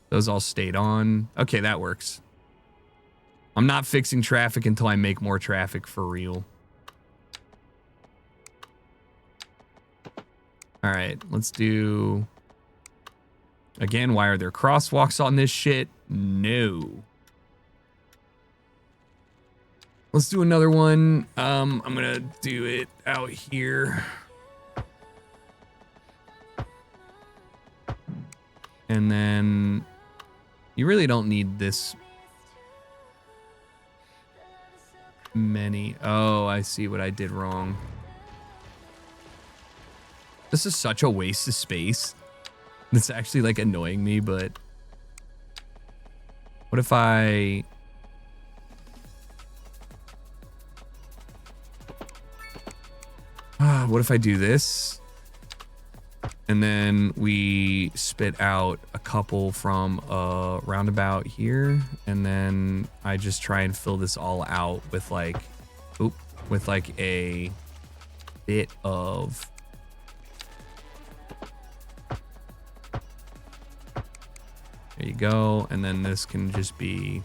Those all stayed on. Okay, that works. I'm not fixing traffic until I make more traffic for real. All right, let's do... Again, why are there crosswalks on this shit? No. Let's do another one. I'm gonna do it out here. And then you really don't need this many. Oh, I see what I did wrong. This is such a waste of space. It's actually like annoying me, but what if I... what if I do this? And then we spit out a couple from a roundabout here. And then I just try and fill this all out with like, with like a bit of... There you go. And then this can just be...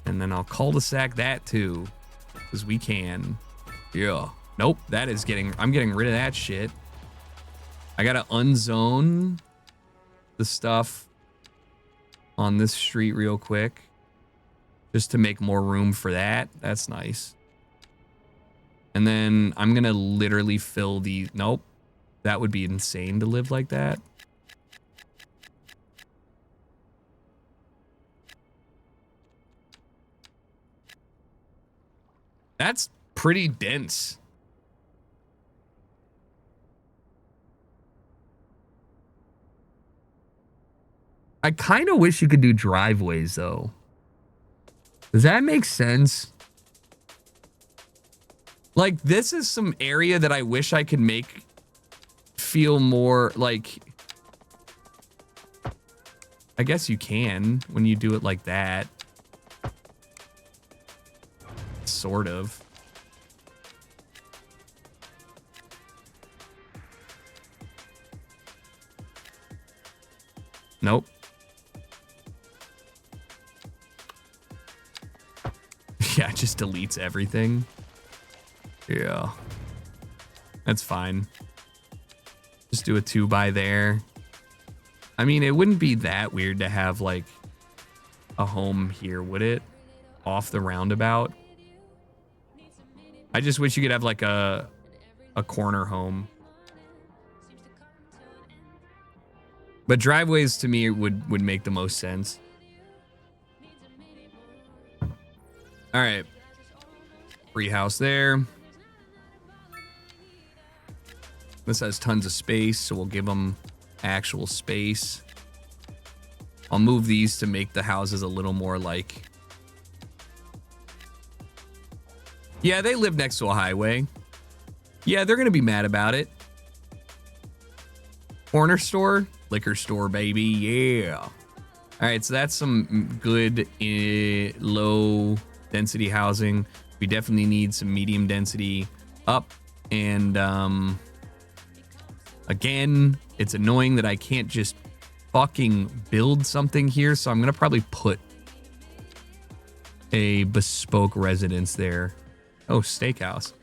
And then I'll cul-de-sac that too. Because we can. Yeah. Nope. That is getting... I'm getting rid of that shit. I gotta unzone the stuff on this street real quick. Just to make more room for that. That's nice. And then I'm gonna literally fill the... Nope. That would be insane to live like that. That's pretty dense. I kind of wish you could do driveways, though. Does that make sense? Like, this is some area that I wish I could make feel more like... I guess you can when you do it like that. Sort of. Nope. Yeah, it just deletes everything. Yeah. That's fine. Just do a 2 by there. I mean, it wouldn't be that weird to have, like, a home here, would it? Off the roundabout. I just wish you could have, like, a corner home. But driveways, to me, would make the most sense. All right. Free house there. This has tons of space, so we'll give them actual space. I'll move these to make the houses a little more like... Yeah, they live next to a highway. Yeah, they're going to be mad about it. Corner store? Liquor store, baby. Yeah. All right, so that's some good low density housing. We definitely need some medium density up. And again, it's annoying that I can't just fucking build something here. So I'm going to probably put a bespoke residence there. Oh, steakhouse.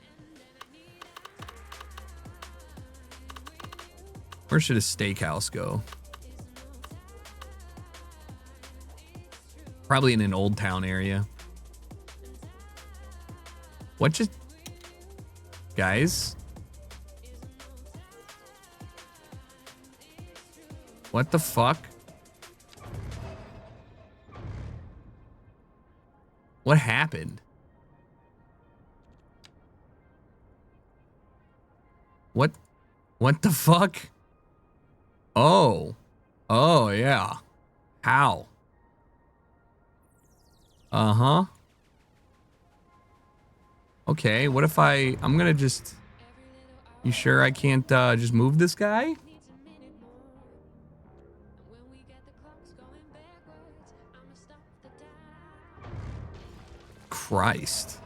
Where should a steakhouse go? Probably in an old town area. What just... Guys? What the fuck? What happened? What the fuck? Oh. Oh, yeah. How? Uh-huh. Okay, what if I'm gonna just... You sure I can't just move this guy? Christ.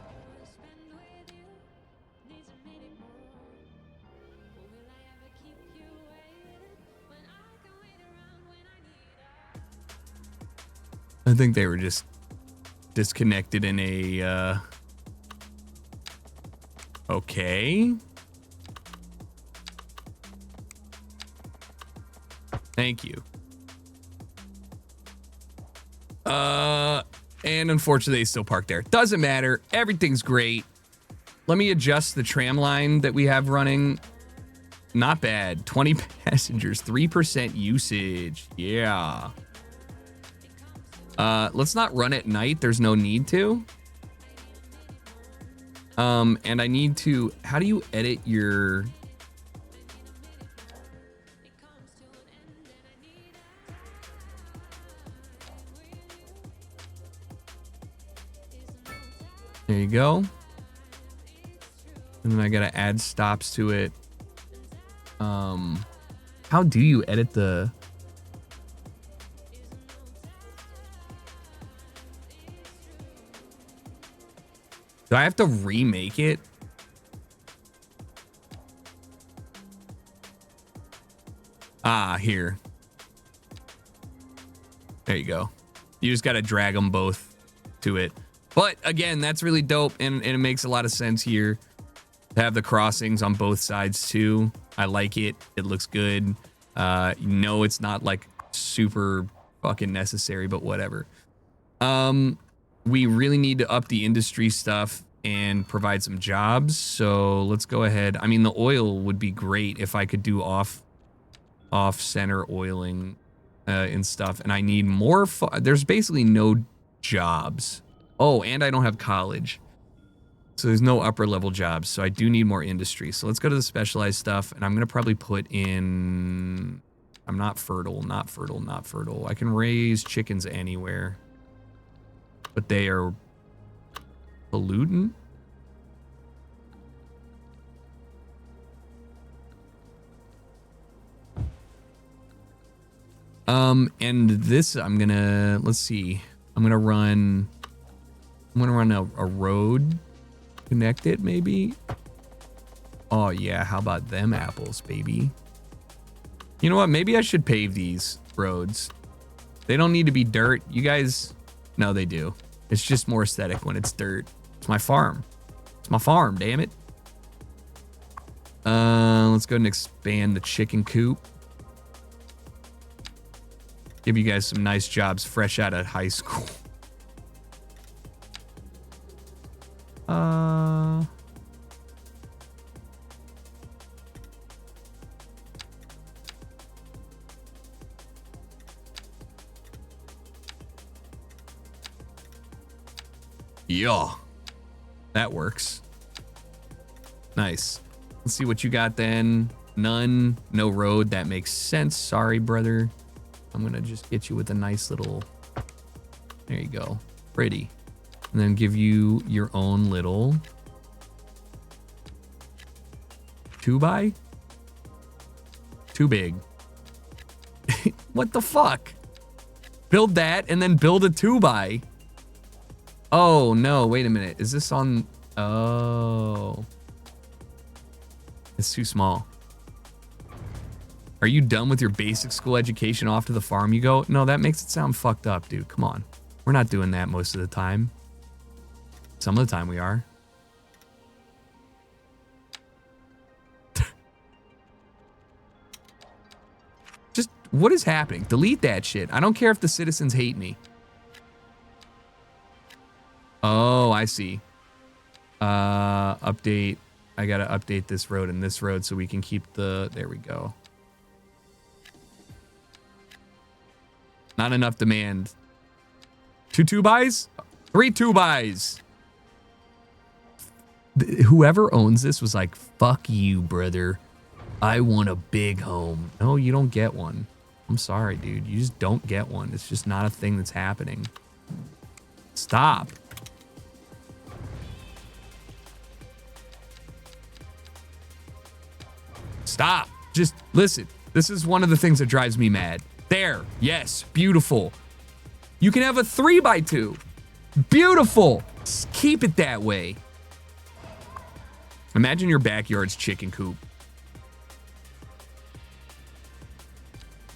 I think they were just disconnected in a, okay. Thank you. And unfortunately, they still parked there. Doesn't matter. Everything's great. Let me adjust the tram line that we have running. Not bad. 20 passengers, 3% usage. Yeah. Let's not run at night. There's no need to. And I need to... How do you edit your... There you go. And then I gotta add stops to it. How do you edit the... Do I have to remake it? Ah, here. There you go. You just gotta drag them both to it. But again, that's really dope, and it makes a lot of sense here to have the crossings on both sides too. I like it. It looks good. No, it's not like super fucking necessary, but whatever. We really need to up the industry stuff and provide some jobs. So let's go ahead. I mean, the oil would be great if I could do off center oiling and stuff. And I need more. There's basically no jobs. Oh, and I don't have college. So there's no upper level jobs. So I do need more industry. So let's go to the specialized stuff. And I'm going to probably put in... I'm not fertile, not fertile, not fertile. I can raise chickens anywhere. But they are pollutant. And this I'm gonna, let's see. I'm gonna run a road connected maybe. Oh yeah, how about them apples, baby? You know what? Maybe I should pave these roads. They don't need to be dirt. You guys, no, they do. It's just more aesthetic when it's dirt. It's my farm. It's my farm, damn it. Let's go ahead and expand the chicken coop. Give you guys some nice jobs fresh out of high school. Yeah, that works. Nice. Let's see what you got then. None, no road. That makes sense. Sorry, brother. I'm gonna just get you with a nice little, there you go. Pretty. And then give you your own little 2x? Too big. What the fuck? Build that and then build a 2x. Oh, no, wait a minute. Is this on... Oh. It's too small. Are you done with your basic school education? Off to the farm you go? No, that makes it sound fucked up, dude. Come on. We're not doing that most of the time. Some of the time we are. Just, what is happening? Delete that shit. I don't care if the citizens hate me. Oh, I see. Update. I gotta update this road and this road so we can keep the... There we go. Not enough demand. 2 2-bys? 3 2-bys. Whoever owns this was like, fuck you, brother. I want a big home. No, you don't get one. I'm sorry, dude. You just don't get one. It's just not a thing that's happening. Stop. Stop. Just listen. This is one of the things that drives me mad. There. Yes. Beautiful. You can have a 3x2. Beautiful. Just keep it that way. Imagine your backyard's chicken coop.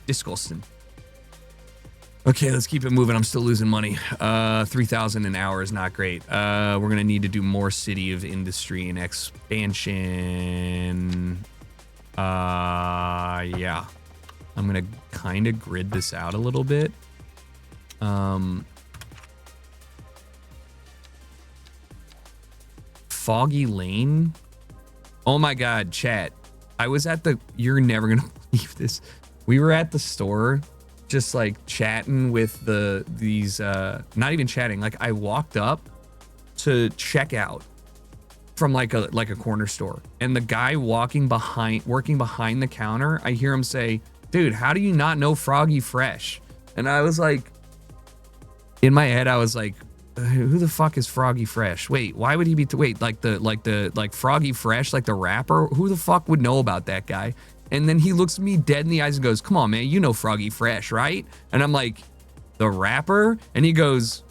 Disgusting. Okay, let's keep it moving. I'm still losing money. 3,000 an hour is not great. We're going to need to do more city of industry and expansion. Yeah. I'm going to kind of grid this out a little bit. Foggy Lane. Oh my God, chat. I was at the, you're never going to believe this. We were at the store just like chatting with these, not even chatting. Like I walked up to check out from like a corner store, and the guy working behind the counter, I hear him say, dude, how do you not know Froggy Fresh? And I was like, in my head, I was like, who the fuck is Froggy Fresh? Wait, why would he be, like Froggy Fresh, like the rapper? Who the fuck would know about that guy? And then he looks me dead in the eyes and goes, come on, man, you know Froggy Fresh, right? And I'm like, the rapper? And he goes,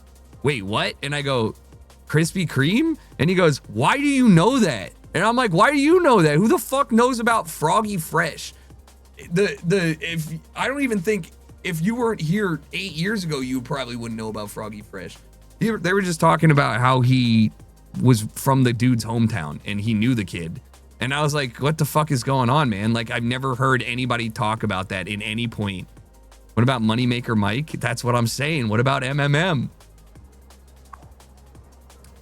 wait, what? And I go, Krispy Kreme? And he goes, why do you know that? And I'm like, why do you know that? Who the fuck knows about Froggy Fresh? If I don't even think, if you weren't here 8 years ago, you probably wouldn't know about Froggy Fresh. They were just talking about how he was from the dude's hometown and he knew the kid. And I was like, what the fuck is going on, man? Like, I've never heard anybody talk about that in any point. What about Moneymaker Mike? That's what I'm saying. What about MMM?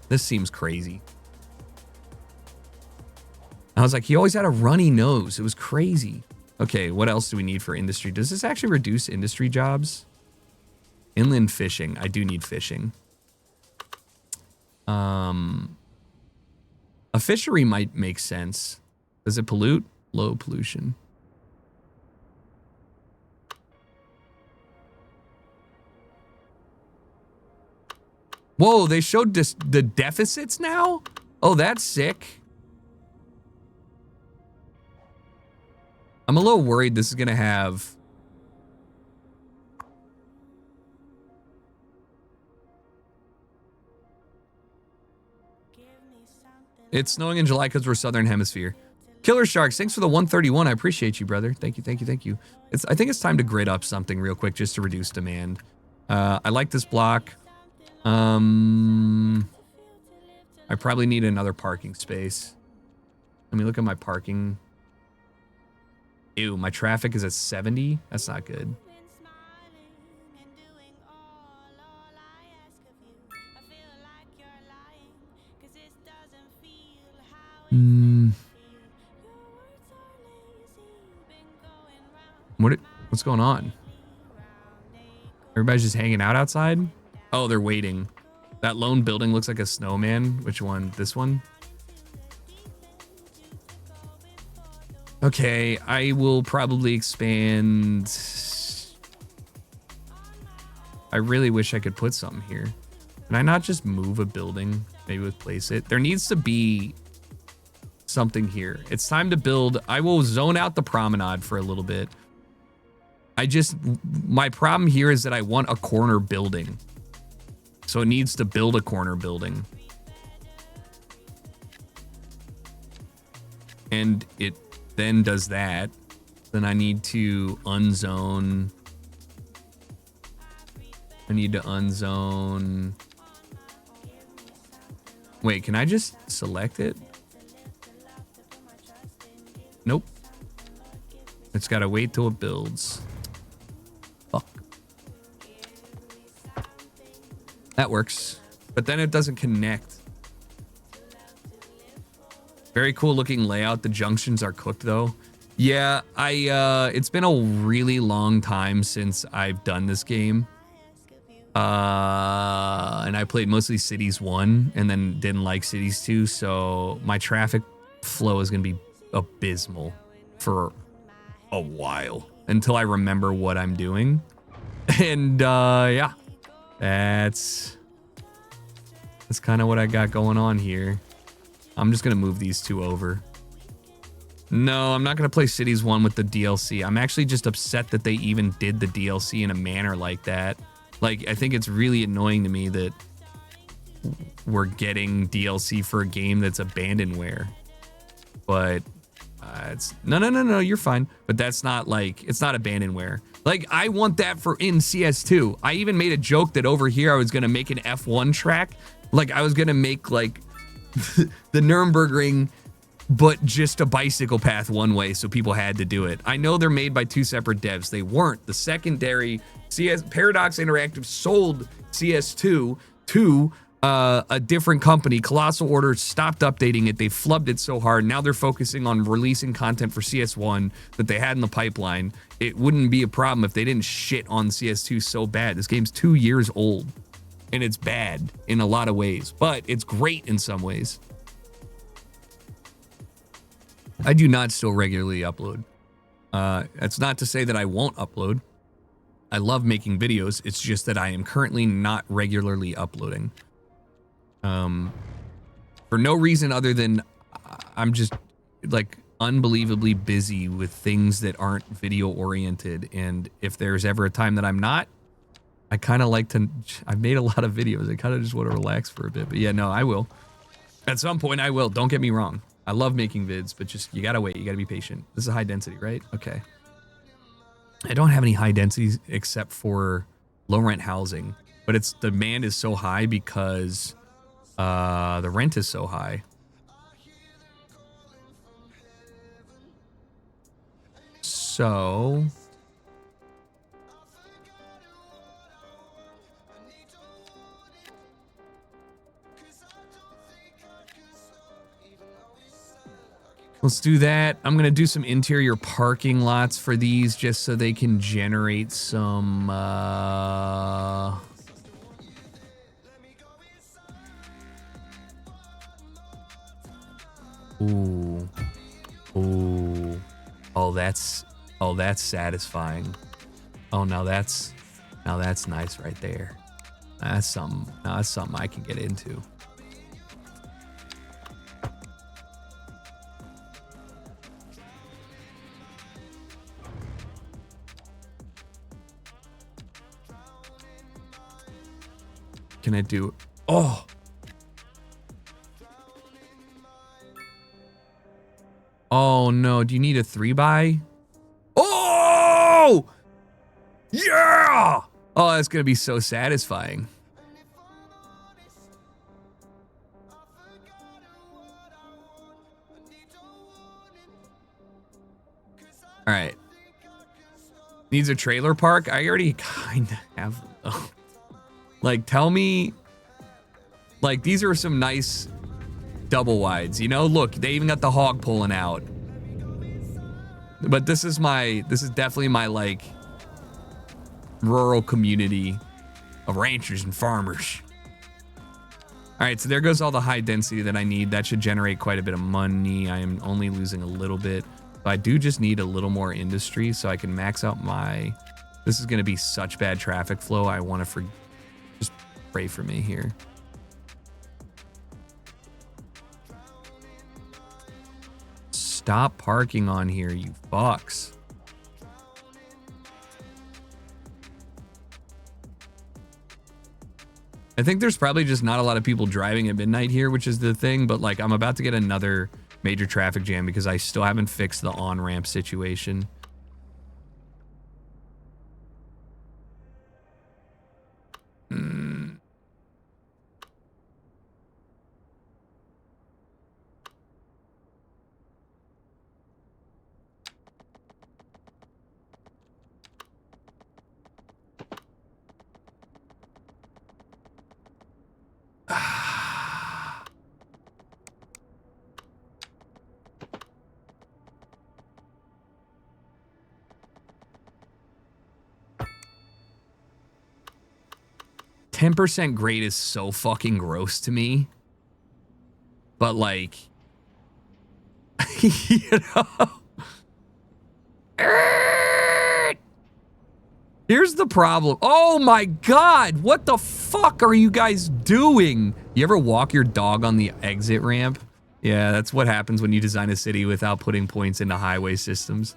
This seems crazy. I was like, he always had a runny nose. It was crazy. Okay, what else do we need for industry? Does this actually reduce industry jobs? Inland fishing. I do need fishing. A fishery might make sense. Does it pollute? Low pollution. Whoa, they showed the deficits now? Oh, that's sick. I'm a little worried this is going to have... It's snowing in July because we're Southern Hemisphere. Killer Sharks, thanks for the 131. I appreciate you, brother. Thank you, thank you, thank you. I think it's time to grid up something real quick just to reduce demand. I like this block. I probably need another parking space. Let me look at my parking. Ew, my traffic is at 70. That's not good. What's going on? Everybody's just hanging out outside? Oh, they're waiting. That lone building looks like a snowman. Which one? This one? Okay, I will probably expand. I really wish I could put something here. Can I not just move a building? Maybe replace it. There needs to be something here. It's time to build. I will zone out the promenade for a little bit. My problem here is that I want a corner building. So it needs to build a corner building. And it then does that. Then I need to unzone. I need to unzone. Wait, can I just select it? Nope. It's got to wait till it builds. Fuck. That works. but then it doesn't connect. Very cool looking layout. The junctions are cooked though. Yeah, it's been a really long time since I've done this game. And I played mostly Cities 1 and then didn't like Cities 2, so my traffic flow is going to be abysmal for a while until I remember what I'm doing. And yeah, that's kind of what I got going on here. I'm just going to move these two over. No, I'm not going to play Cities 1 with the DLC. I'm actually just upset that they even did the DLC in a manner like that. Like, I think it's really annoying to me that we're getting DLC for a game that's abandonware. But it's no, you're fine. But that's not like, it's not abandonware. Like, I want that for in CS2. I even made a joke that over here I was going to make an F1 track. Like, I was going to make like the Nürburgring, but just a bicycle path one way, so people had to do it. I know they're made by two separate devs. They weren't. The secondary Paradox Interactive sold CS2 to a different company. Colossal Order stopped updating it. They flubbed it so hard. Now they're focusing on releasing content for CS1 that they had in the pipeline. It wouldn't be a problem if they didn't shit on CS2 so bad. This game's 2 years old, and it's bad in a lot of ways, but it's great in some ways. I do not still regularly upload. That's not to say that I won't upload. I love making videos. It's just that I am currently not regularly uploading. For no reason other than I'm just like unbelievably busy with things that aren't video oriented. And if there's ever a time that I'm not, I kind of like to, I've made a lot of videos. I kind of just want to relax for a bit, but yeah, no, I will. At some point I will, don't get me wrong. I love making vids, but just, you gotta wait, you gotta be patient. This is high density, right? Okay. I don't have any high densities except for low rent housing, but its demand is so high because the rent is so high. So let's do that. I'm gonna do some interior parking lots for these just so they can generate some ooh. Oh, that's satisfying. Oh, now that's nice right there. That's something I can get into. Can I do? Oh. Oh no, do you need a 3x? Oh! Yeah! Oh, that's gonna be so satisfying. All right. Needs a trailer park? I already kind of have them. Like, tell me, like, these are some nice double wides, you know? Look, they even got the hog pulling out. But this is definitely my, like, rural community of ranchers and farmers. All right, so there goes all the high density that I need. That should generate quite a bit of money. I am only losing a little bit. But I do just need a little more industry so I can max out my... This is going to be such bad traffic flow. I want to just pray for me here. Stop parking on here, you fucks. I think there's probably just not a lot of people driving at midnight here, which is the thing, but like I'm about to get another major traffic jam because I still haven't fixed the on-ramp situation. 10% grade is so fucking gross to me. But like, you know. Here's the problem. Oh my God, what the fuck are you guys doing? You ever walk your dog on the exit ramp? Yeah, that's what happens when you design a city without putting points into highway systems.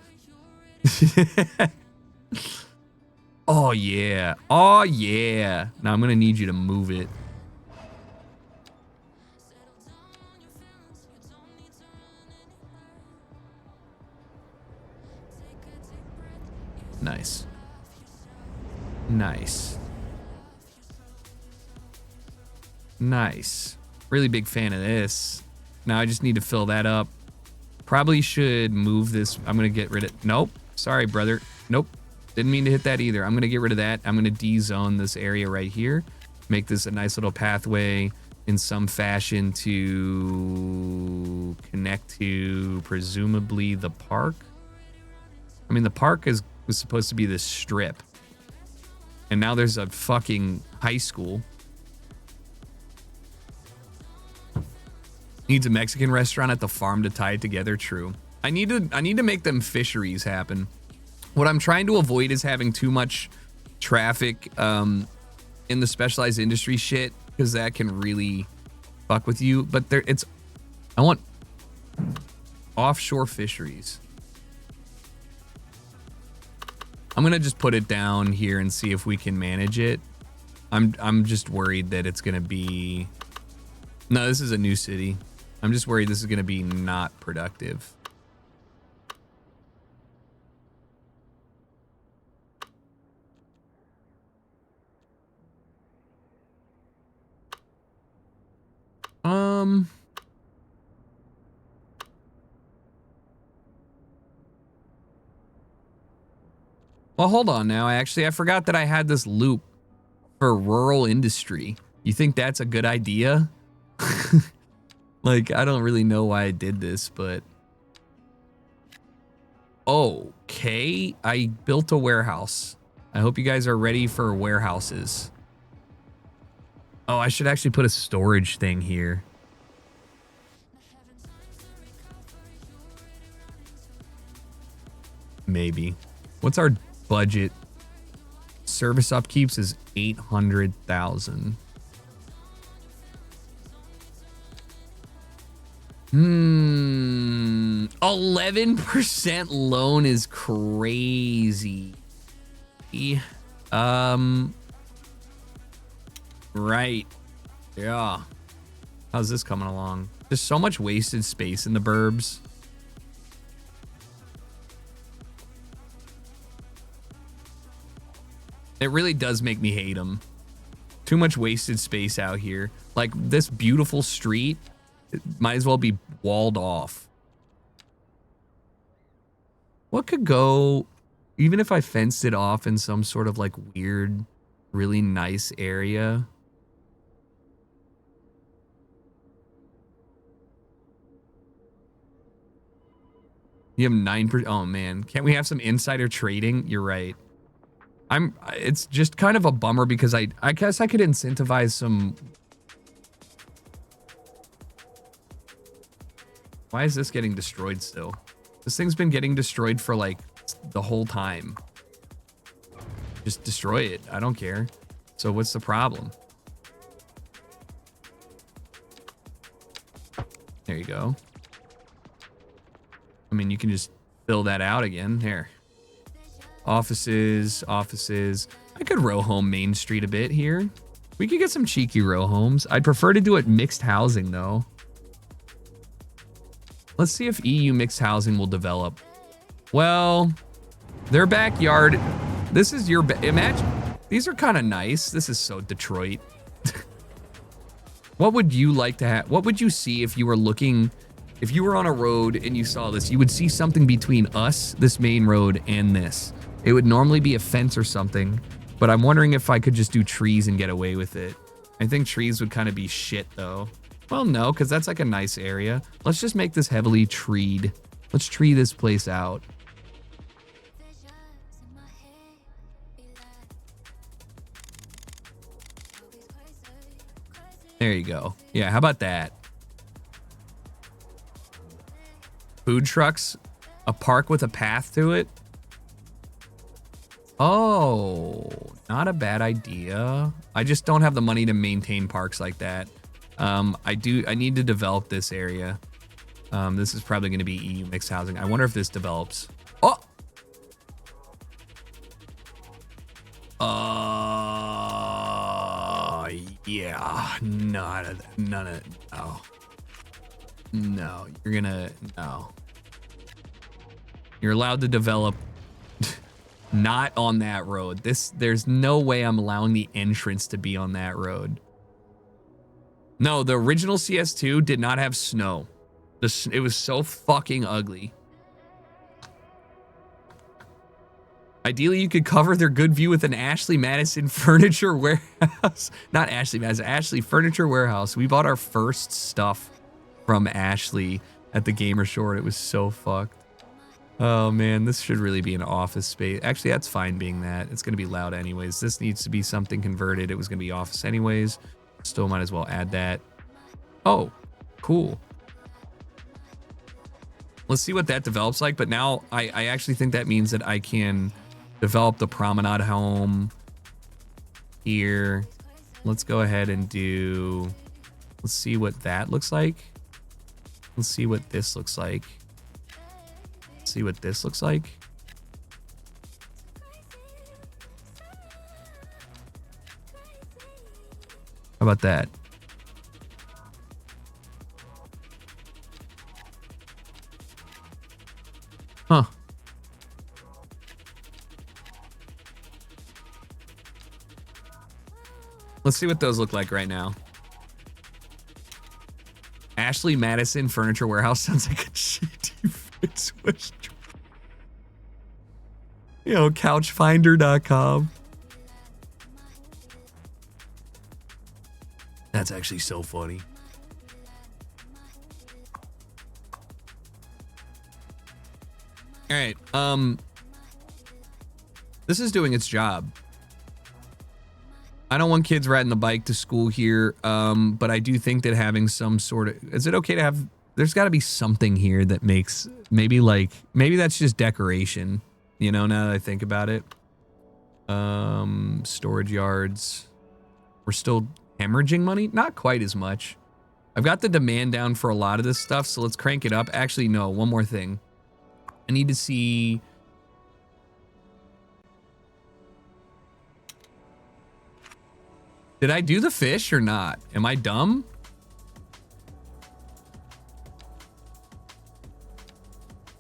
Oh yeah, oh yeah. Now I'm gonna need you to move it. Nice. Nice. Nice. Really big fan of this. Now I just need to fill that up. Probably should move this. I'm going to get rid of... Nope. Sorry, brother. Nope. Didn't mean to hit that either. I'm going to get rid of that. I'm going to D-zone this area right here. Make this a nice little pathway in some fashion to connect to presumably the park. I mean, the park was supposed to be this strip. And now there's a fucking high school. Needs a Mexican restaurant at the farm to tie it together. True. I need to make them fisheries happen. What I'm trying to avoid is having too much traffic in the specialized industry shit, because that can really fuck with you. But I want offshore fisheries. I'm gonna just put it down here and see if we can manage it. I'm just worried that it's gonna be... No, this is a new city. I'm just worried this is gonna be not productive. Well, hold on now. I forgot that I had this loop for rural industry. You think that's a good idea? Like, I don't really know why I did this, but... Okay, I built a warehouse. I hope you guys are ready for warehouses. Oh, I should actually put a storage thing here. Maybe. What's our budget? Service upkeeps is 800,000. 11% loan is crazy. Right. Yeah. How's this coming along? There's so much wasted space in the burbs. It really does make me hate them. Too much wasted space out here. Like, this beautiful street, it might as well be walled off. What could go, even if I fenced it off in some sort of like weird, really nice area? You have 9%. Oh man, can't we have some insider trading? You're right. It's just kind of a bummer because I guess I could incentivize some. Why is this getting destroyed still? This thing's been getting destroyed for like the whole time. Just destroy it. I don't care. So what's the problem? There you go. I mean, you can just fill that out again. Here. Offices, offices. I could row home Main Street a bit here. We could get some cheeky row homes. I'd prefer to do it mixed housing though. Let's see if EU mixed housing will develop. Well, their backyard. This is your, imagine, these are kind of nice. This is so Detroit. What would you like to have? What would you see if you were looking, if you were on a road and you saw this? You would see something between us, this main road, and this. It would normally be a fence or something, but I'm wondering if I could just do trees and get away with it. I think trees would kind of be shit though. Well, no, because that's like a nice area. Let's just make this heavily treed. Let's tree this place out. There you go. Yeah, how about that? Food trucks, a park with a path to it. Oh, not a bad idea. I just don't have the money to maintain parks like that. I need to develop this area. This is probably going to be EU mixed housing. I wonder if this develops. Oh! Yeah. None of, no. No, you're gonna, no. You're allowed to develop not on that road. There's no way I'm allowing the entrance to be on that road. No, the original CS2 did not have snow. It was so fucking ugly. Ideally, you could cover their good view with an Ashley Madison furniture warehouse. Not Ashley Madison, Ashley Furniture Warehouse. We bought our first stuff from Ashley at the Gamer Shore. It was so fucked. Oh man, this should really be an office space. Actually, that's fine being that. It's gonna be loud anyways. This needs to be something converted. It was gonna be office anyways. Still might as well add that. Oh, cool. Let's see what that develops like. But now I actually think that means that I can develop the promenade home here. Let's go ahead and do, let's see what that looks like. Let's see what this looks like. Let's see what this looks like. How about that? Huh. Let's see what those look like right now. Ashley Madison Furniture Warehouse sounds like a shitty fix. You know, couchfinder.com. That's actually so funny. All right. This is doing its job. I don't want kids riding the bike to school here, but I do think that having some sort of, is it okay to have, there's got to be something here that makes, maybe that's just decoration, you know, now that I think about it. Storage yards. We're still hemorrhaging money? Not quite as much. I've got the demand down for a lot of this stuff, so let's crank it up. Actually, no, one more thing. I need to see... Did I do the fish or not? Am I dumb?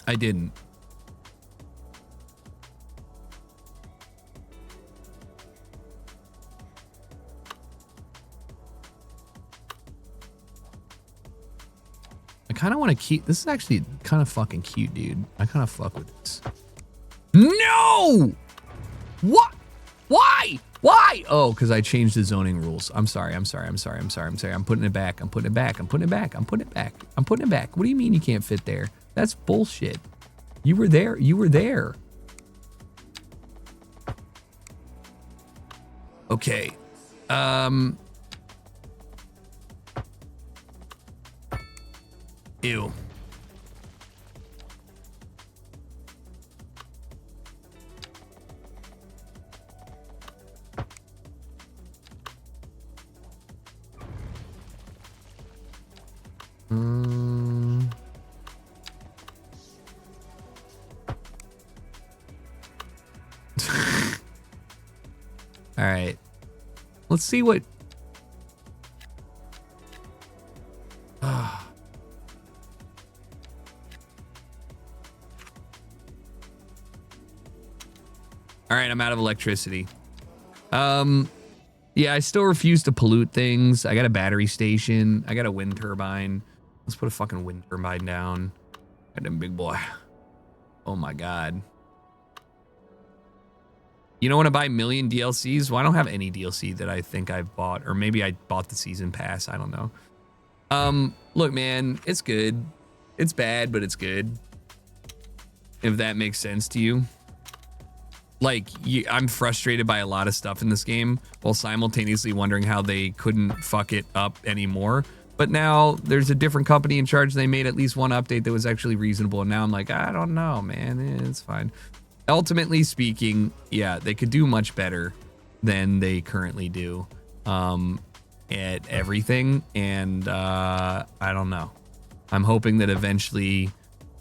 I didn't. I kind of want to keep... This is actually kind of fucking cute, dude. I kind of fuck with this. No! What? Why? Why? Oh, because I changed the zoning rules. I'm sorry. I'm putting it back. I'm putting it back. What do you mean you can't fit there? That's bullshit. You were there. Okay. Ew. All right. Let's see what... All right, I'm out of electricity. Yeah, I still refuse to pollute things. I got a battery station. I got a wind turbine. Let's put a fucking wind turbine down. Got them big boy. Oh my God. You don't want to buy million DLCs? Well, I don't have any DLC that I think I've bought, or maybe I bought the season pass. I don't know. Look, man, it's good. It's bad, but it's good. If that makes sense to you. like, I'm frustrated by a lot of stuff in this game while simultaneously wondering how they couldn't fuck it up anymore. But now there's a different company in charge. They made at least one update that was actually reasonable. And now I'm like, I don't know, man. It's fine. Ultimately speaking, yeah, they could do much better than they currently do at everything. And I don't know. I'm hoping that eventually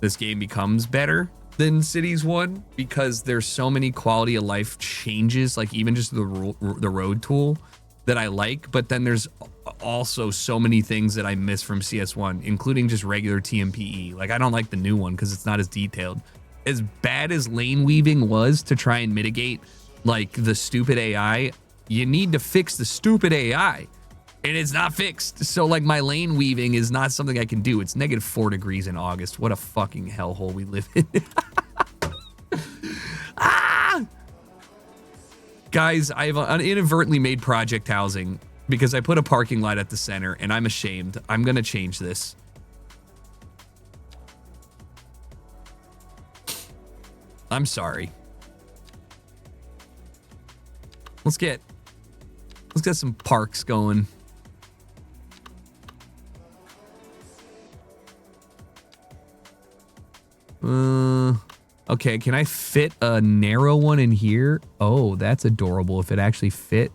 this game becomes better than Cities 1 because there's so many quality of life changes, like even just the road tool that I like. But then there's also so many things that I miss from CS1, including just regular TMPE. Like, I don't like the new one because it's not as detailed. As bad as lane weaving was to try and mitigate like the stupid AI, you need to fix the stupid AI, and it's not fixed. So like my lane weaving is not something I can do. It's -4 degrees in August. What a fucking hellhole we live in. Ah! Guys, I've inadvertently made project housing because I put a parking lot at the center, and I'm ashamed. I'm gonna change this. I'm sorry. Let's get some parks going. Okay, can I fit a narrow one in here? Oh, that's adorable if it actually fit.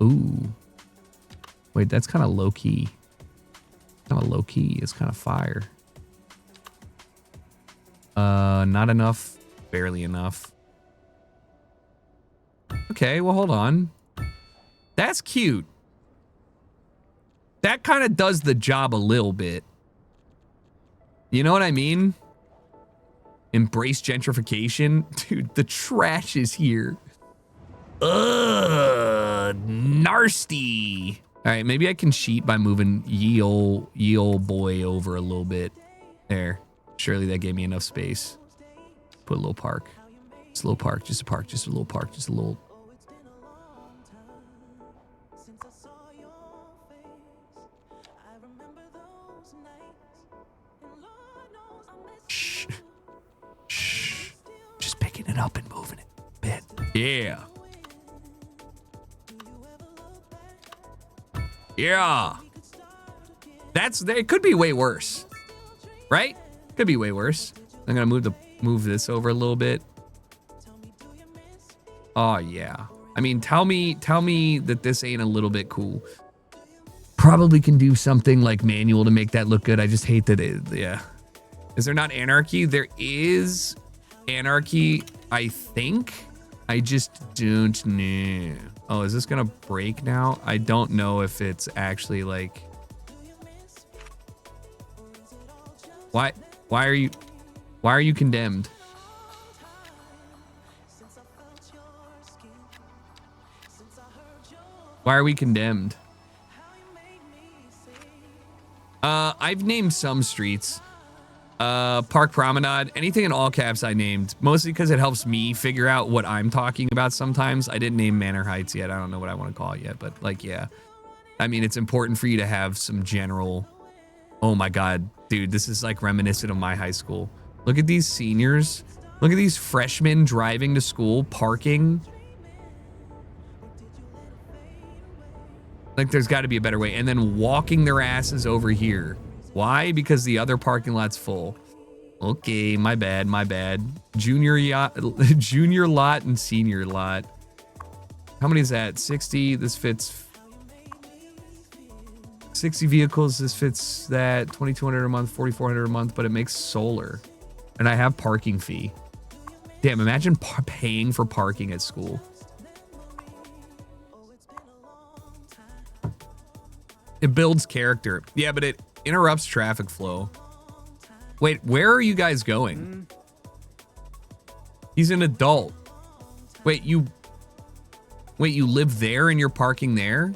Ooh. Wait, that's kind of low key. Kind of low key. It's kind of fire. Not enough. Barely enough. Okay, well, hold on. That's cute. That kind of does the job a little bit. You know what I mean? Embrace gentrification. Dude, the trash is here. Ugh, nasty. All right, maybe I can cheat by moving ye ol' boy over a little bit. There. Surely that gave me enough space. Put a little park. Just a little park, just a park, just a little park, just a little. Shh. Shh. Just picking it up and moving it a bit. Yeah. Yeah. It could be way worse. Right? Could be way worse. I'm gonna move this over a little bit. Oh yeah. I mean, tell me that this ain't a little bit cool. Probably can do something like manual to make that look good. I just hate that yeah. Is there not anarchy? There is anarchy, I think. I just don't know. Oh, is this gonna break now? I don't know if it's actually like. Why are you condemned? Why are we condemned? I've named some streets. Park Promenade, anything in all caps I named, mostly because it helps me figure out what I'm talking about sometimes. I didn't name Manor Heights yet. I don't know what I want to call it yet, but like, yeah. I mean, it's important for you to have some general, oh my God, dude, this is like reminiscent of my high school. Look at these seniors. Look at these freshmen driving to school, parking. Like, there's got to be a better way. And then walking their asses over here. Why? Because the other parking lot's full. Okay, my bad, my bad. Junior lot and senior lot. How many is that? 60. This fits 60 vehicles. This fits that. 2,200 a month, 4,400 a month, but it makes solar. And I have parking fee. Damn, imagine paying for parking at school. It builds character. Yeah, but it interrupts traffic flow. Wait, where are you guys going? He's an adult. Wait, you live there and you're parking there?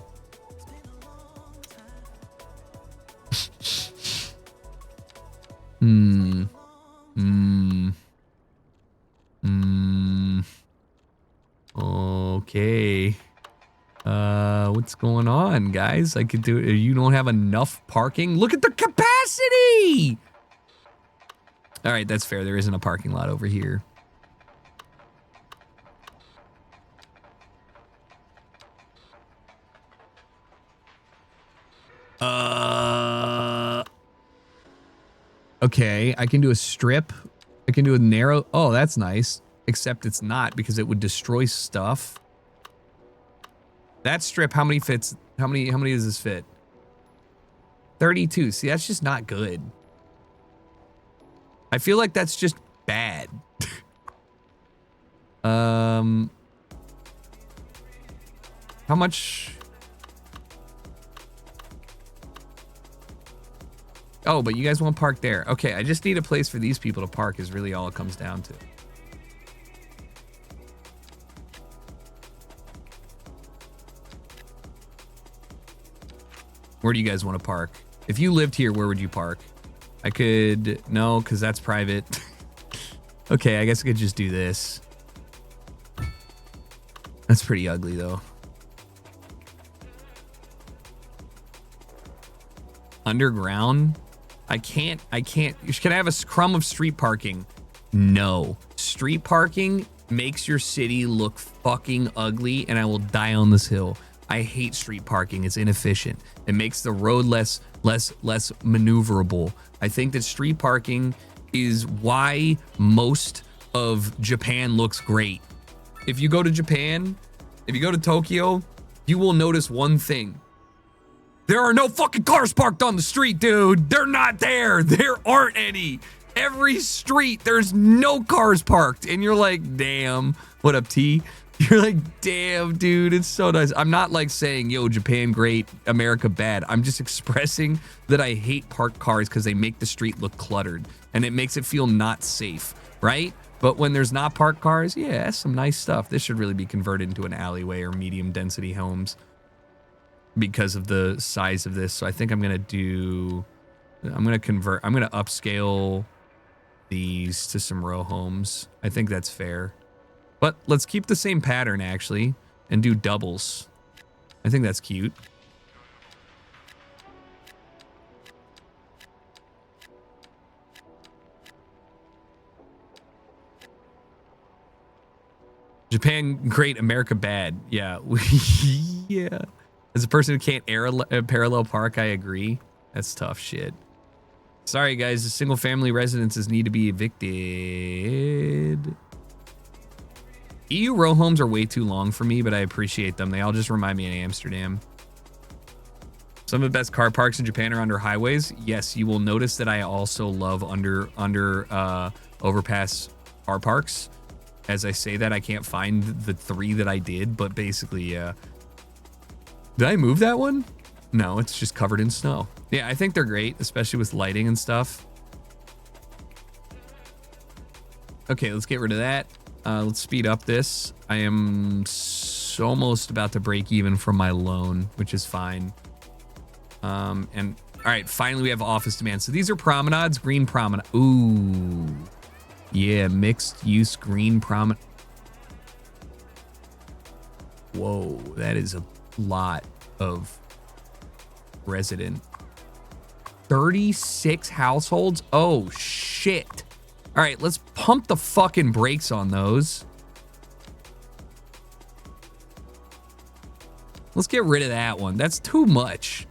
Okay. What's going on, guys? I could do it. You don't have enough parking? Look at the capacity! All right, that's fair. There isn't a parking lot over here. Okay, I can do a strip. I can do a narrow. Oh, that's nice. Except it's not because it would destroy stuff. That strip, how many fits? How many does this fit? 32. See, that's just not good. I feel like that's just bad. How much? Oh, but you guys won't park there. Okay, I just need a place for these people to park is really all it comes down to. Where do you guys want to park? If you lived here, where would you park? I could... No, because that's private. Okay, I guess I could just do this. That's pretty ugly, though. Underground? I can't... Can I have a crumb of street parking? No. Street parking makes your city look fucking ugly, and I will die on this hill. I hate street parking. It's inefficient. It makes the road less maneuverable. I think that street parking is why most of Japan looks great. If you go to Japan, if you go to Tokyo, you will notice one thing. There are no fucking cars parked on the street, dude. They're not there. There aren't any. Every street, there's no cars parked. And you're like, damn. What up, T? You're like, damn, dude, it's so nice. I'm not like saying, yo, Japan great, America bad. I'm just expressing that I hate parked cars because they make the street look cluttered and it makes it feel not safe, right? But when there's not parked cars, yeah, that's some nice stuff. This should really be converted into an alleyway or medium density homes because of the size of this. So I think I'm going to upscale these to some row homes. I think that's fair. But let's keep the same pattern, actually, and do doubles. I think that's cute. Japan great, America bad. Yeah. Yeah. As a person who can't parallel park, I agree. That's tough shit. Sorry, guys. The single-family residences need to be evicted. EU row homes are way too long for me, but I appreciate them. They all just remind me of Amsterdam. Some of the best car parks in Japan are under highways. Yes, you will notice that I also love under overpass car parks. As I say that, I can't find the 3 that I did, but basically, yeah. Did I move that one? No, it's just covered in snow. Yeah, I think they're great, especially with lighting and stuff. Okay, let's get rid of that. Let's speed up this. I am almost about to break even from my loan, which is fine. And all right, finally we have office demand. So these are promenades, green promenade. Ooh, yeah, mixed use green promenade. Whoa, that is a lot of resident. 36 households. Oh shit. All right, let's pump the fucking brakes on those. Let's get rid of that one. That's too much.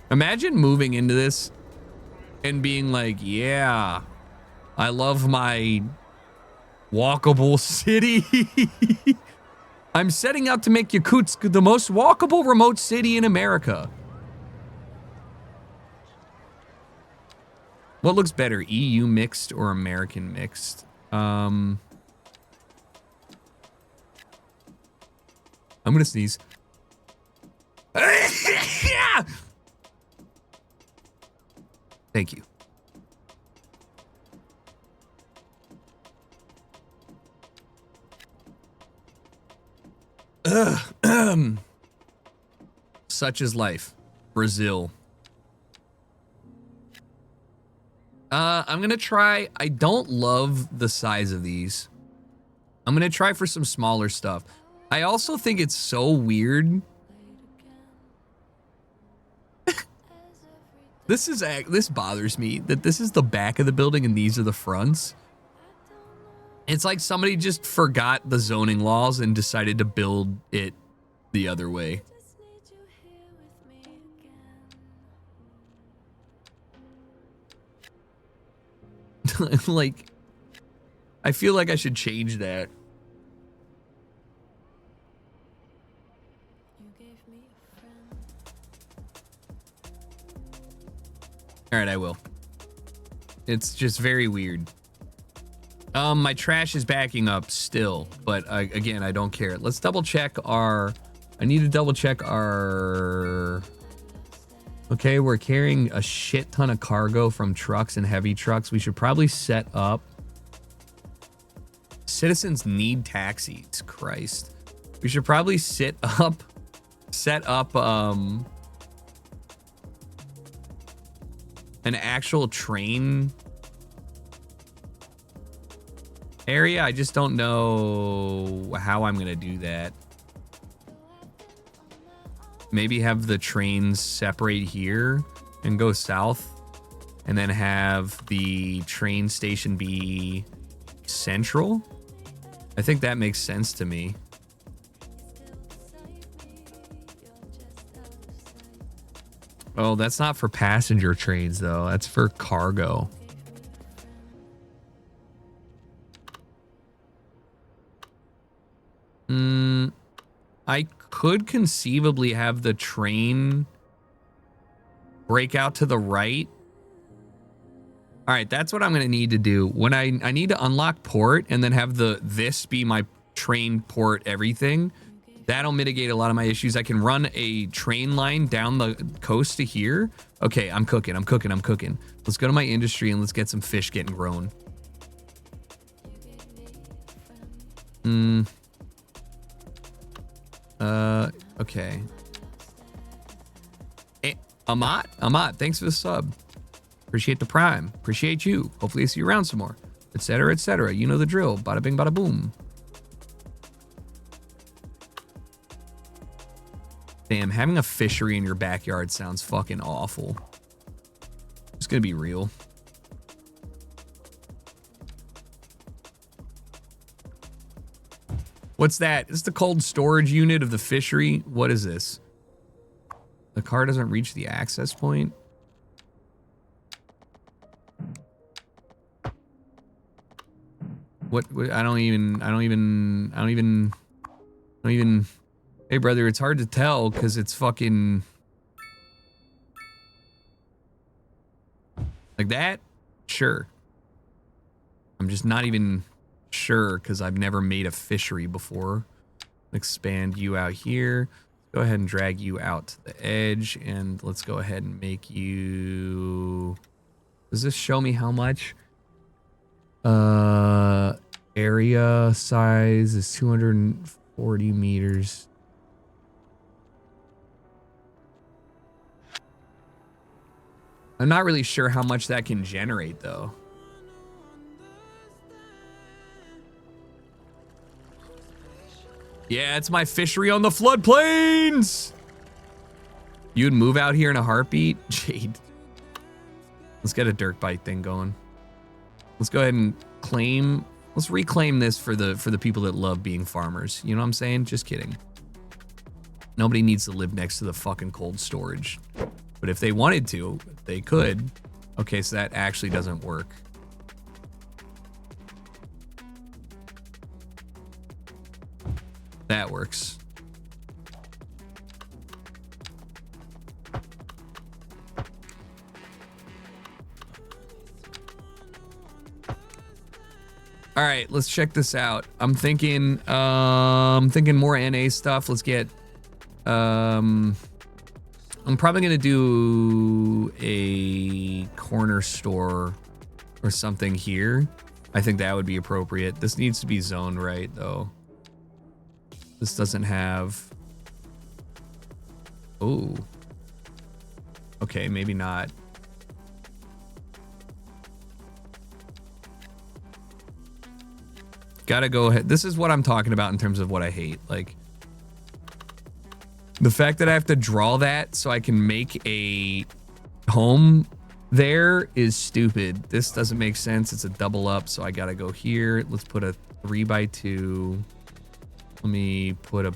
Imagine moving into this and being like, yeah, I love my walkable city. I'm setting out to make Yakutsk the most walkable remote city in America. What looks better, EU mixed or American mixed? I'm gonna sneeze. Thank you. Such is life. Brazil. I'm gonna try. I don't love the size of these. I'm gonna try for some smaller stuff. I also think it's so weird. This bothers me that this is the back of the building and these are the fronts. It's like somebody just forgot the zoning laws and decided to build it the other way. Like, I feel like I should change that. All right, I will. It's just very weird. My trash is backing up still, but again, I don't care. Let's double check our, I need to double check our, okay, we're carrying a shit ton of cargo from trucks and heavy trucks. We should probably set up, citizens need taxis, Christ. We should probably set up an actual train area. I just don't know how I'm gonna do that. Maybe have the trains separate here and go south, and then have the train station be central. I think that makes sense to me. Oh, that's not for passenger trains though. That's for cargo. I could conceivably have the train break out to the right. All right, that's what I'm gonna need to do. When I need to unlock port and then have this be my train port everything. That'll mitigate a lot of my issues. I can run a train line down the coast to here. Okay, I'm cooking. Let's go to my industry and let's get some fish getting grown. Okay. Hey, Amat, thanks for the sub. Appreciate the prime. Appreciate you. Hopefully I see you around some more. Etc., etc. You know the drill. Bada bing, bada boom. Damn, having a fishery in your backyard sounds fucking awful. Just gonna be real. What's that? Is the cold storage unit of the fishery? What is this? The car doesn't reach the access point. What I don't even. Hey brother, it's hard to tell because it's fucking like that. Sure. I'm just not even sure because I've never made a fishery before. Expand you out here. Go ahead and drag you out to the edge, and let's go ahead and make you. Does this show me how much? Area size is 240 meters. I'm not really sure how much that can generate though. Yeah, it's my fishery on the floodplains. You'd move out here in a heartbeat? Jade. Let's get a dirt bike thing going. Let's go ahead and claim. Let's reclaim this for the people that love being farmers. You know what I'm saying? Just kidding. Nobody needs to live next to the fucking cold storage. But if they wanted to, they could. Okay, so that actually doesn't work. That works. All right, let's check this out. I'm thinking more NA stuff. Let's get, I'm probably gonna do a corner store or something here. I think that would be appropriate. This needs to be zoned right though. This doesn't have, oh, okay, maybe not. Gotta go ahead. This is what I'm talking about in terms of what I hate. Like, the fact that I have to draw that so I can make a home There is stupid. This doesn't make sense. It's a double up, so I gotta go here. Let's put a 3x2. Let me put a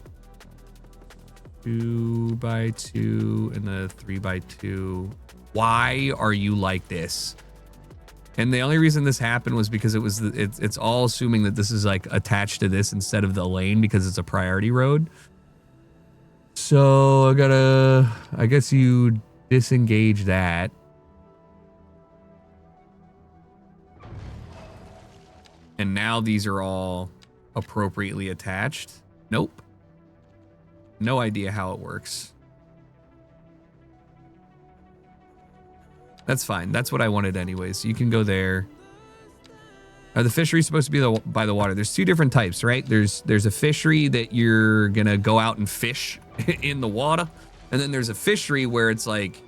2x2 and a 3x2. Why are you like this? And the only reason this happened was because it's all assuming that this is like attached to this instead of the lane because it's a priority road. So I guess you disengage that. And now these are all appropriately attached. Nope. No idea how it works. That's fine. That's what I wanted anyways. So you can go there. Are the fisheries supposed to be by the water? There's two different types, right? There's a fishery that you're gonna go out and fish in the water. And then there's a fishery where it's like,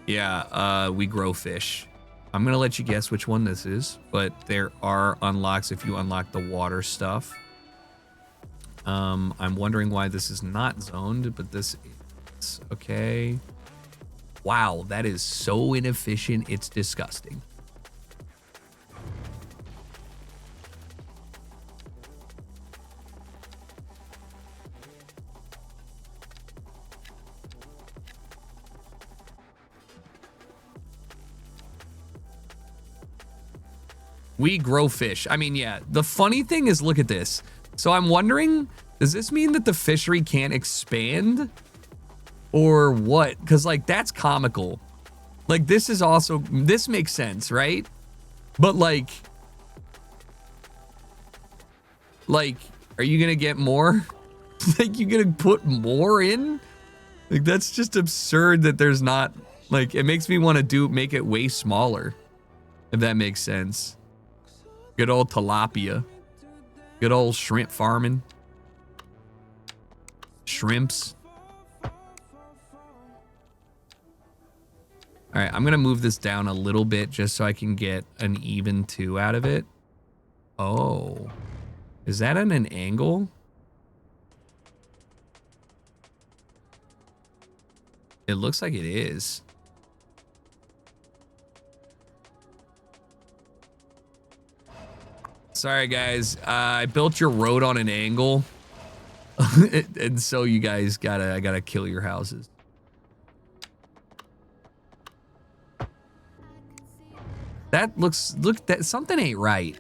yeah, we grow fish. I'm gonna let you guess which one this is, but there are unlocks if you unlock the water stuff. I'm wondering why this is not zoned, but this is okay. Wow, that is so inefficient, it's disgusting. We grow fish. I mean, yeah, the funny thing is, look at this. So I'm wondering, does this mean that the fishery can't expand? Or what? Because, like, that's comical. Like, this is also, this makes sense, right? But, like, are you going to get more? Like, you going to put more in? Like, that's just absurd that there's not, like, it makes me want to make it way smaller. If that makes sense. Good old tilapia. Good old shrimp farming. Shrimps. All right, I'm going to move this down a little bit just so I can get an even 2 out of it. Oh. Is that at an angle? It looks like it is. Sorry, guys. I built your road on an angle. And so you guys I gotta kill your houses. That that something ain't right.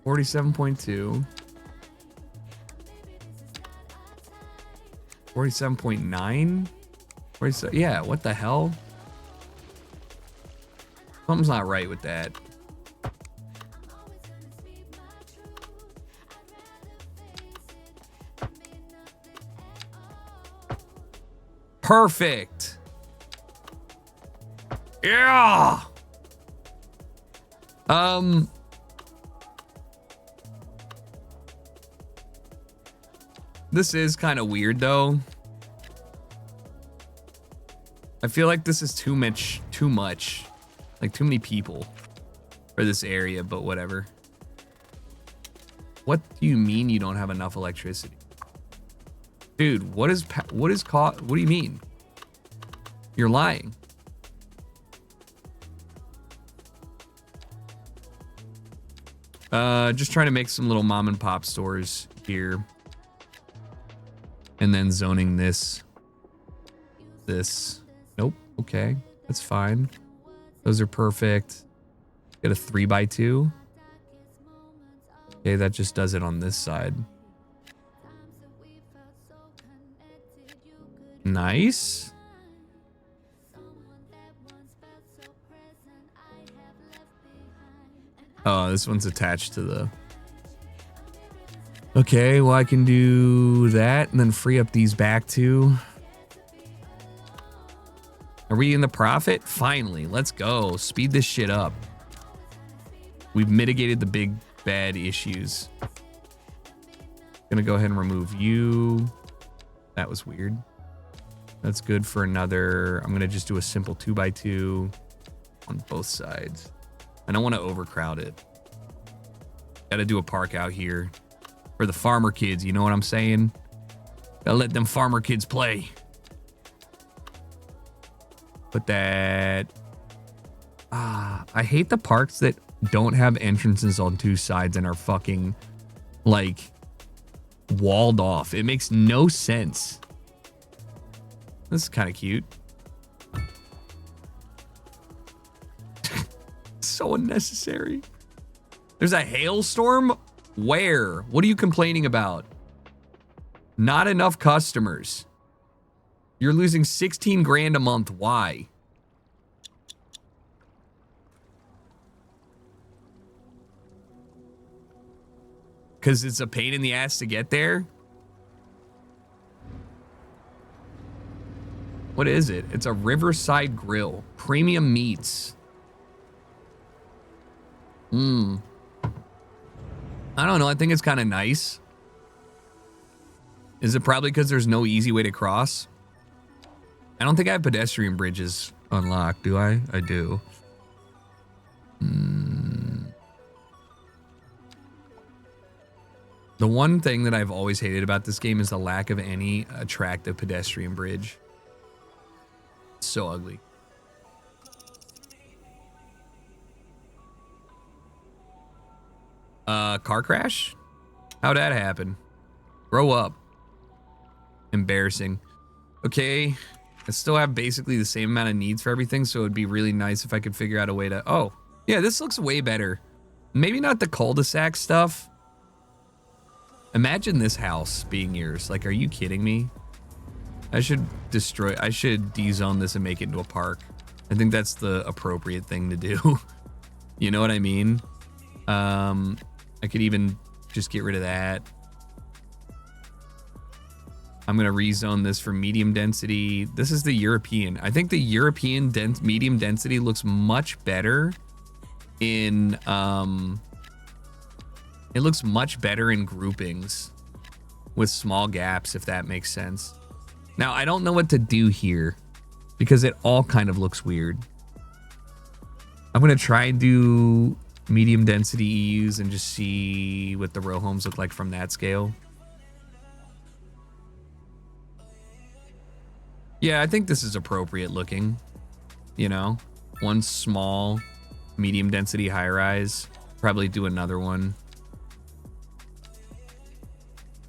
$47.2. 47.9. Yeah, what the hell? Something's not right with that. Perfect. Yeah. This is kind of weird though. I feel like this is too much. Like too many people for this area, but whatever. What do you mean you don't have enough electricity? Dude, what do you mean? You're lying. Just trying to make some little mom and pop stores here. And then zoning this. Nope. Okay. That's fine. Those are perfect. Get a 3x2. Okay, that just does it on this side. Nice. Oh, this one's attached to the... Okay, well, I can do that and then free up these back too. Are we in the profit? Finally, let's go. Speed this shit up. We've mitigated the big bad issues. Gonna go ahead and remove you. That was weird. That's good for another. I'm going to just do a simple 2x2 on both sides. I don't want to overcrowd it. Got to do a park out here for the farmer kids. You know what I'm saying? Gotta let them farmer kids play. Put that. I hate the parks that don't have entrances on two sides and are fucking like walled off. It makes no sense. This is kind of cute. So unnecessary. There's a hailstorm? Where? What are you complaining about? Not enough customers. You're losing 16 grand a month. Why? Because it's a pain in the ass to get there? What is it? It's a Riverside Grill. Premium meats. I don't know. I think it's kind of nice. Is it probably because there's no easy way to cross? I don't think I have pedestrian bridges unlocked, do I? I do. The one thing that I've always hated about this game is the lack of any attractive pedestrian bridge. It's so ugly. Car crash? How'd that happen? Grow up. Embarrassing. Okay. I still have basically the same amount of needs for everything, so it'd be really nice if I could figure out a way to... Oh, yeah, this looks way better. Maybe not the cul-de-sac stuff. Imagine this house being yours. Like, are you kidding me? I should de-zone this and make it into a park. I think that's the appropriate thing to do. You know what I mean? I could even just get rid of that. I'm going to rezone this for medium density. This is the European. I think the European medium density looks much better in... It looks much better in groupings with small gaps, if that makes sense. Now, I don't know what to do here because it all kind of looks weird. I'm going to try and do medium density EUs and just see what the row homes look like from that scale. Yeah, I think this is appropriate looking. You know, one small medium density high rise. Probably do another one.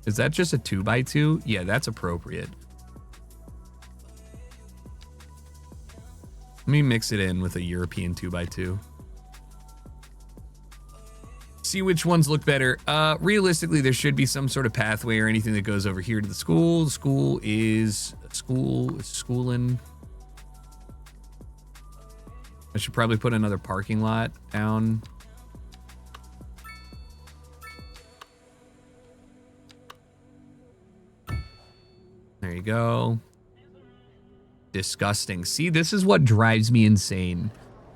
Is that just a 2x2? Yeah, that's appropriate. Let me mix it in with a European 2x2. See which ones look better. Realistically, there should be some sort of pathway or anything that goes over here to the school. The school is schooling. I should probably put another parking lot down. There you go. Disgusting. See, this is what drives me insane.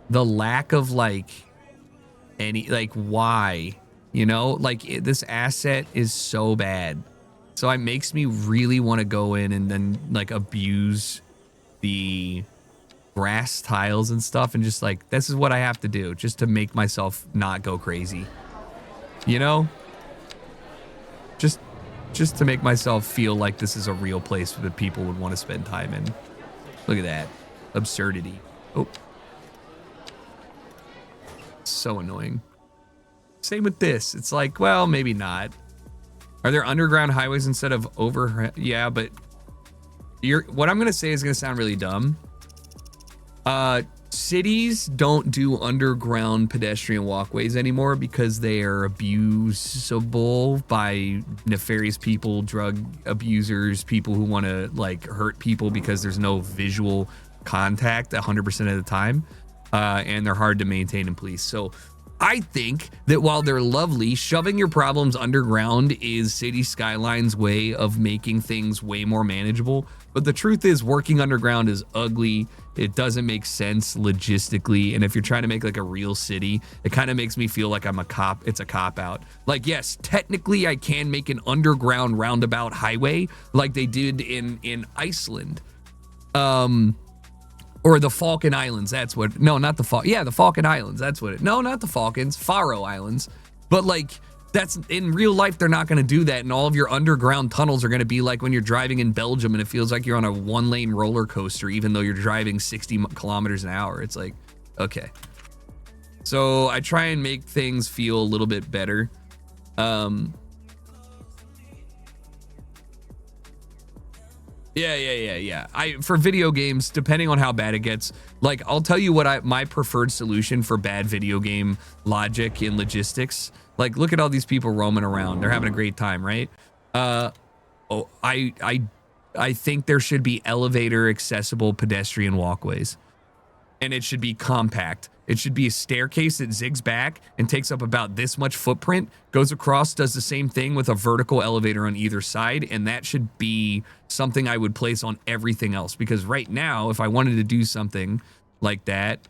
The lack of like any, like, why? You know, like this asset is so bad. So it makes me really want to go in and then like abuse the grass tiles and stuff and just like, this is what I have to do just to make myself not go crazy. You know? Just to make myself feel like this is a real place that people would want to spend time in. Look at that. Absurdity. Oh. So annoying. Same with this. It's like, well, maybe not. Are there underground highways instead of over? Yeah, but what I'm going to say is going to sound really dumb. Cities don't do underground pedestrian walkways anymore because they are abusable by nefarious people, drug abusers, people who want to like hurt people because there's no visual contact 100% of the time, and they're hard to maintain and police. So I think that while they're lovely, shoving your problems underground is City Skylines' way of making things way more manageable. But the truth is, working underground is ugly. It doesn't make sense logistically. And if you're trying to make like a real city, it kind of makes me feel like I'm a cop. It's a cop out. Like, yes, technically I can make an underground roundabout highway like they did in Iceland. Or the Falcon Islands, that's what, no, not the the Falcon Islands, that's what no, not the Falcons, Faroe Islands. But like, that's, in real life, they're not gonna do that, and all of your underground tunnels are gonna be like when you're driving in Belgium and it feels like you're on a 1-lane roller coaster, even though you're driving 60 kilometers an hour. It's like, okay. So I try and make things feel a little bit better. Yeah. For video games, depending on how bad it gets, like, I'll tell you what my preferred solution for bad video game logic and logistics. Like, look at all these people roaming around. They're having a great time, right? I think there should be elevator accessible pedestrian walkways. And it should be compact. It should be a staircase that zigs back and takes up about this much footprint, goes across, does the same thing with a vertical elevator on either side, and that should be something I would place on everything else. Because right now, if I wanted to do something like that,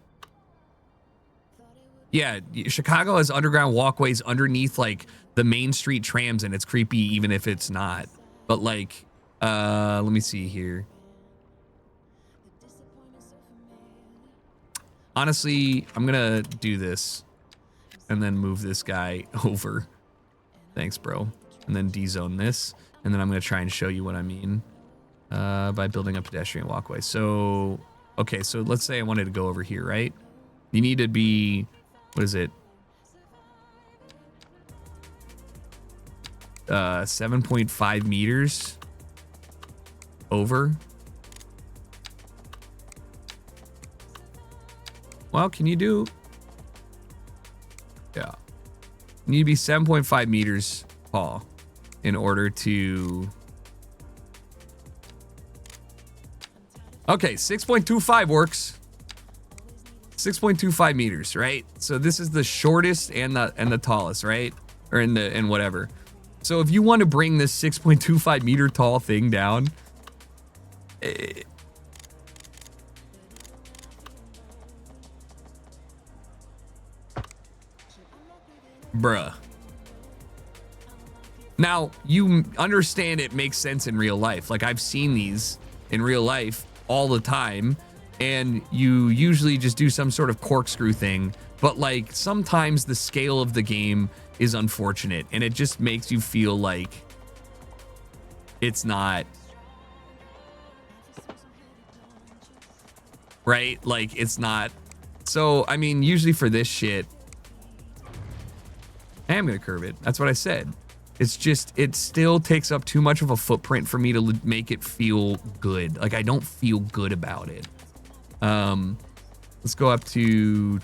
yeah, Chicago has underground walkways underneath like the main street trams, and it's creepy even if it's not. But like, let me see here. Honestly, I'm gonna do this and then move this guy over. Thanks, bro. And then D-zone this. And then I'm gonna try and show you what I mean by building a pedestrian walkway. So, okay, so let's say I wanted to go over here, right? You need to be, what is it? 7.5 meters over. Well, can you do? Yeah. You need to be 7.5 meters tall in order to. Okay, 6.25 works. 6.25 meters, right? So this is the shortest and the tallest, right? Or in whatever. So if you want to bring this 6.25 meter tall thing down, bruh. Now, you understand it makes sense in real life. Like, I've seen these in real life all the time, and you usually just do some sort of corkscrew thing. But, like, sometimes the scale of the game is unfortunate, and it just makes you feel like it's not. Right? Like, it's not. So, I mean, usually for this shit, I am going to curve it. That's what I said. It's just, it still takes up too much of a footprint for me to make it feel good. Like, I don't feel good about it. Let's go up to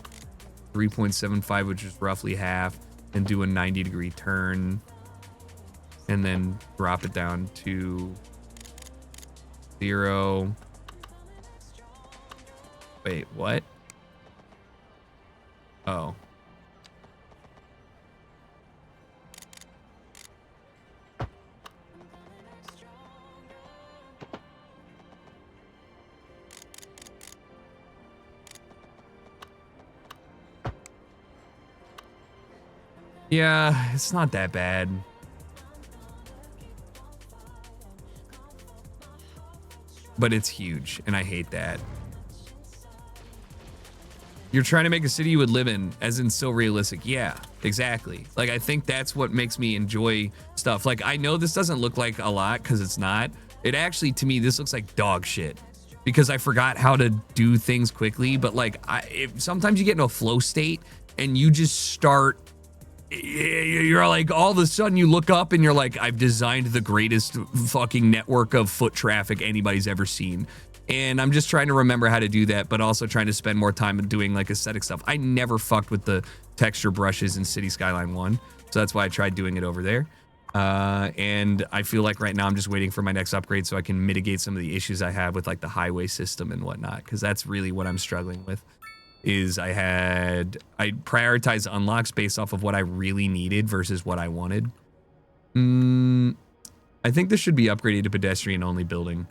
3.75, which is roughly half, and do a 90-degree turn. And then drop it down to 0. Wait, what? Oh. Yeah, it's not that bad. But it's huge, and I hate that. You're trying to make a city you would live in, as in so realistic. Yeah, exactly. Like, I think that's what makes me enjoy stuff. Like, I know this doesn't look like a lot, because it's not. It actually, to me, this looks like dog shit. Because I forgot how to do things quickly, but like, sometimes you get into a flow state, and you just start. You're like, all of a sudden you look up and you're like, I've designed the greatest fucking network of foot traffic anybody's ever seen. And I'm just trying to remember how to do that, but also trying to spend more time doing like aesthetic stuff. I never fucked with the texture brushes in City Skyline 1. So that's why I tried doing it over there. And I feel like right now I'm just waiting for my next upgrade so I can mitigate some of the issues I have with like the highway system and whatnot. Cause that's really what I'm struggling with. Is I prioritized unlocks based off of what I really needed versus what I wanted. I think this should be upgraded to pedestrian only building.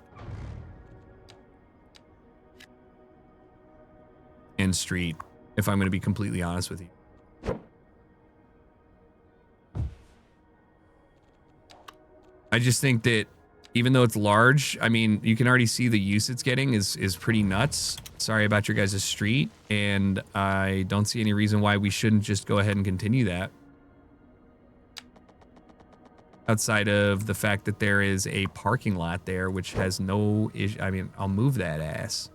And street, if I'm going to be completely honest with you. I just think that even though it's large, I mean, you can already see the use it's getting is pretty nuts. Sorry about your guys' street, and I don't see any reason why we shouldn't just go ahead and continue that. Outside of the fact that there is a parking lot there, which has no issue. I mean, I'll move that ass.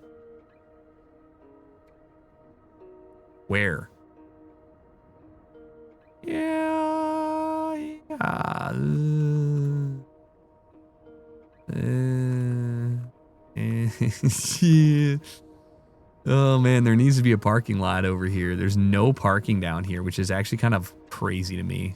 Where? Yeah. Yeah. Yeah. Oh man, there needs to be a parking lot over here. There's no parking down here, which is actually kind of crazy to me.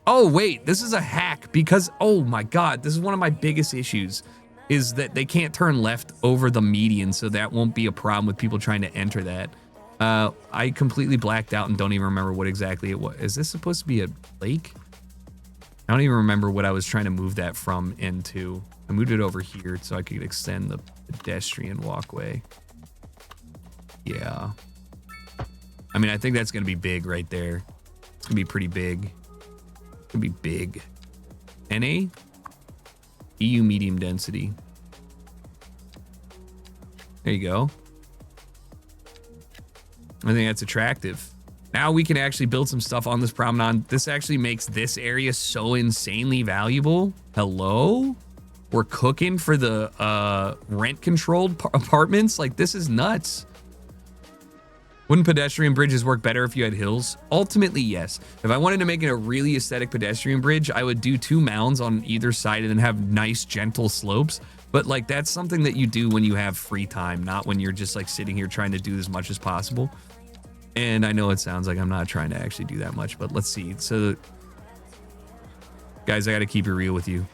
Oh wait, this is a hack because, oh my God, this is one of my biggest issues is that they can't turn left over the median, so that won't be a problem with people trying to enter that. I completely blacked out and don't even remember what exactly it was. Is this supposed to be a lake? I don't even remember what I was trying to move that from into. I moved it over here so I could extend the pedestrian walkway. Yeah. I mean, I think that's going to be big right there. It's going to be pretty big. It's going to be big. NA? EU medium density. There you go. I think that's attractive. Now we can actually build some stuff on this promenade. This actually makes this area so insanely valuable. Hello? We're cooking for the rent-controlled apartments? Like, this is nuts. Wouldn't pedestrian bridges work better if you had hills? Ultimately, yes. If I wanted to make it a really aesthetic pedestrian bridge, I would do 2 mounds on either side and then have nice, gentle slopes. But, like, that's something that you do when you have free time, not when you're just, like, sitting here trying to do as much as possible. And I know it sounds like I'm not trying to actually do that much, but let's see. So, guys, I got to keep it real with you.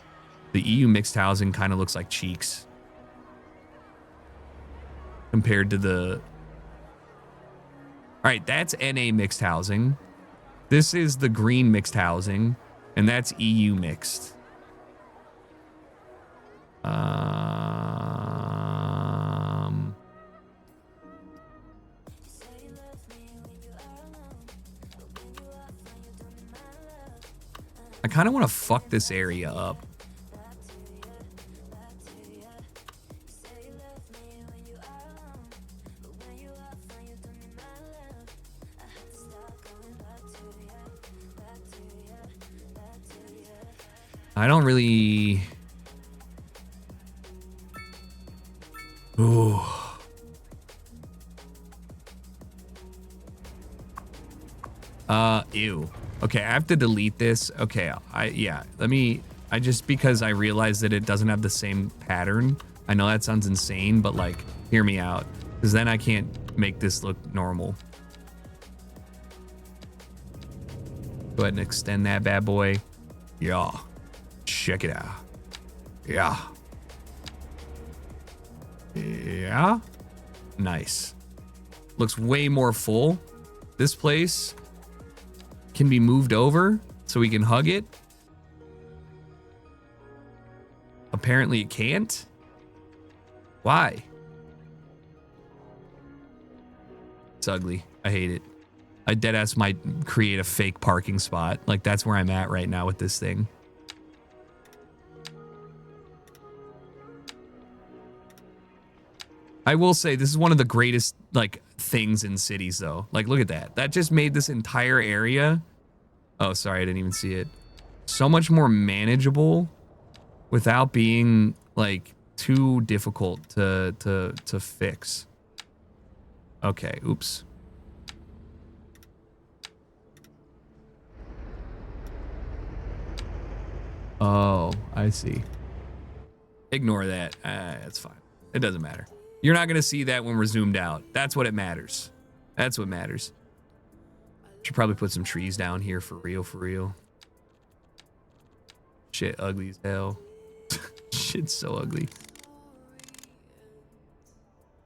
The EU mixed housing kind of looks like cheeks compared to the... All right, that's NA mixed housing. This is the green mixed housing, and that's EU mixed. I kind of want to fuck this area up. I don't really... Ooh. Ew. Okay, I have to delete this. Okay, I just, because I realized that it doesn't have the same pattern. I know that sounds insane, but like, hear me out. Because then I can't make this look normal. Go ahead and extend that bad boy. Yeah. Check it out. Yeah. Yeah. Nice. Looks way more full. This place can be moved over so we can hug it. Apparently it can't. Why? It's ugly. I hate it. I deadass might create a fake parking spot. Like, that's where I'm at right now with this thing. I will say this is one of the greatest, like, things in cities, though. Like, look at that. That just made this entire area... Oh, sorry, I didn't even see it. So much more manageable without being, like, too difficult to fix. Okay, oops. Oh, I see. Ignore that. It's fine. It doesn't matter. You're not going to see that when we're zoomed out. That's what it matters. That's what matters. Should probably put some trees down here for real, for real. Shit ugly as hell. Shit's so ugly.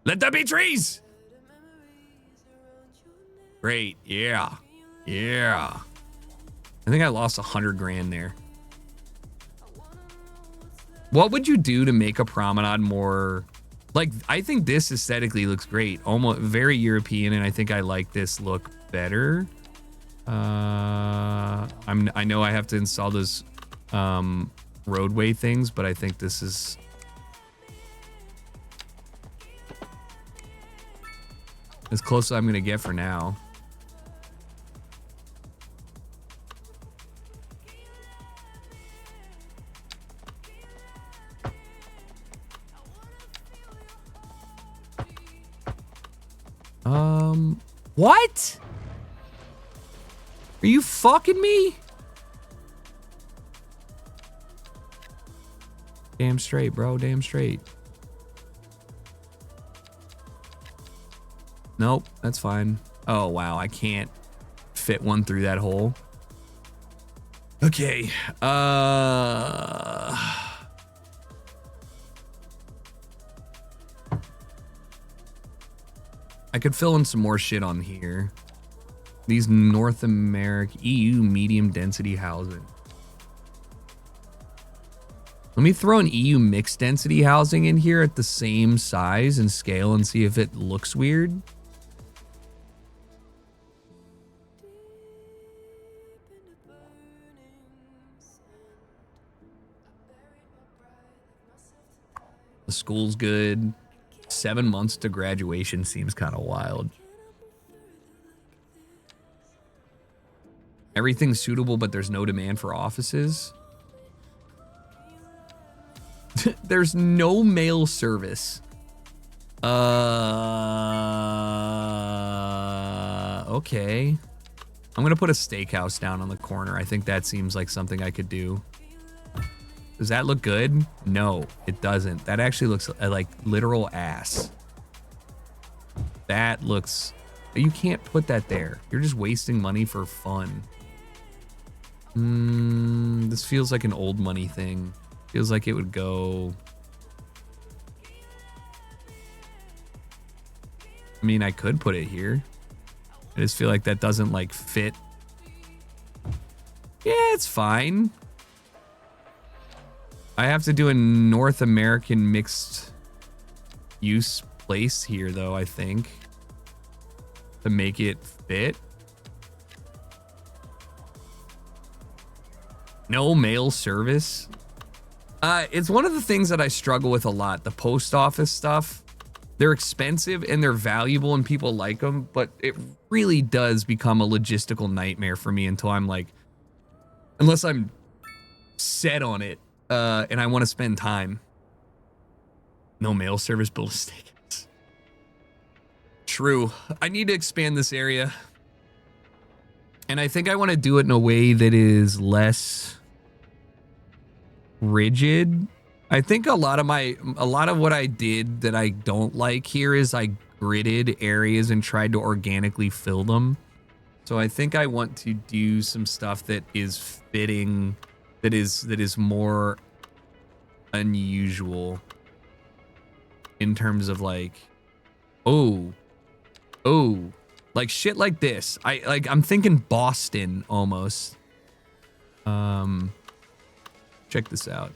Let there be trees! Great, yeah. Yeah. I think I lost 100 grand there. What would you do to make a promenade more... Like, I think this aesthetically looks great. Almost very European, and I think I like this look better. I know I have to install those roadway things, but I think this is as close as I'm gonna get for now. What? Are you fucking me? Damn straight, bro. Damn straight. Nope, that's fine. Oh, wow. I can't fit one through that hole. Okay. I could fill in some more shit on here. These North American EU medium density housing. Let me throw an EU mixed density housing in here at the same size and scale and see if it looks weird. The school's good. 7 months to graduation seems kind of wild. Everything's suitable, but there's no demand for offices. There's no mail service. Okay. I'm gonna put a steakhouse down on the corner. I think that seems like something I could do. Does that look good? No, it doesn't. That actually looks like literal ass. That looks... You can't put that there. You're just wasting money for fun. This feels like an old money thing. Feels like it would go... I mean, I could put it here. I just feel like that doesn't, like, fit. Yeah, it's fine. I have to do a North American mixed use place here, though, I think, to make it fit. No mail service. It's one of the things that I struggle with a lot. The post office stuff. They're expensive and they're valuable and people like them, but it really does become a logistical nightmare for me until I'm like, unless I'm set on it. And I want to spend time. No mail service, build a steakhouse. True. I need to expand this area. And I think I want to do it in a way that is less rigid. I think a lot of what I did that I don't like here is I gridded areas and tried to organically fill them. So I think I want to do some stuff that is fitting, that is more unusual in terms of like, oh, like shit like this. I'm thinking Boston almost. Check this out.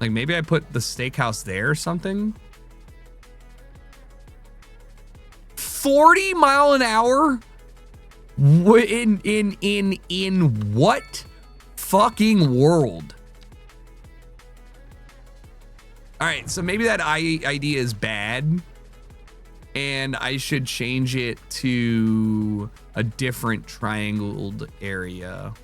Like maybe I put the steakhouse there or something. 40 mile an hour? In what fucking world? All right, so maybe that idea is bad and I should change it to a different triangled area.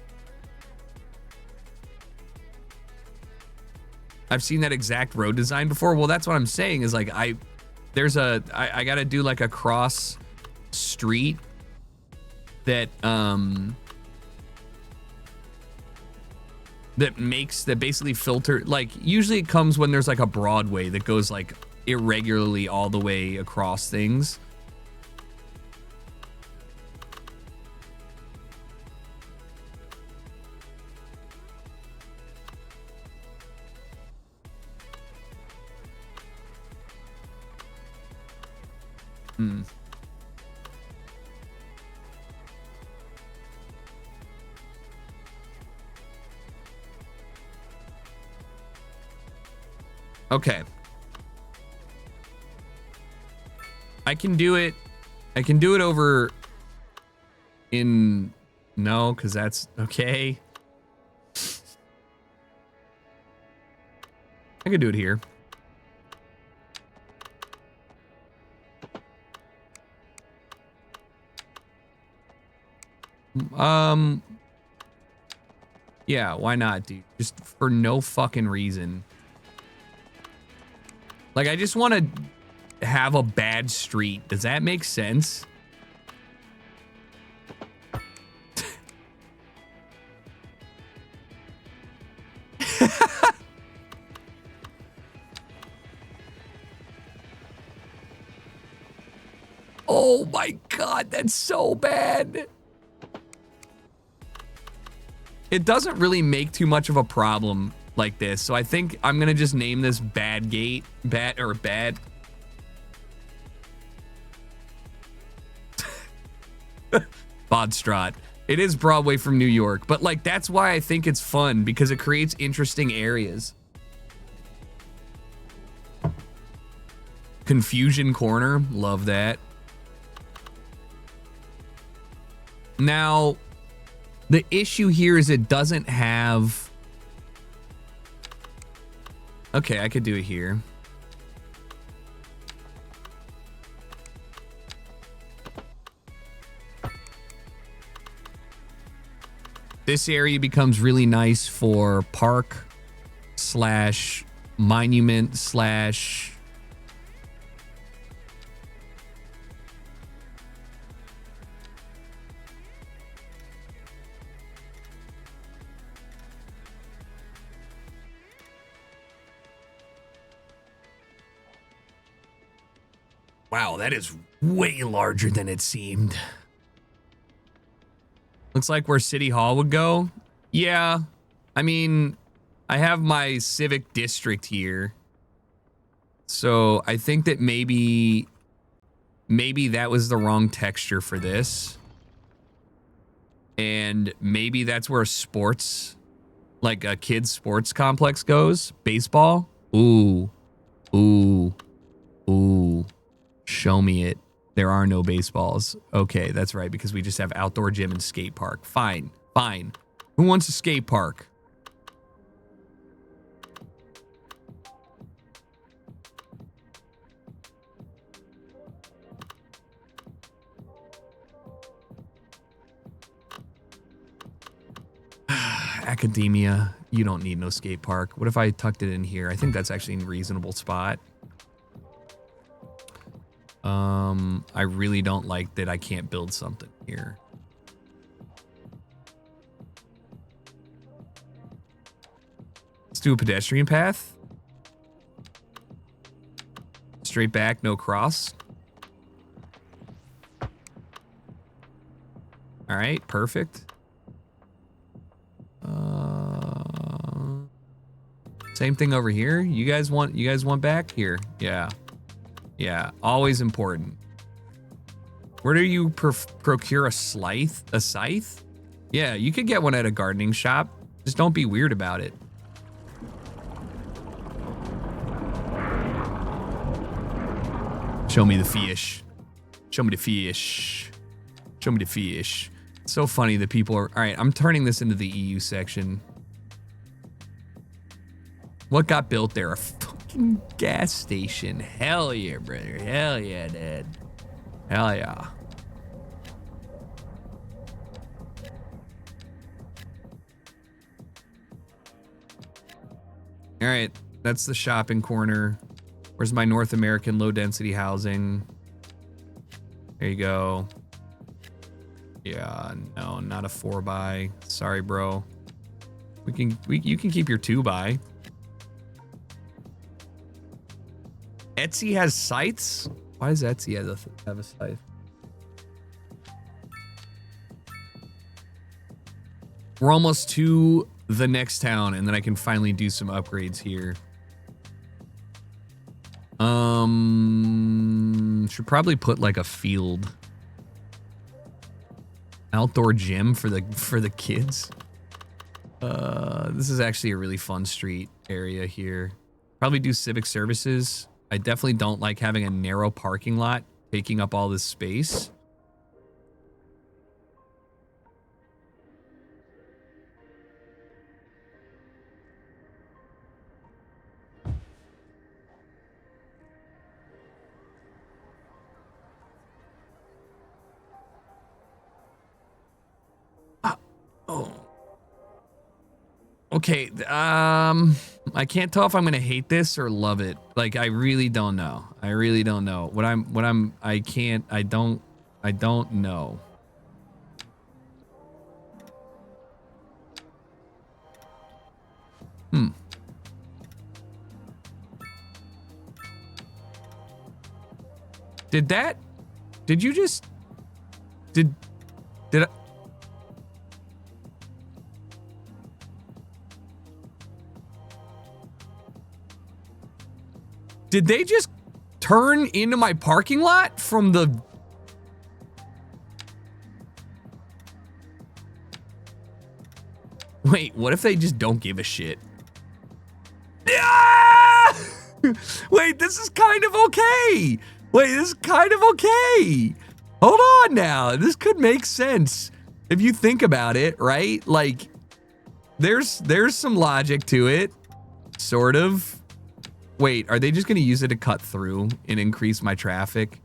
I've seen that exact road design before. Well, that's what I'm saying is like I gotta do like a cross street that that basically filter, like usually it comes when there's like a Broadway that goes like irregularly all the way across things. Okay. I can do it. I can do it over in... No, because that's... Okay. I could do it here. Yeah, why not, dude? Just for no fucking reason. Like, I just want to have a bad street. Does that make sense? Oh my God, that's so bad. It doesn't really make too much of a problem like this, so I think I'm gonna just name this Bad Gate. Bad. Bodstrot. It is Broadway from New York, but like that's why I think it's fun, because it creates interesting areas. Confusion Corner, love that. Now, the issue here is it doesn't have... Okay, I could do it here. This area becomes really nice for park slash monument slash... Wow, that is way larger than it seemed. Looks like where City Hall would go. Yeah, I mean, I have my civic district here. So I think that maybe that was the wrong texture for this. And maybe that's where sports, like a kid's sports complex goes. Baseball. Ooh, ooh, ooh. Show me it. There are no baseballs. Okay, that's right, because we just have outdoor gym and skate park. Fine, fine. Who wants a skate park? Academia, you don't need no skate park. What if I tucked it in here? I think that's actually a reasonable spot. I really don't like that I can't build something here. Let's do a pedestrian path. Straight back, no cross. All right, perfect. Same thing over here. You guys want back here? Yeah. Yeah, always important. Where do you procure a scythe? A scythe? Yeah, you could get one at a gardening shop. Just don't be weird about it. Show me the fish. Show me the fish. Show me the fish. It's so funny that people are... All right, I'm turning this into the EU section. What got built there? A fucking gas station. Hell yeah, brother. Hell yeah, Dad. Hell yeah. All right, that's the shopping corner. Where's my North American low density housing? There you go. Yeah, no, not a 4x. Sorry, bro. You can keep your 2x. Etsy has sites? Why does Etsy have a site? We're almost to the next town, and then I can finally do some upgrades here. Should probably put like a field. Outdoor gym for the kids. This is actually a really fun street area here. Probably do civic services. I definitely don't like having a narrow parking lot taking up all this space. Oh. Okay, I can't tell if I'm gonna hate this or love it. Like, I really don't know. I really don't know. I don't know. Did you just, did I, did they just turn into my parking lot from the... Wait, what if they just don't give a shit? Yeah! Wait, this is kind of okay. Wait, this is kind of okay. Hold on now. This could make sense if you think about it, right? Like, there's some logic to it, sort of. Wait, are they just gonna use it to cut through and increase my traffic?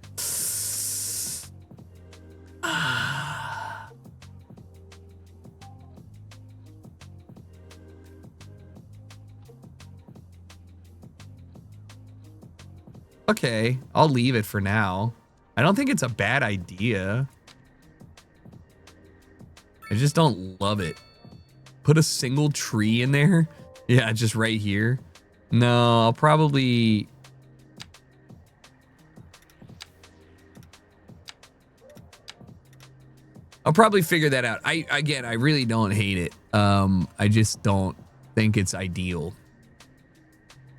Okay, I'll leave it for now. I don't think it's a bad idea. I just don't love it. Put a single tree in there? Yeah, just right here. No, I'll probably... figure that out. Again, I really don't hate it. I just don't think it's ideal.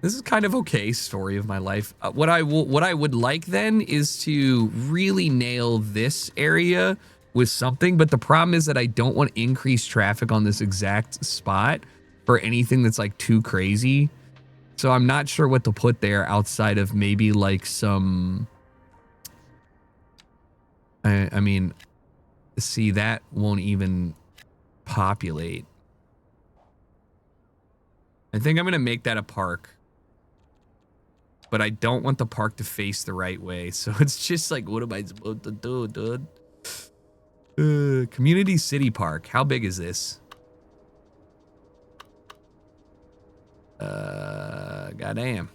This is kind of okay story of my life. What I would like then is to really nail this area with something, but the problem is that I don't want increased traffic on this exact spot for anything that's like too crazy. So I'm not sure what to put there outside of maybe like some... I mean, see, that won't even populate. I think I'm going to make that a park. But I don't want the park to face the right way. So it's just like, what am I supposed to do, dude? Community City Park. How big is this? Goddamn.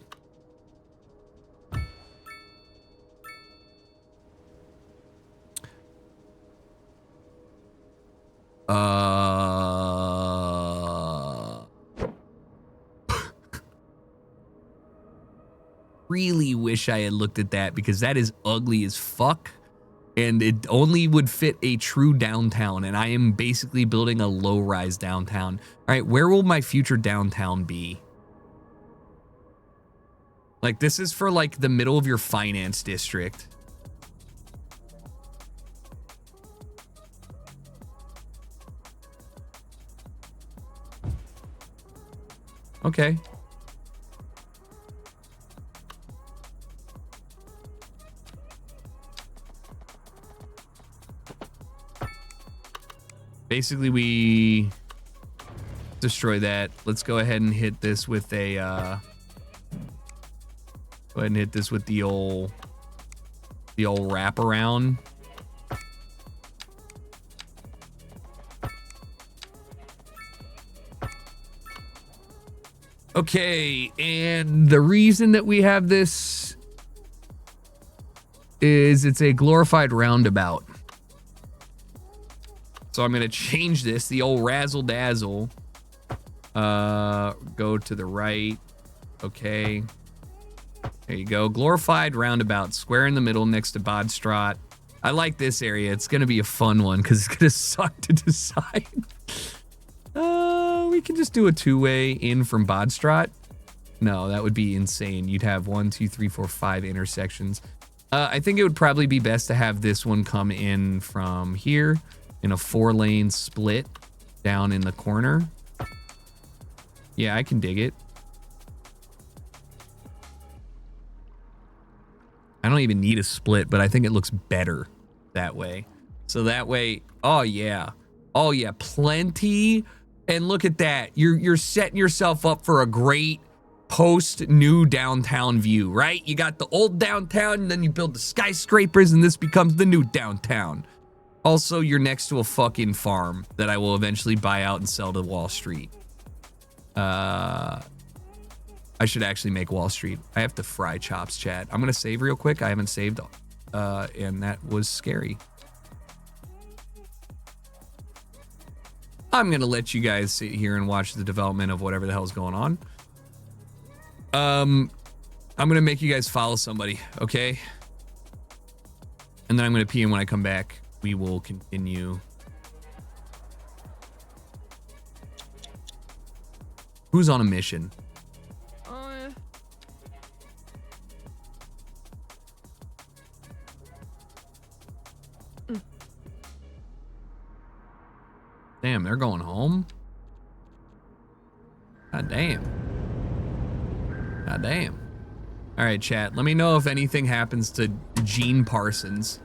Really wish I had looked at that because that is ugly as fuck. And it only would fit a true downtown. And I am basically building a low-rise downtown. All right, where will my future downtown be? Like, this is for, like, the middle of your finance district. Okay. Basically, we destroy that. Let's go ahead and hit this with a, go ahead and hit this with the old wraparound. Okay, and the reason that we have this is it's a glorified roundabout. So I'm going to change this, the old razzle dazzle. Go to the right. Okay. There you go. Glorified roundabout, square in the middle next to Bodstrot. I like this area. It's going to be a fun one because it's going to suck to decide. We can just do a two-way in from Bodstrot. No, that would be insane. You'd have 1, 2, 3, 4, 5 intersections. I think it would probably be best to have this one come in from here in a 4-lane split down in the corner. Yeah, I can dig it. don't even need a split, but I think it looks better that way. So that way, oh yeah, plenty. And look at that, you're setting yourself up for a great post new downtown view, right? You got the old downtown, and then you build the skyscrapers, and this becomes the new downtown. Also, you're next to a fucking farm that I will eventually buy out and sell to Wall Street. I should actually make Wall Street. I have to fry chops, chat. I'm gonna save real quick. I haven't saved, and that was scary. I'm gonna let you guys sit here and watch the development of whatever the hell's going on. I'm gonna make you guys follow somebody, okay? And then I'm gonna pee, and when I come back, we will continue. Who's on a mission? Damn, they're going home? God damn. God damn. All right, chat. Let me know if anything happens to Gene Parsons.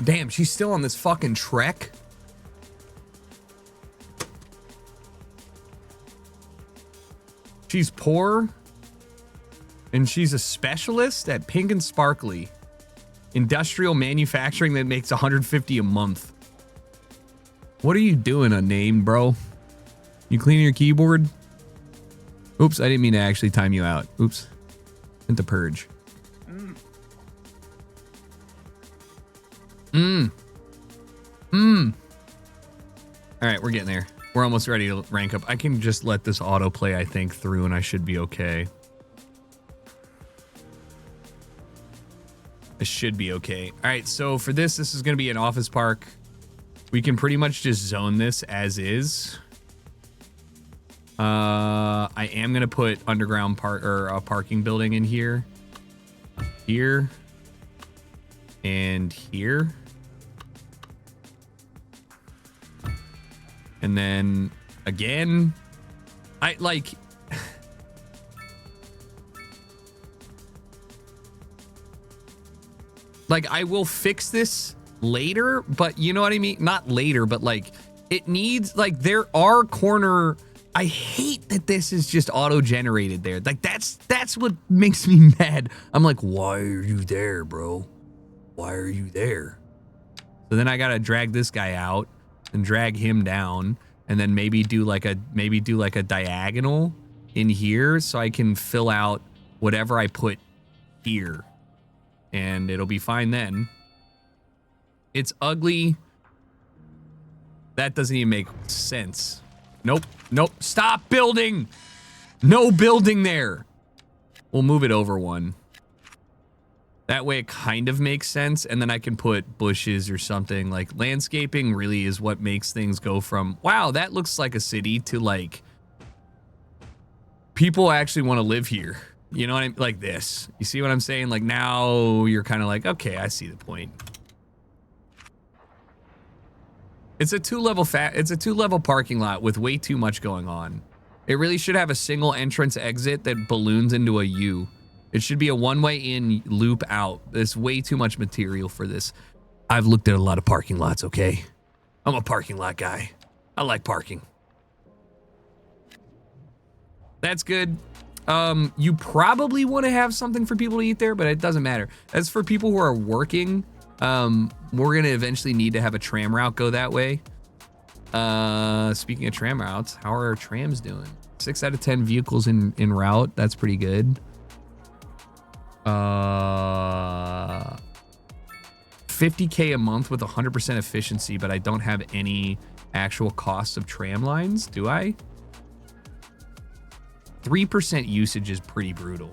Damn, she's still on this fucking trek? She's poor, and she's a specialist at Pink and Sparkly industrial manufacturing that makes 150 a month. What are you doing, unnamed, bro? You cleaning your keyboard? Oops, I didn't mean to actually time you out. Oops. Meant to purge. All right, we're getting there. We're almost ready to rank up. I can just let this autoplay, I think, through, and I should be okay. I should be okay. All right, so for this is going to be an office park. We can pretty much just zone this as is. I am going to put underground a parking building in here. Here. And here. And then again, Like, I will fix this later, but you know what I mean? Not later, but like, it needs, like, there are corner... I hate that this is just auto-generated there. Like, that's what makes me mad. I'm like, why are you there, bro? Why are you there? So then I gotta drag this guy out and drag him down, and then maybe do like a diagonal in here so I can fill out whatever I put here. And it'll be fine then. It's ugly. That doesn't even make sense. Nope. Nope. Stop building. No building there. We'll move it over one. That way it kind of makes sense. And then I can put bushes or something. Like, landscaping really is what makes things go from, wow, that looks like a city, to like, people actually want to live here. You know what I mean? Like this. You see what I'm saying? Like, now you're kind of like, okay, I see the point. It's a two-level parking lot with way too much going on. It really should have a single entrance exit that balloons into a U. It should be a one-way in, loop out. There's way too much material for this. I've looked at a lot of parking lots, okay? I'm a parking lot guy. I like parking. That's good. You probably want to have something for people to eat there, but it doesn't matter. As for people who are working, we're gonna eventually need to have a tram route go that way. Speaking of tram routes, how are our trams doing? 6 out of 10 vehicles in route. That's pretty good. 50K a month with 100% efficiency, but I don't have any actual costs of tram lines, do I? 3% usage is pretty brutal.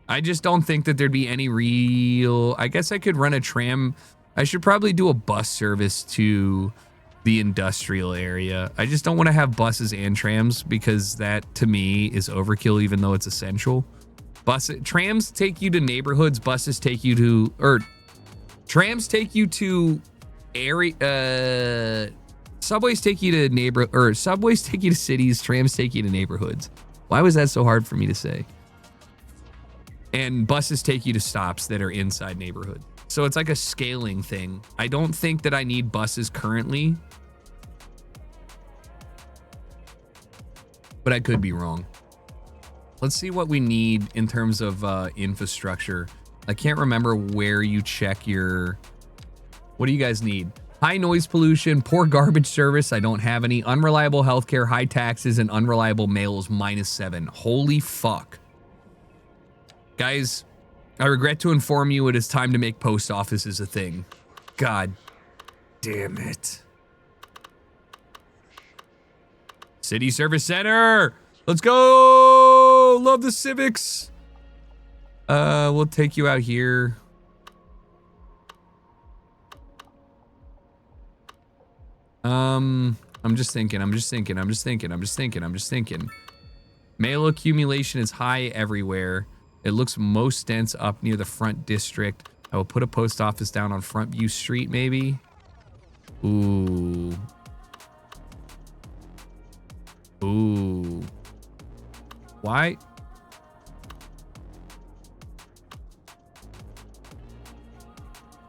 I just don't think that there'd be any real... I guess I could run a tram. I should probably do a bus service to the industrial area. I just don't want to have buses and trams because that, to me, is overkill, even though it's essential. Trams take you to neighborhoods. Buses take you to... Or trams take you to area... subways take you to subways take you to cities. Trams take you to neighborhoods. Why was that so hard for me to say? And buses take you to stops that are inside neighborhoods. So it's like a scaling thing. I don't think that I need buses currently, but I could be wrong. Let's see what we need in terms of infrastructure. I can't remember where you check your... What do you guys need? High noise pollution, poor garbage service. I don't have any. Unreliable healthcare, high taxes, and unreliable mail is -7. Holy fuck. Guys, I regret to inform you it is time to make post offices a thing. God damn it. City Service Center. Let's go. Love the civics. We'll take you out here. I'm just thinking. Mail accumulation is high everywhere. It looks most dense up near the front district. I will put a post office down on Frontview Street, maybe. Ooh. Ooh. Why?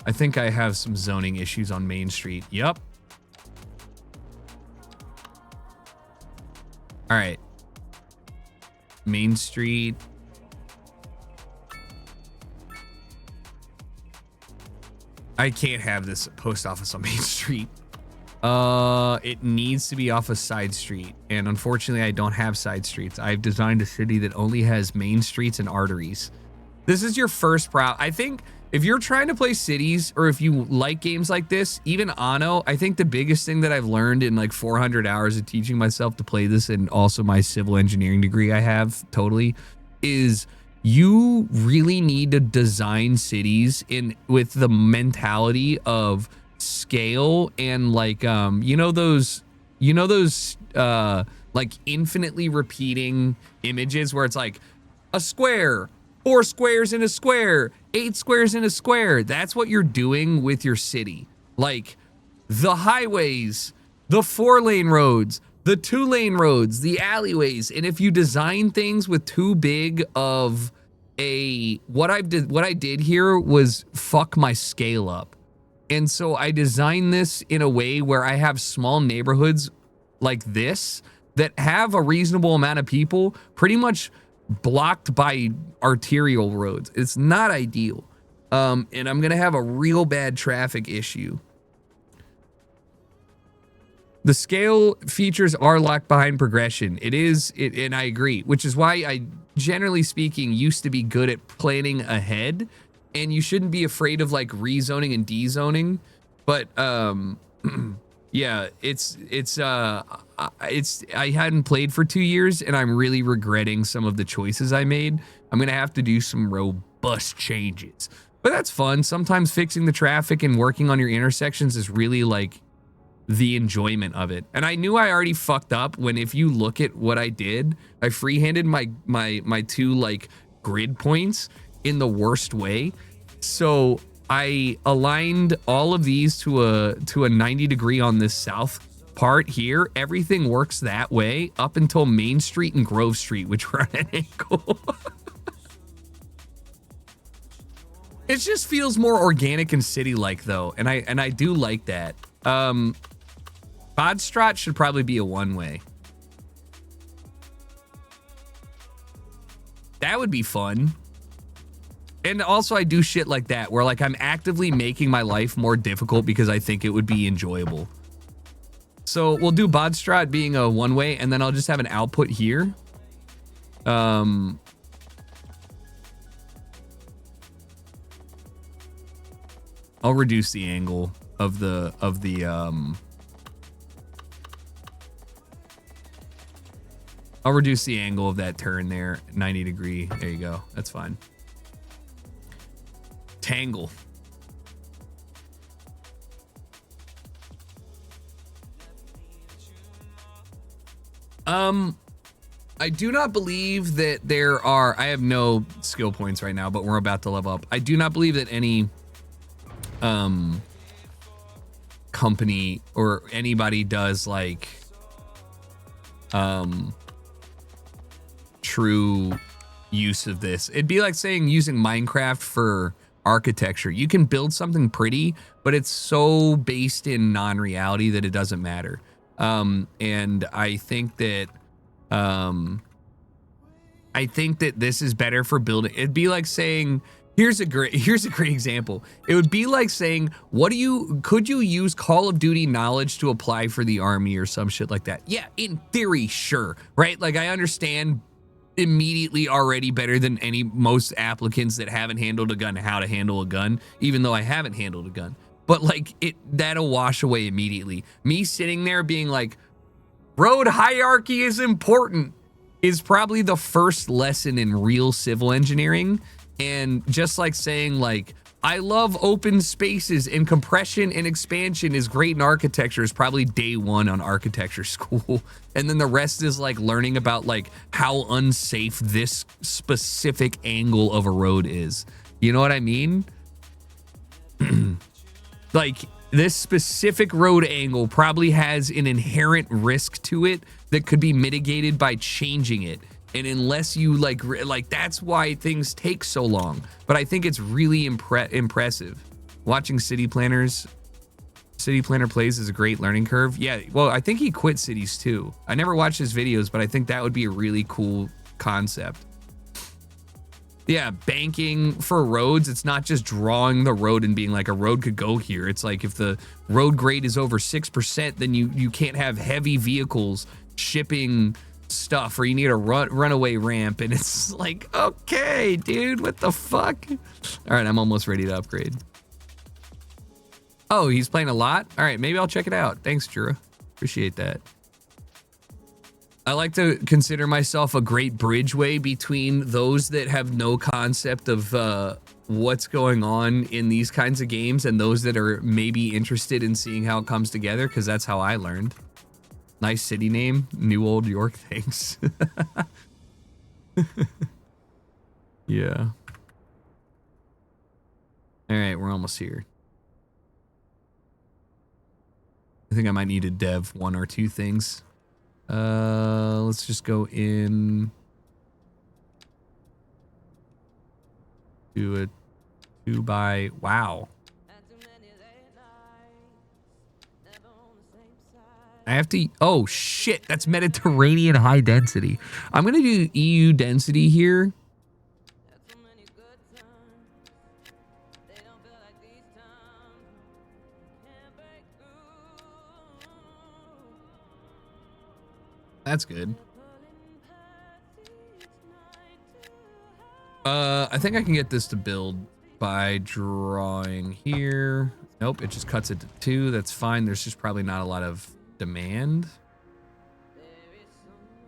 I think I have some zoning issues on Main Street. Yup. All right. Main Street. I can't have this post office on Main Street. It needs to be off a side street. And unfortunately, I don't have side streets. I've designed a city that only has main streets and arteries. This is your first problem. I think if you're trying to play cities, or if you like games like this, even Anno, I think the biggest thing that I've learned in like 400 hours of teaching myself to play this, and also my civil engineering degree I have totally, is you really need to design cities with the mentality of scale and like those like infinitely repeating images where it's like a square, 4 squares in a square, 8 squares in a square. That's what you're doing with your city. Like the highways, the 4-lane roads, The 2-lane roads, the alleyways, and if you design things with too big of what I did here was fuck my scale up. And so I designed this in a way where I have small neighborhoods like this that have a reasonable amount of people pretty much blocked by arterial roads. It's not ideal. And I'm going to have a real bad traffic issue. The scale features are locked behind progression. And I agree, which is why I, generally speaking, used to be good at planning ahead. And you shouldn't be afraid of like rezoning and dezoning. But yeah, I hadn't played for 2 years, and I'm really regretting some of the choices I made. I'm gonna have to do some robust changes, but that's fun. Sometimes fixing the traffic and working on your intersections is really like the enjoyment of it. And I knew I already fucked up when, if you look at what I did, I freehanded my 2 like grid points in the worst way. So I aligned all of these to a 90-degree on this south part here. Everything works that way up until Main Street and Grove Street, which were at an angle. It just feels more organic and city-like though, and I do like that. Bodstrot should probably be a one-way. That would be fun. And also I do shit like that where like I'm actively making my life more difficult because I think it would be enjoyable. So we'll do Bodstrot being a one-way, and then I'll just have an output here. I'll reduce the angle of the I'll reduce the angle of that turn there, 90 degree. There you go. That's fine. Tangle. I do not believe that there are, I have no skill points right now, but we're about to level up. I do not believe that any company or anybody does like true use of this. It'd be like saying using Minecraft for architecture. You can build something pretty, but it's so based in non-reality that it doesn't matter. And I think that this is better for building. It'd be like saying, here's a great example. It would be like saying, could you use Call of Duty knowledge to apply for the army or some shit like that? Yeah, in theory, sure, right? Like I understand immediately already better than most applicants that haven't handled a gun how to handle a gun, even though I haven't handled a gun. But like that'll wash away immediately. Me sitting there being like, road hierarchy is important is probably the first lesson in real civil engineering. And just like saying like, I love open spaces and compression and expansion is great in architecture is probably day one on architecture school. And then the rest is like learning about like how unsafe this specific angle of a road is. You know what I mean? Like this specific road angle probably has an inherent risk to it that could be mitigated by changing it. And unless you like that's why things take so long. But I think it's really impressive. Watching City Planner plays is a great learning curve. Yeah, well, I think he quit Cities too. I never watched his videos, but I think that would be a really cool concept. Yeah, banking for roads, it's not just drawing the road and being like a road could go here. It's like if the road grade is over 6%, then you can't have heavy vehicles shipping stuff, or you need a runaway ramp, and it's like, okay, dude, what the fuck? All right, I'm almost ready to upgrade. Oh, he's playing a lot? All right, maybe I'll check it out. Thanks, Drew. Appreciate that. I like to consider myself a great bridgeway between those that have no concept of what's going on in these kinds of games and those that are maybe interested in seeing how it comes together, because that's how I learned. Nice city name, New Old York, thanks. Yeah. All right, we're almost here. I think I might need to dev one or two things. Let's just go in to a 2 by, wow. I have to, oh shit, that's Mediterranean high density. I'm gonna do EU density here. That's good. I think I can get this to build by drawing here. Nope, it just cuts it to 2. That's fine. There's just probably not a lot of demand.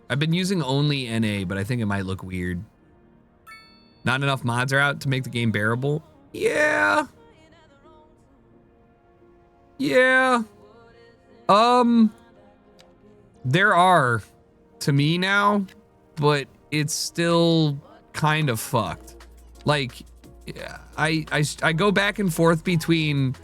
I've been using only NA, but I think it might look weird. Not enough mods are out to make the game bearable. Yeah. Yeah. There are, to me now, but it's still kind of fucked. Like, I go back and forth between.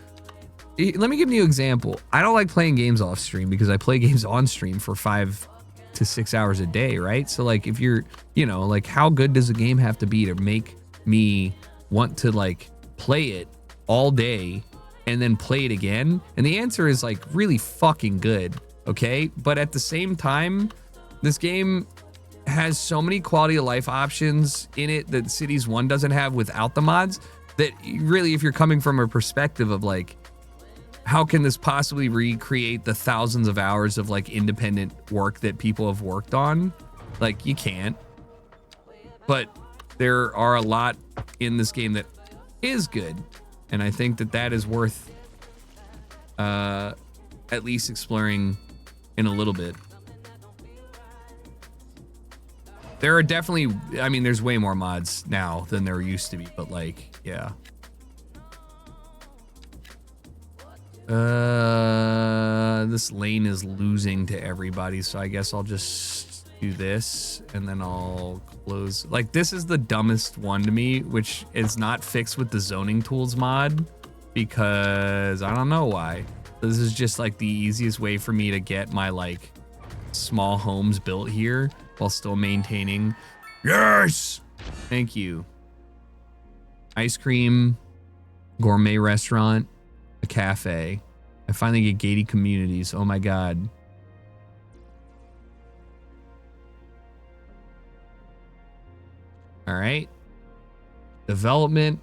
Let me give you an example. I don't like playing games off stream because I play games on stream for 5 to 6 hours a day, right? So like, if you're, you know, like, how good does a game have to be to make me want to like play it all day and then play it again? And the answer is like really fucking good. Okay, but at the same time, this game has so many quality of life options in it that Cities 1 doesn't have without the mods, that really, if you're coming from a perspective of like, how can this possibly recreate the thousands of hours of like independent work that people have worked on? Like, you can't. But there are a lot in this game that is good, and I think that that is worth at least exploring in a little bit. There are definitely, I mean, there's way more mods now than there used to be, but like, yeah. This lane is losing to everybody, so I guess I'll just do this and then I'll close. Like, this is the dumbest one to me, which is not fixed with the zoning tools mod, because I don't know why. This is just like the easiest way for me to get my like small homes built here while still maintaining. Yes! Thank you. Ice cream, gourmet restaurant, a cafe. I finally get gated communities. Oh my God. All right. Development.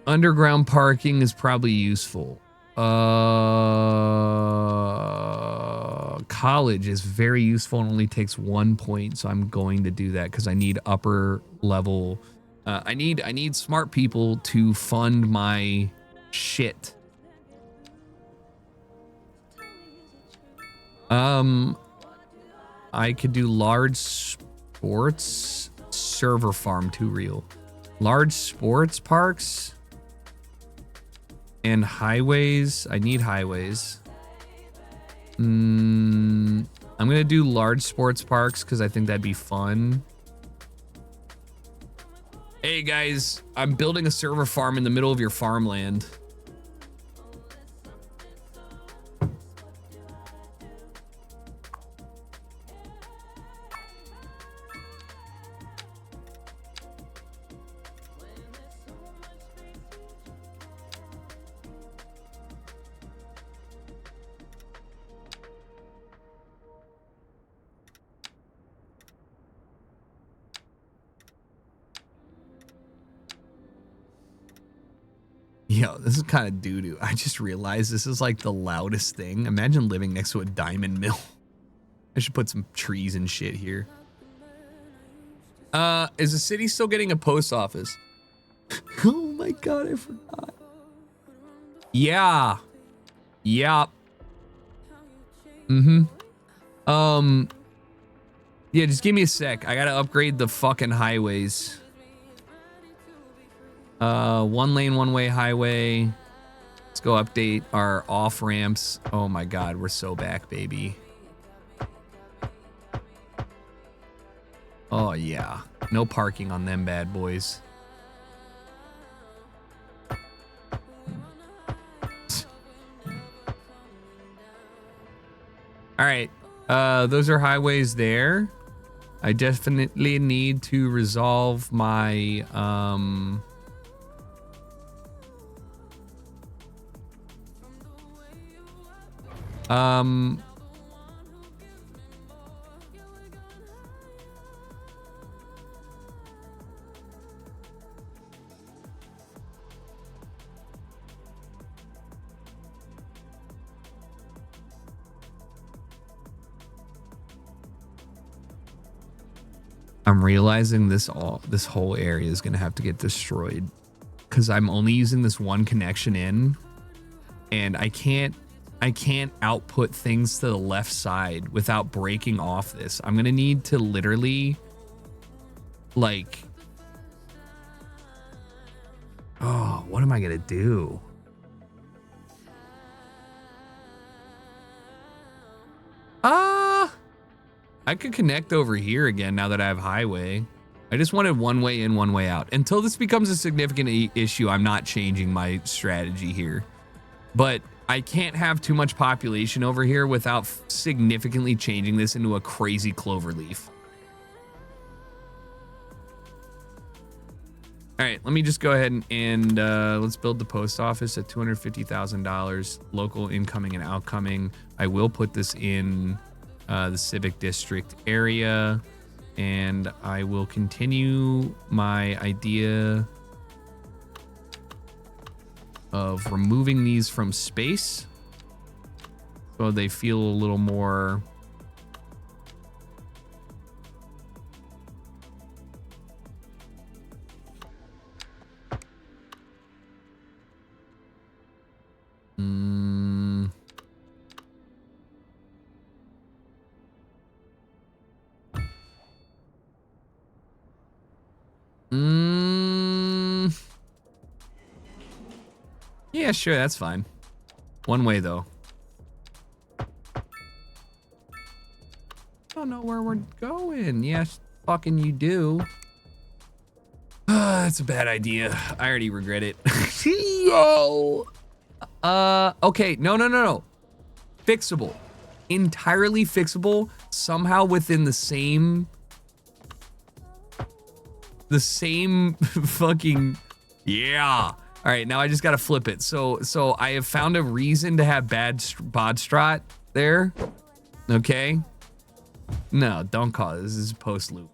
Underground parking is probably useful. College is very useful and only takes 1 point, so I'm going to do that because I need upper level. I need smart people to fund my shit. I could do large sports server farm, too real. Large sports parks and highways. I need highways. I'm gonna do large sports parks because I think that'd be fun. Hey guys, I'm building a server farm in the middle of your farmland. Yo, this is kind of doo-doo. I just realized this is like the loudest thing. Imagine living next to a diamond mill. I should put some trees and shit here. Is the city still getting a post office? Oh my God, I forgot. Yeah. Yup. Yeah, just give me a sec. I gotta upgrade the fucking highways. 1 lane, 1-way highway. Let's go update our off ramps. Oh my God, we're so back, baby. Oh yeah, no parking on them bad boys. All right. Those are highways there. I definitely need to resolve my I'm realizing this whole area is gonna have to get destroyed because I'm only using this one connection in, and I can't output things to the left side without breaking off this. I'm gonna need to literally like, oh, what am I gonna do? I could connect over here again now that I have highway. I just wanted one way in, one way out. Until this becomes a significant issue, I'm not changing my strategy here. But I can't have too much population over here without significantly changing this into a crazy clover leaf. All right, let me just go ahead and let's build the post office at $250,000. Local incoming and outcoming. I will put this in the civic district area, and I will continue my idea of removing these from space so they feel a little more yeah, sure, that's fine. One way, though. Don't know where we're going. Yes, fucking you do. That's a bad idea. I already regret it. Yo! Okay, no. Fixable. Entirely fixable. Somehow within the same fucking, yeah. All right, now I just gotta flip it. So I have found a reason to have bodstrat there. Okay. No, don't call it. This is post loop.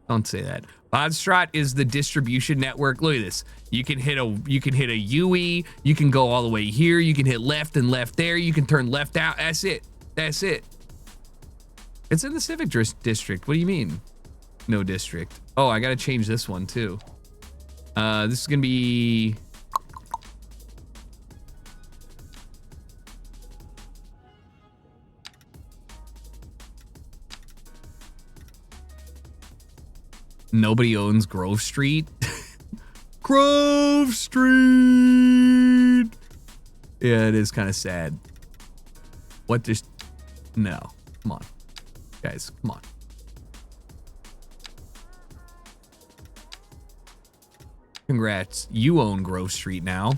Don't say that. Bodstrat is the distribution network. Look at this. You can hit a UE. You can go all the way here. You can hit left and left there. You can turn left out. That's it. That's it. It's in the civic district. What do you mean? No district. Oh, I gotta change this one too. This is gonna be nobody owns Grove Street. Grove Street. Yeah, it is kind of sad. What just? No, come on, guys, come on. Congrats, you own Grove Street now.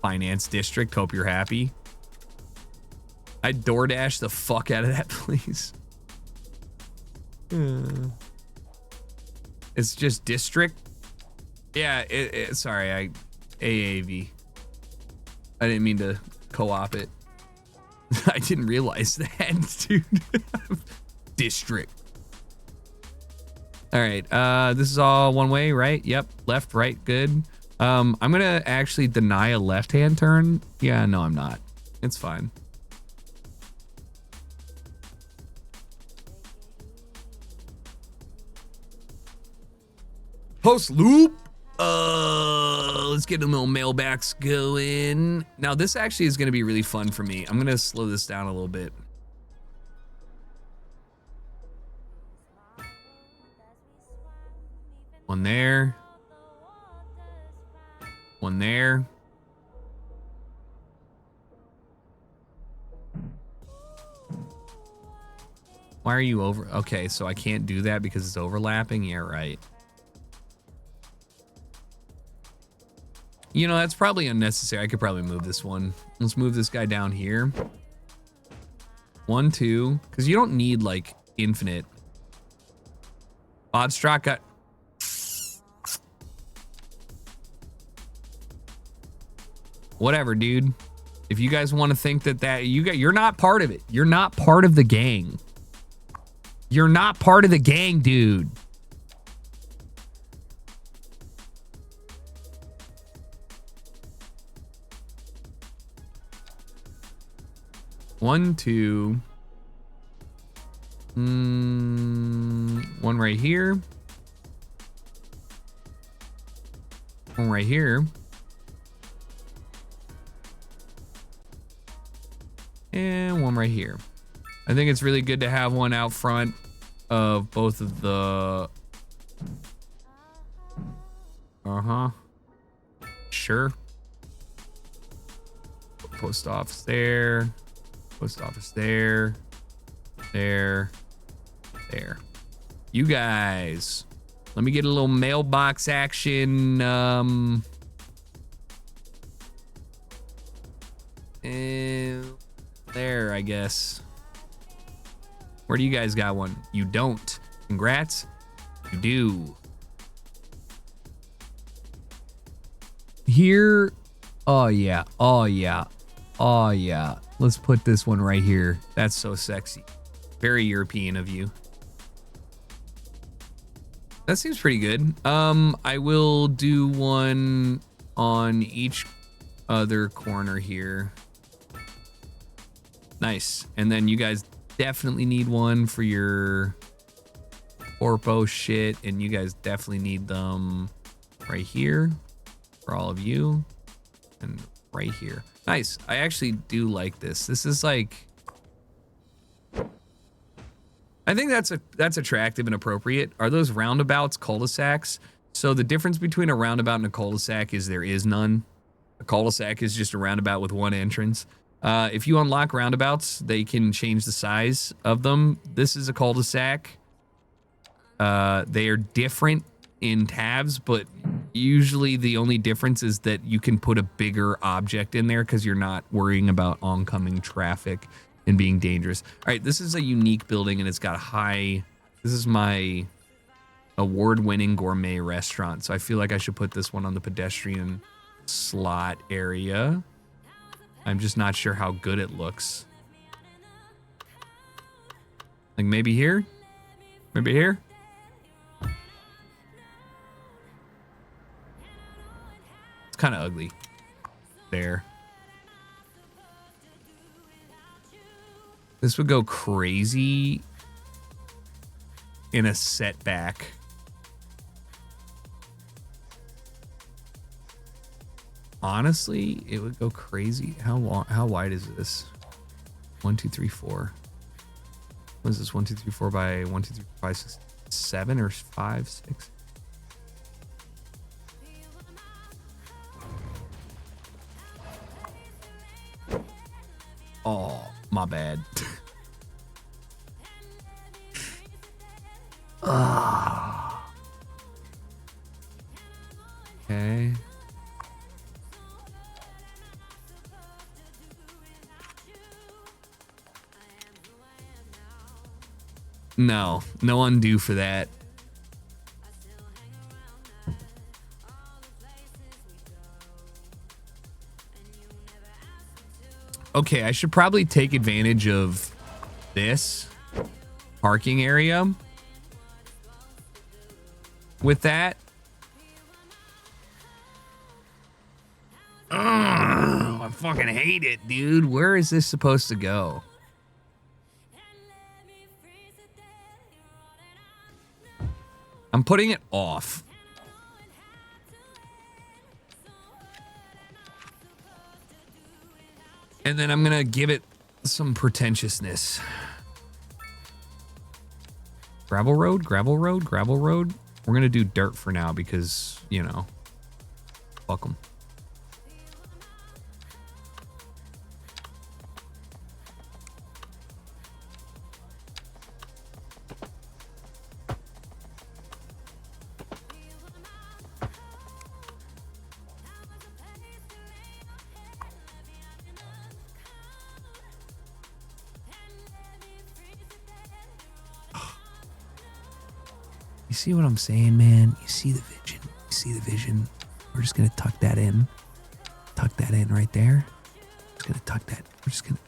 Finance district, hope you're happy. I'd DoorDash the fuck out of that, please. It's just district. Yeah, sorry, AAV. I didn't mean to co-op it. I didn't realize that, dude. District. All right, this is all one way, right? Yep, left, right, good. I'm gonna actually deny a left-hand turn. Yeah, no, I'm not. It's fine. Post loop. Let's get a little mailbacks going. Now, this actually is gonna be really fun for me. I'm gonna slow this down a little bit. One there. One there. Why are you over? Okay, so I can't do that because it's overlapping. Yeah, right. You know, that's probably unnecessary. I could probably move this one. Let's move this guy down here. 1, 2, because you don't need like infinite. Oddstruck got. Whatever, dude. If you guys want to think that you're not part of it. You're not part of the gang. You're not part of the gang, dude. One, two. One right here. One right here. And one right here. I think it's really good to have one out front of both of the... Sure. Post office there. Post office there. There. There. You guys. Let me get a little mailbox action. And there, I guess. Where do you guys got one? You don't. Congrats. You do. Here. Oh, yeah. Oh, yeah. Oh, yeah. Let's put this one right here. That's so sexy. Very European of you. That seems pretty good. I will do one on each other corner here. Nice. And then you guys definitely need one for your Orpo shit. And you guys definitely need them right here for all of you. And right here. Nice. I actually do like this. This is like... I think that's attractive and appropriate. Are those roundabouts cul-de-sacs? So the difference between a roundabout and a cul-de-sac is there is none. A cul-de-sac is just a roundabout with one entrance. If you unlock roundabouts, they can change the size of them. This is a cul-de-sac. They are different in tabs, but usually the only difference is that you can put a bigger object in there because you're not worrying about oncoming traffic and being dangerous. All right, this is a unique building and it's got a high... This is my award-winning gourmet restaurant, so I feel like I should put this one on the pedestrian slot area. I'm just not sure how good it looks. Like maybe here? Maybe here? It's kind of ugly. There. This would go crazy in a setback. Honestly, it would go crazy. How long? How wide is this? 1, 2, 3, 4. What is this? 1, 2, 3, 4 by 1, 2, 3, 4, 5, 6, 7 or 5, 6? Oh, my bad. Okay. No undo for that. Okay, I should probably take advantage of this parking area with that. I fucking hate it, dude. Where is this supposed to go? I'm putting it off. And then I'm gonna give it some pretentiousness. Gravel road, gravel road, gravel road. We're gonna do dirt for now because, you know, fuck 'em. see what I'm saying, man? You see the vision. You see the vision. We're just going to tuck that in. Tuck that in right there. Just going to tuck that. We're just going to.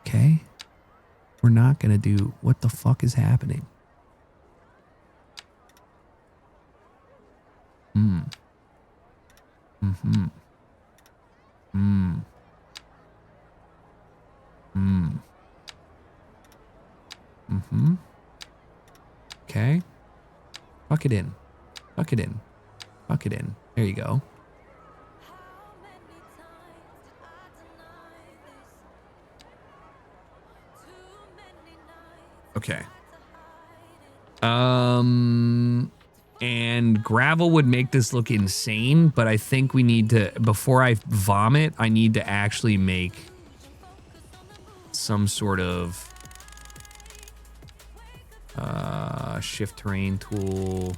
Okay. We're not going to do. What the fuck is happening? Mm-hmm. Mm-hmm. Okay. Tuck it in. Tuck it in. Tuck it in. There you go. Okay. And gravel would make this look insane, but I think we need to, before I vomit, I need to actually make some sort of shift terrain tool.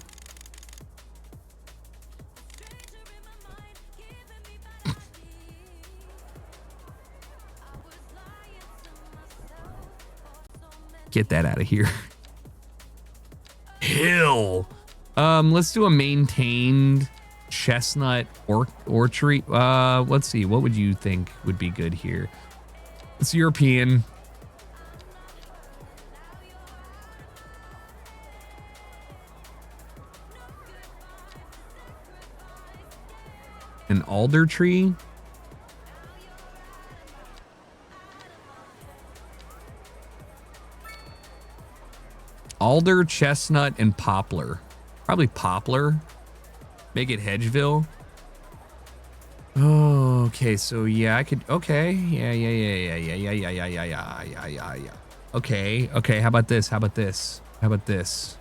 Get that out of here. Hill. Let's do a maintained chestnut orchard. Let's see. What would you think would be good here? It's European. An alder tree. Alder, chestnut, and poplar. Probably poplar. Make it Hedgeville. Oh, okay. So yeah, I could. Okay. Yeah. Okay. Okay. How about this? How about this? How about this?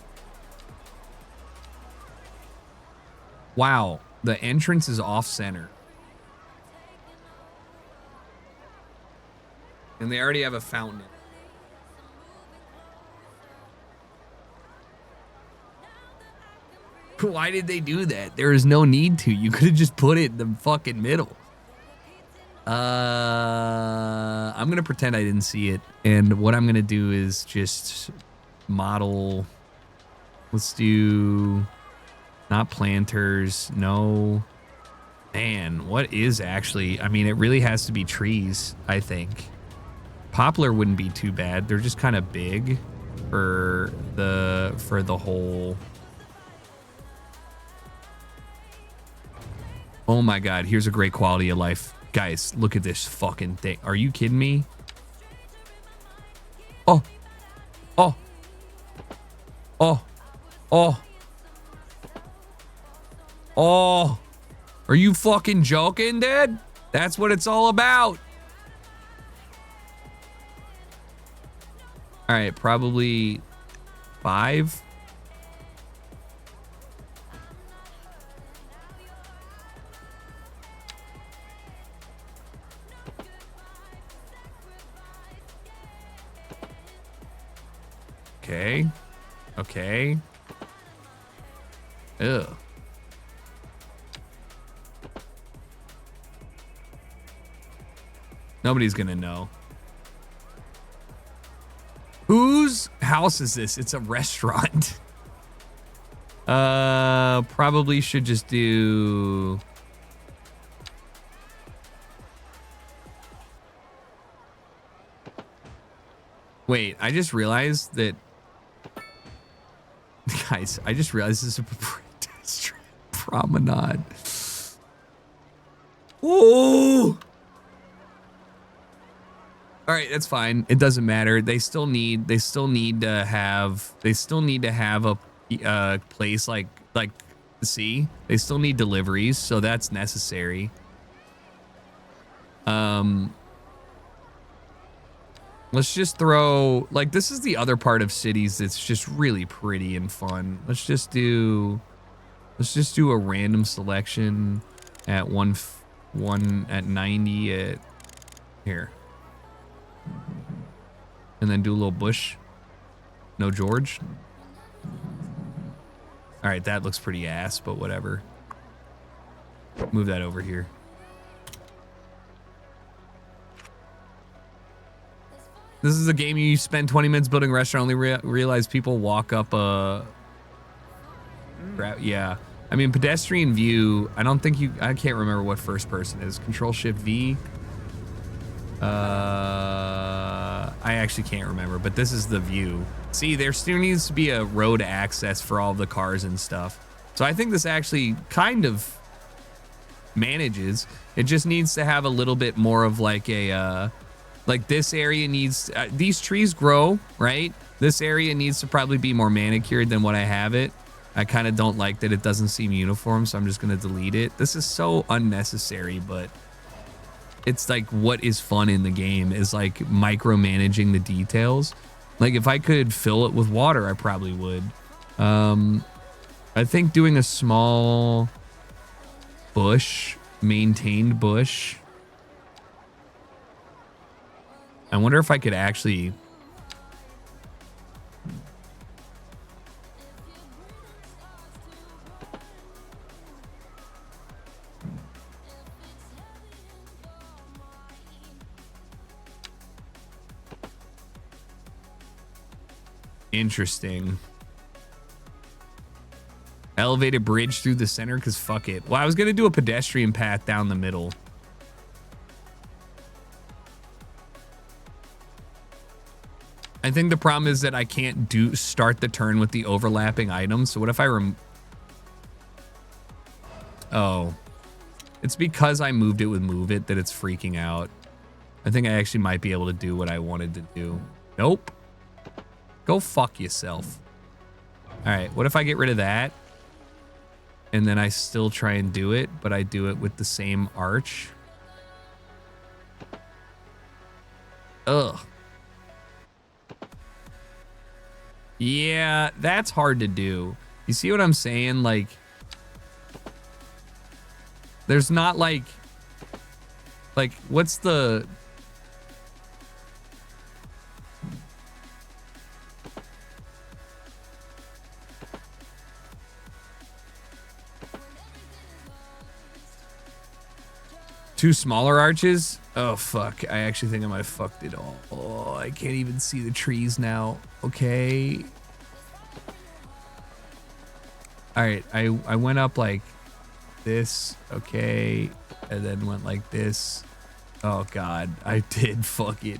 Wow. The entrance is off center. And they already have a fountain. Why did they do that? There is no need to. You could have just put it in the fucking middle. I'm going to pretend I didn't see it. And what I'm going to do is just model. Let's do not planters. No. Man, what is actually, I mean, it really has to be trees, I think. Poplar wouldn't be too bad. They're just kind of big for the whole. Oh my God, here's a great quality of life. Guys, look at this fucking thing. Are you kidding me? Oh. Oh. Oh. Oh. Oh. Are you fucking joking, dude? That's what it's all about. All right, probably 5. Okay. Okay. Ugh. Nobody's gonna know. Whose house is this? It's a restaurant. Probably should just do. Wait, I just realized that. Guys, I just realized this is a pedestrian promenade. Oh! All right, that's fine. It doesn't matter. They still need to have a place like see. They still need deliveries, so that's necessary. Let's just throw, like, this is the other part of cities that's just really pretty and fun. Let's just do a random selection at one at 90 at here. And then do a little bush. No George. All right, that looks pretty ass, but whatever. Move that over here. This is a game you spend 20 minutes building a restaurant, only realize people walk up a... Yeah. I mean, pedestrian view, I don't think you... I can't remember what first person is. Control-Shift-V? I actually can't remember, but this is the view. See, there still needs to be a road access for all the cars and stuff. So I think this actually kind of manages. It just needs to have a little bit more of like a... like this area needs, these trees grow, right? This area needs to probably be more manicured than what I have it. I kind of don't like that it doesn't seem uniform, so I'm just going to delete it. This is so unnecessary, but it's like what is fun in the game is like micromanaging the details. Like if I could fill it with water, I probably would. I think doing a small bush, maintained bush. I wonder if I could actually... Interesting. Elevated bridge through the center, because fuck it. Well, I was going to do a pedestrian path down the middle. I think the problem is that I can't start the turn with the overlapping items. So what if I Oh. It's because I moved it with Move It that it's freaking out. I think I actually might be able to do what I wanted to do. Nope. Go fuck yourself. All right, what if I get rid of that? And then I still try and do it, but I do it with the same arch. Ugh. Yeah, that's hard to do. You see what I'm saying? Like, there's not like, what's the... Two smaller arches? Oh, fuck. I actually think I might have fucked it all. Oh, I can't even see the trees now. Okay. All right. I went up like this. Okay. And then went like this. Oh, God. I did fuck it.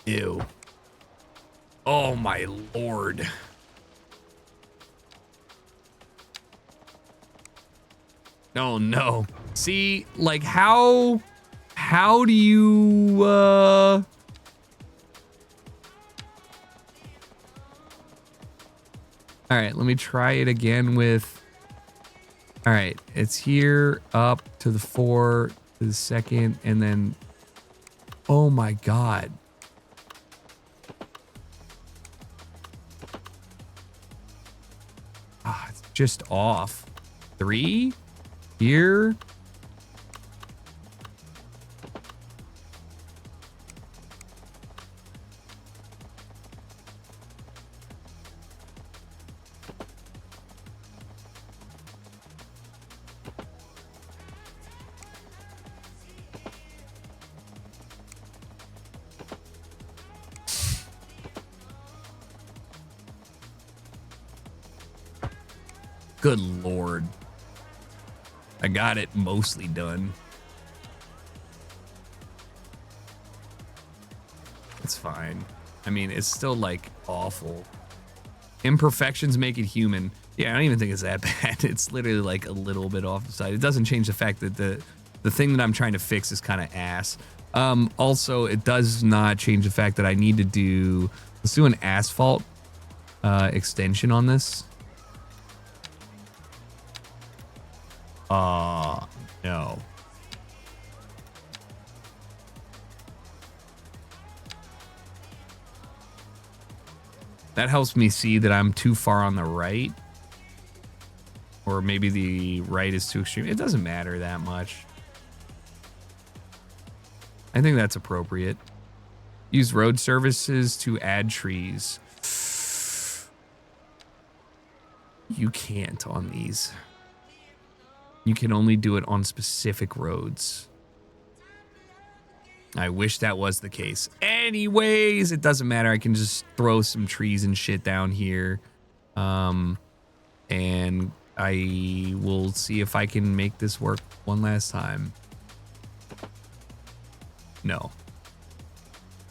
Ew. Oh my lord. Oh no. See, like how do you all right, let me try it again with, all right, it's here up to the 4 to the second and then, oh my God. It's just off. 3 here. Good Lord. I got it mostly done. It's fine. I mean, it's still like awful. Imperfections make it human. Yeah, I don't even think it's that bad. It's literally like a little bit off the side. It doesn't change the fact that the thing that I'm trying to fix is kind of ass. Also, it does not change the fact that I need to do, let's do an asphalt extension on this. No. That helps me see that I'm too far on the right. Or maybe the right is too extreme. It doesn't matter that much. I think that's appropriate. Use road services to add trees. You can't on these. You can only do it on specific roads. I wish that was the case. Anyways, it doesn't matter. I can just throw some trees and shit down here. And I will see if I can make this work one last time. No.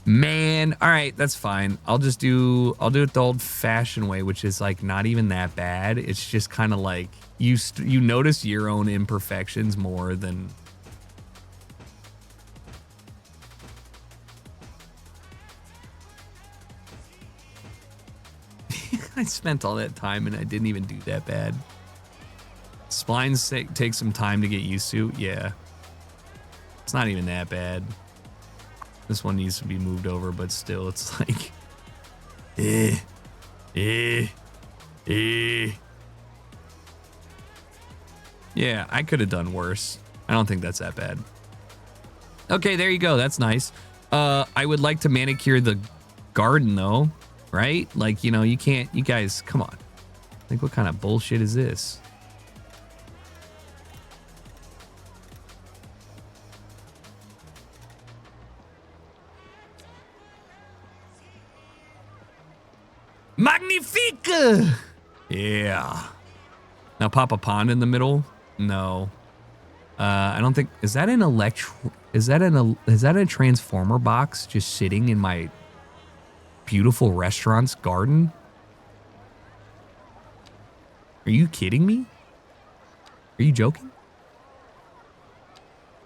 Man, all right, that's fine. I'll do it the old-fashioned way, which is like not even that bad. It's just kind of like you notice your own imperfections more than. I spent all that time and I didn't even do that bad. Splines take some time to get used to. Yeah, it's not even that bad. This one needs to be moved over, but still, it's like, Yeah, I could have done worse. I don't think that's that bad. Okay, there you go. That's nice. I would like to manicure the garden, though, right? Like, you know, you can't, you guys, come on. Like, what kind of bullshit is this? Magnifique! Yeah. Now pop a pond in the middle? No. I don't think, is that a transformer box just sitting in my beautiful restaurant's garden? Are you kidding me? Are you joking?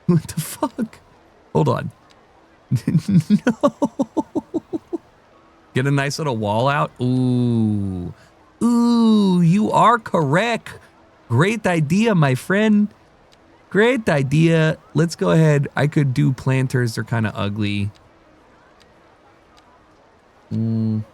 What the fuck? Hold on. No. Get a nice little wall out. Ooh. Ooh, you are correct. Great idea, my friend. Great idea. Let's go ahead. I could do planters. They're kind of ugly. Mm.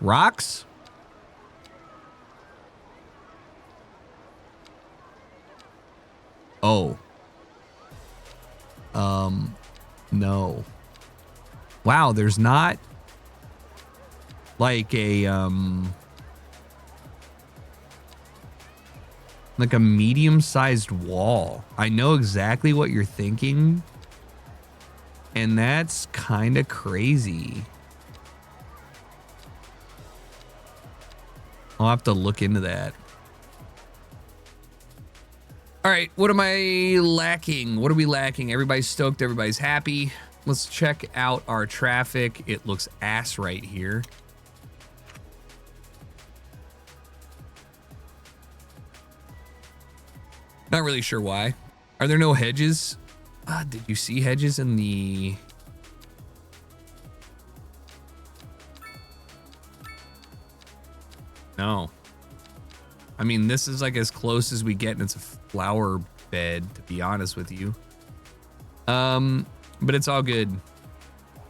Rocks? Oh. No. Wow, there's not like a medium-sized wall. I know exactly what you're thinking, and that's kind of crazy. I'll have to look into that. All right, what am I lacking? What are we lacking? Everybody's stoked, everybody's happy. Let's check out our traffic. It looks ass right here. Not really sure why. Are there no hedges? Did you see hedges in the... No. I mean, this is like as close as we get, and it's a flower bed, to be honest with you. But it's all good.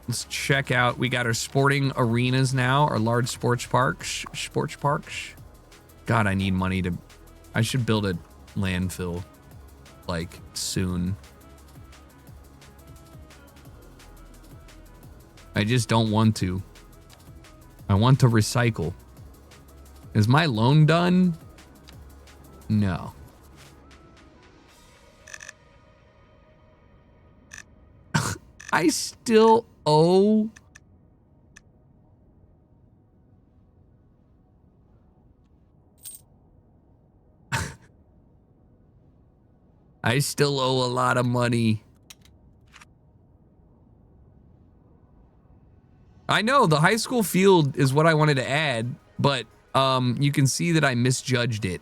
Let's check out. We got our sporting arenas now, our large sports parks. God, I need money to... I should build a landfill, like, soon. I just don't want to. I want to recycle. Is my loan done? No. I still owe... I still owe a lot of money. I know, the high school field is what I wanted to add, but you can see that I misjudged it.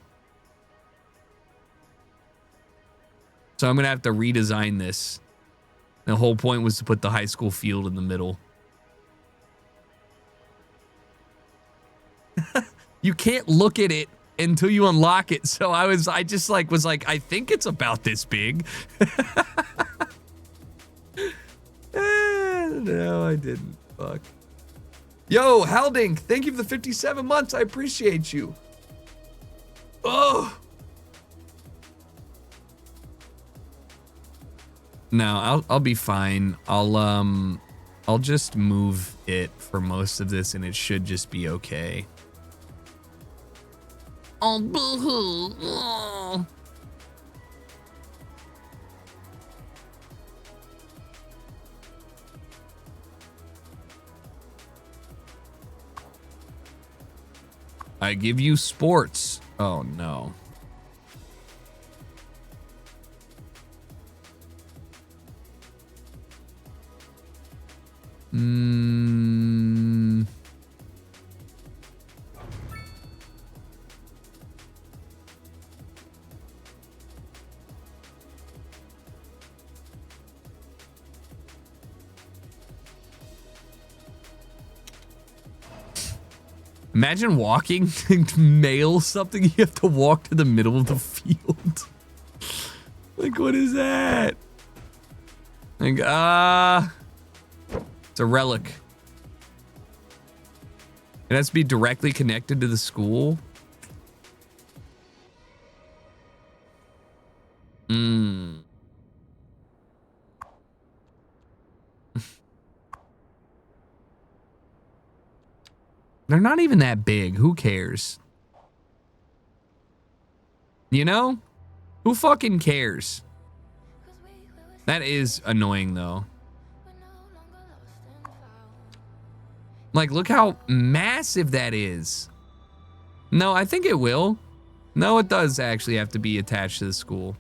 So I'm gonna have to redesign this. The whole point was to put the high school field in the middle. You can't look at it until you unlock it. So I was like, I think it's about this big. No, I didn't. Fuck. Yo, Haldink, thank you for the 57 months. I appreciate you. Oh. No, I'll be fine. I'll just move it for most of this and it should just be okay. Oh, boo-hoo. Oh. I give you sports. Oh, no. Imagine walking to mail something. You have to walk to the middle of the field. Like, what is that? Like, it's a relic. It has to be directly connected to the school. They're not even that big. Who cares? You know? Who fucking cares? That is annoying, though. Like, look how massive that is. No, I think it will. No, it does actually have to be attached to the school.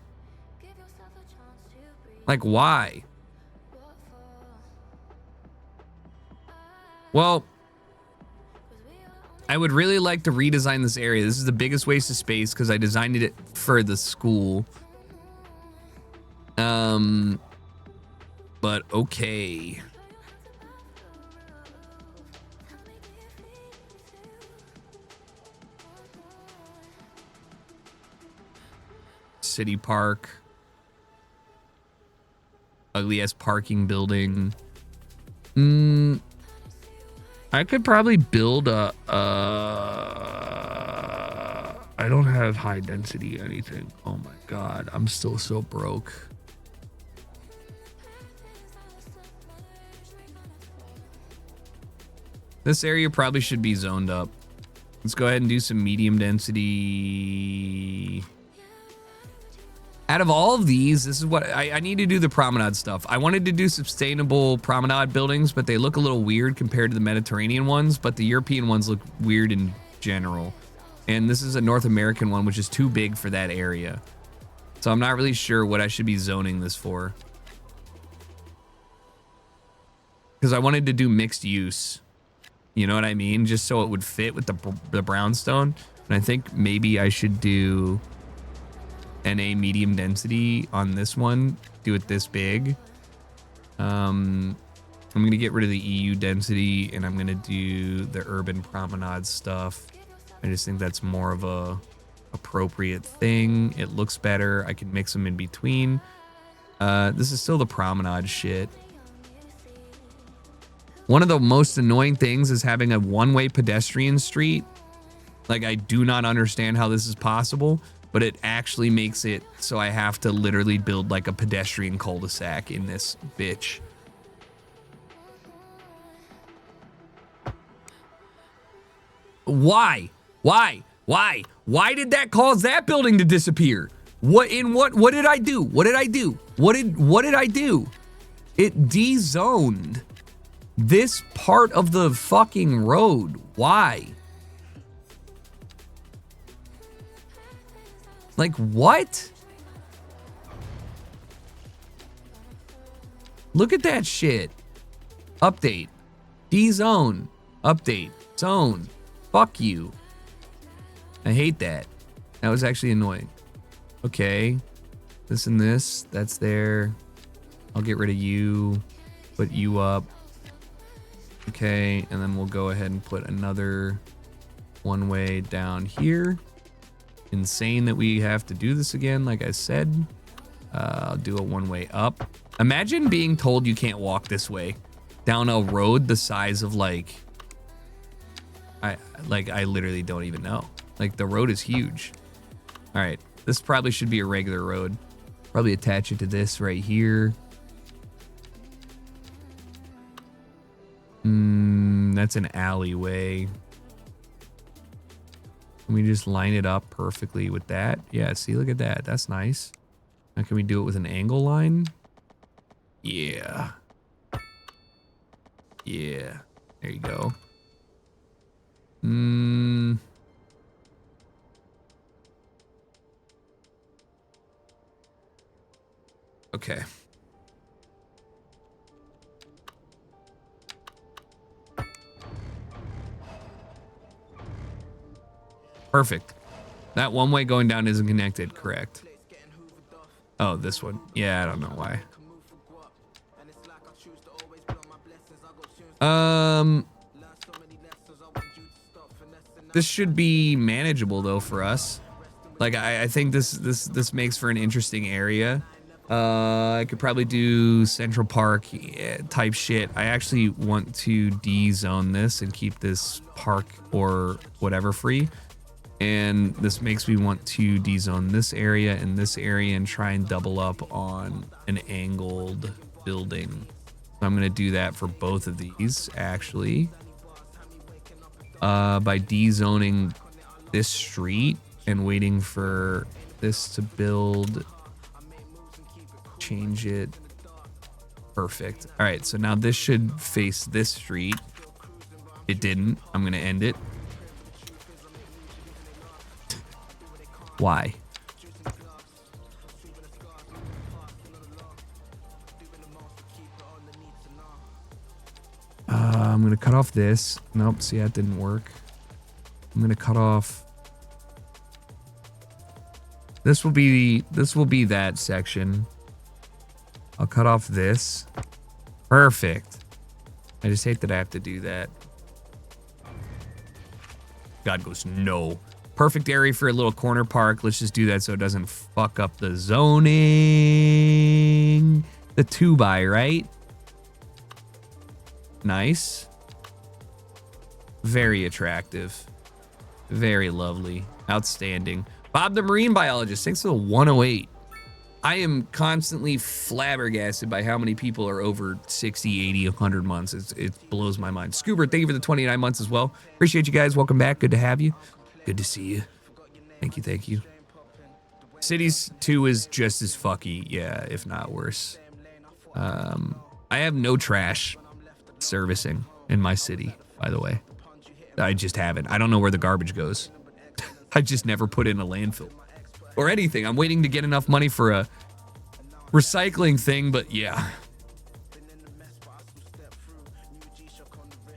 Like, why? Well, I would really like to redesign this area. This is the biggest waste of space because I designed it for the school. But okay. City park. Ugly ass parking building. I could probably build a I don't have high density anything. Oh my god, I'm still so broke. This area probably should be zoned up. Let's go ahead and do some medium density. Out of all of these, this is what I need to do the promenade stuff. I wanted to do sustainable promenade buildings, but they look a little weird compared to the Mediterranean ones, but the European ones look weird in general. And this is a North American one, which is too big for that area. So I'm not really sure what I should be zoning this for. Because I wanted to do mixed use. You know what I mean? Just so it would fit with the brownstone. And I think maybe I should do NA medium density on this one. Do it this big. I'm going to get rid of the EU density and I'm going to do the urban promenade stuff. I just think that's more of a appropriate thing. It looks better. I can mix them in between. This is still the promenade shit. One of the most annoying things is having a one-way pedestrian street. Like, I do not understand how this is possible, but it actually makes it so I have to literally build like a pedestrian cul-de-sac in this bitch. Why? Why? Why? Why did that cause that building to disappear? What did I do? What did I do? What did I do? It de-zoned this part of the fucking road. Why? Like, what? Look at that shit. Update. D-zone. Update. Zone. Fuck you. I hate that. That was actually annoying. Okay. This and this. That's there. I'll get rid of you. Put you up. Okay. And then we'll go ahead and put another one-way down here. Insane that we have to do this again, like I said. I'll do a one-way up. Imagine being told you can't walk this way. down a road the size of like I literally don't even know. Like the road is huge. All right, this probably should be a regular road. Probably attach it to this right here. That's an alleyway. Can we just line it up perfectly with that? Yeah, see, look at that. That's nice. Now can we do it with an angle line? Yeah. Yeah. There you go. Okay. Perfect. That one way going down isn't connected, correct? Oh, this one. Yeah, I don't know why. This should be manageable though for us. Like I think this makes for an interesting area. I could probably do Central Park type shit. I actually want to de-zone this and keep this park or whatever free. And this makes me want to de-zone this area and this area and try and double up on an angled building. So I'm gonna do that for both of these actually. By de-zoning this street and waiting for this to build, change it. Perfect. All right, so now this should face this street. It didn't. I'm gonna end it. Why? I'm gonna cut off this. Nope, see, that didn't work. I'm gonna cut off. This will be that section. I'll cut off this. Perfect. I just hate that I have to do that. God goes, no. Perfect area for a little corner park. Let's just do that so it doesn't fuck up the zoning. The 2x, right? Nice. Very attractive. Very lovely. Outstanding. Bob the Marine Biologist, thanks for the 108. I am constantly flabbergasted by how many people are over 60, 80, 100 months. It blows my mind. Scuba, thank you for the 29 months as well. Appreciate you guys. Welcome back. Good to have you. Good to see you. Thank you, thank you. Cities 2 is just as fucky, yeah, if not worse. I have no trash servicing in my city, by the way. I just haven't. I don't know where the garbage goes. I just never put in a landfill or anything. I'm waiting to get enough money for a recycling thing, but yeah.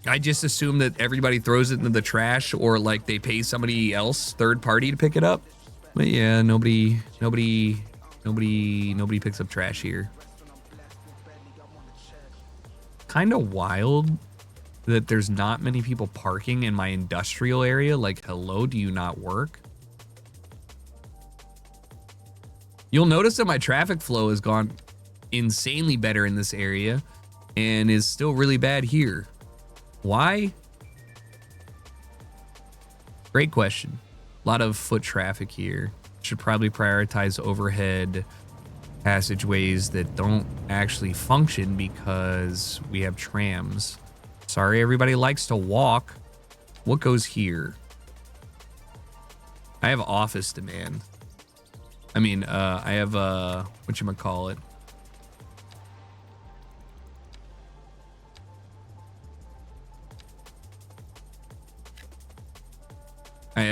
I just assume that everybody throws it into the trash or like they pay somebody else, third party, to pick it up. But yeah, nobody picks up trash here. Kind of wild that there's not many people parking in my industrial area. Like, hello, do you not work? You'll notice that my traffic flow has gone insanely better in this area and is still really bad here. Why? Great question. A lot of foot traffic here. Should probably prioritize overhead passageways that don't actually function because we have trams. Sorry, everybody likes to walk. What goes here? I have office demand. I mean, I have, whatchamacallit? I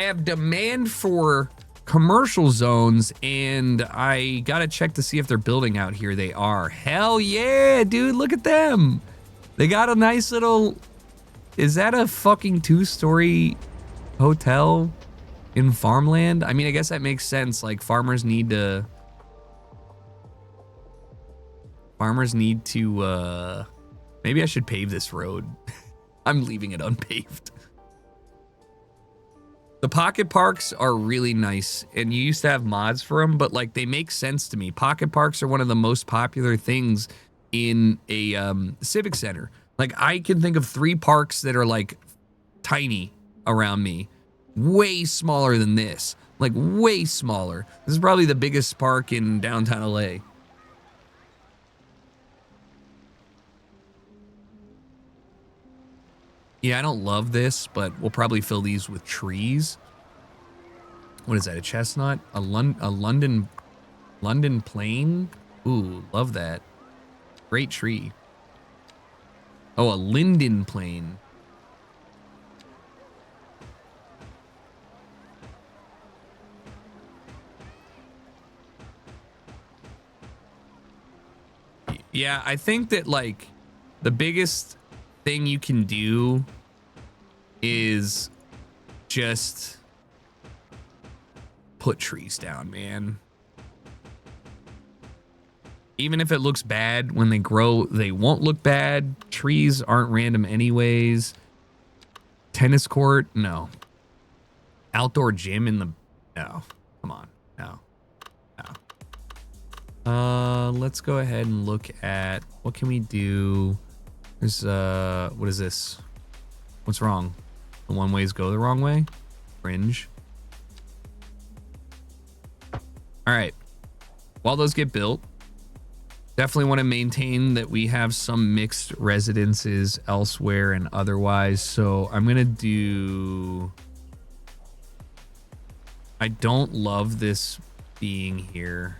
have demand for commercial zones, and I gotta check to see if they're building out here. They are. Hell yeah, dude, look at them. They got a nice little, is that a fucking 2-story hotel in farmland? I mean, I guess that makes sense. Like, farmers need to, maybe I should pave this road. I'm leaving it unpaved. The pocket parks are really nice, and you used to have mods for them, but like they make sense to me. Pocket parks are one of the most popular things in a civic center. Like I can think of 3 parks that are like tiny around me, way smaller than this, like way smaller. This is probably the biggest park in downtown LA. Yeah, I don't love this, but we'll probably fill these with trees. What is that? A chestnut? A London plane? Ooh, love that. Great tree. Oh, a linden plane. Yeah, I think that like the biggest thing you can do is just put trees down, man. Even if it looks bad when they grow, they won't look bad. Trees aren't random anyways. Tennis court, no. Outdoor gym in the, no. Come on, no. Let's go ahead and look at, what can we do? There's, what is this? What's wrong? The one ways go the wrong way? Fringe. All right. While those get built, definitely want to maintain that we have some mixed residences elsewhere and otherwise. So I'm going to do, I don't love this being here.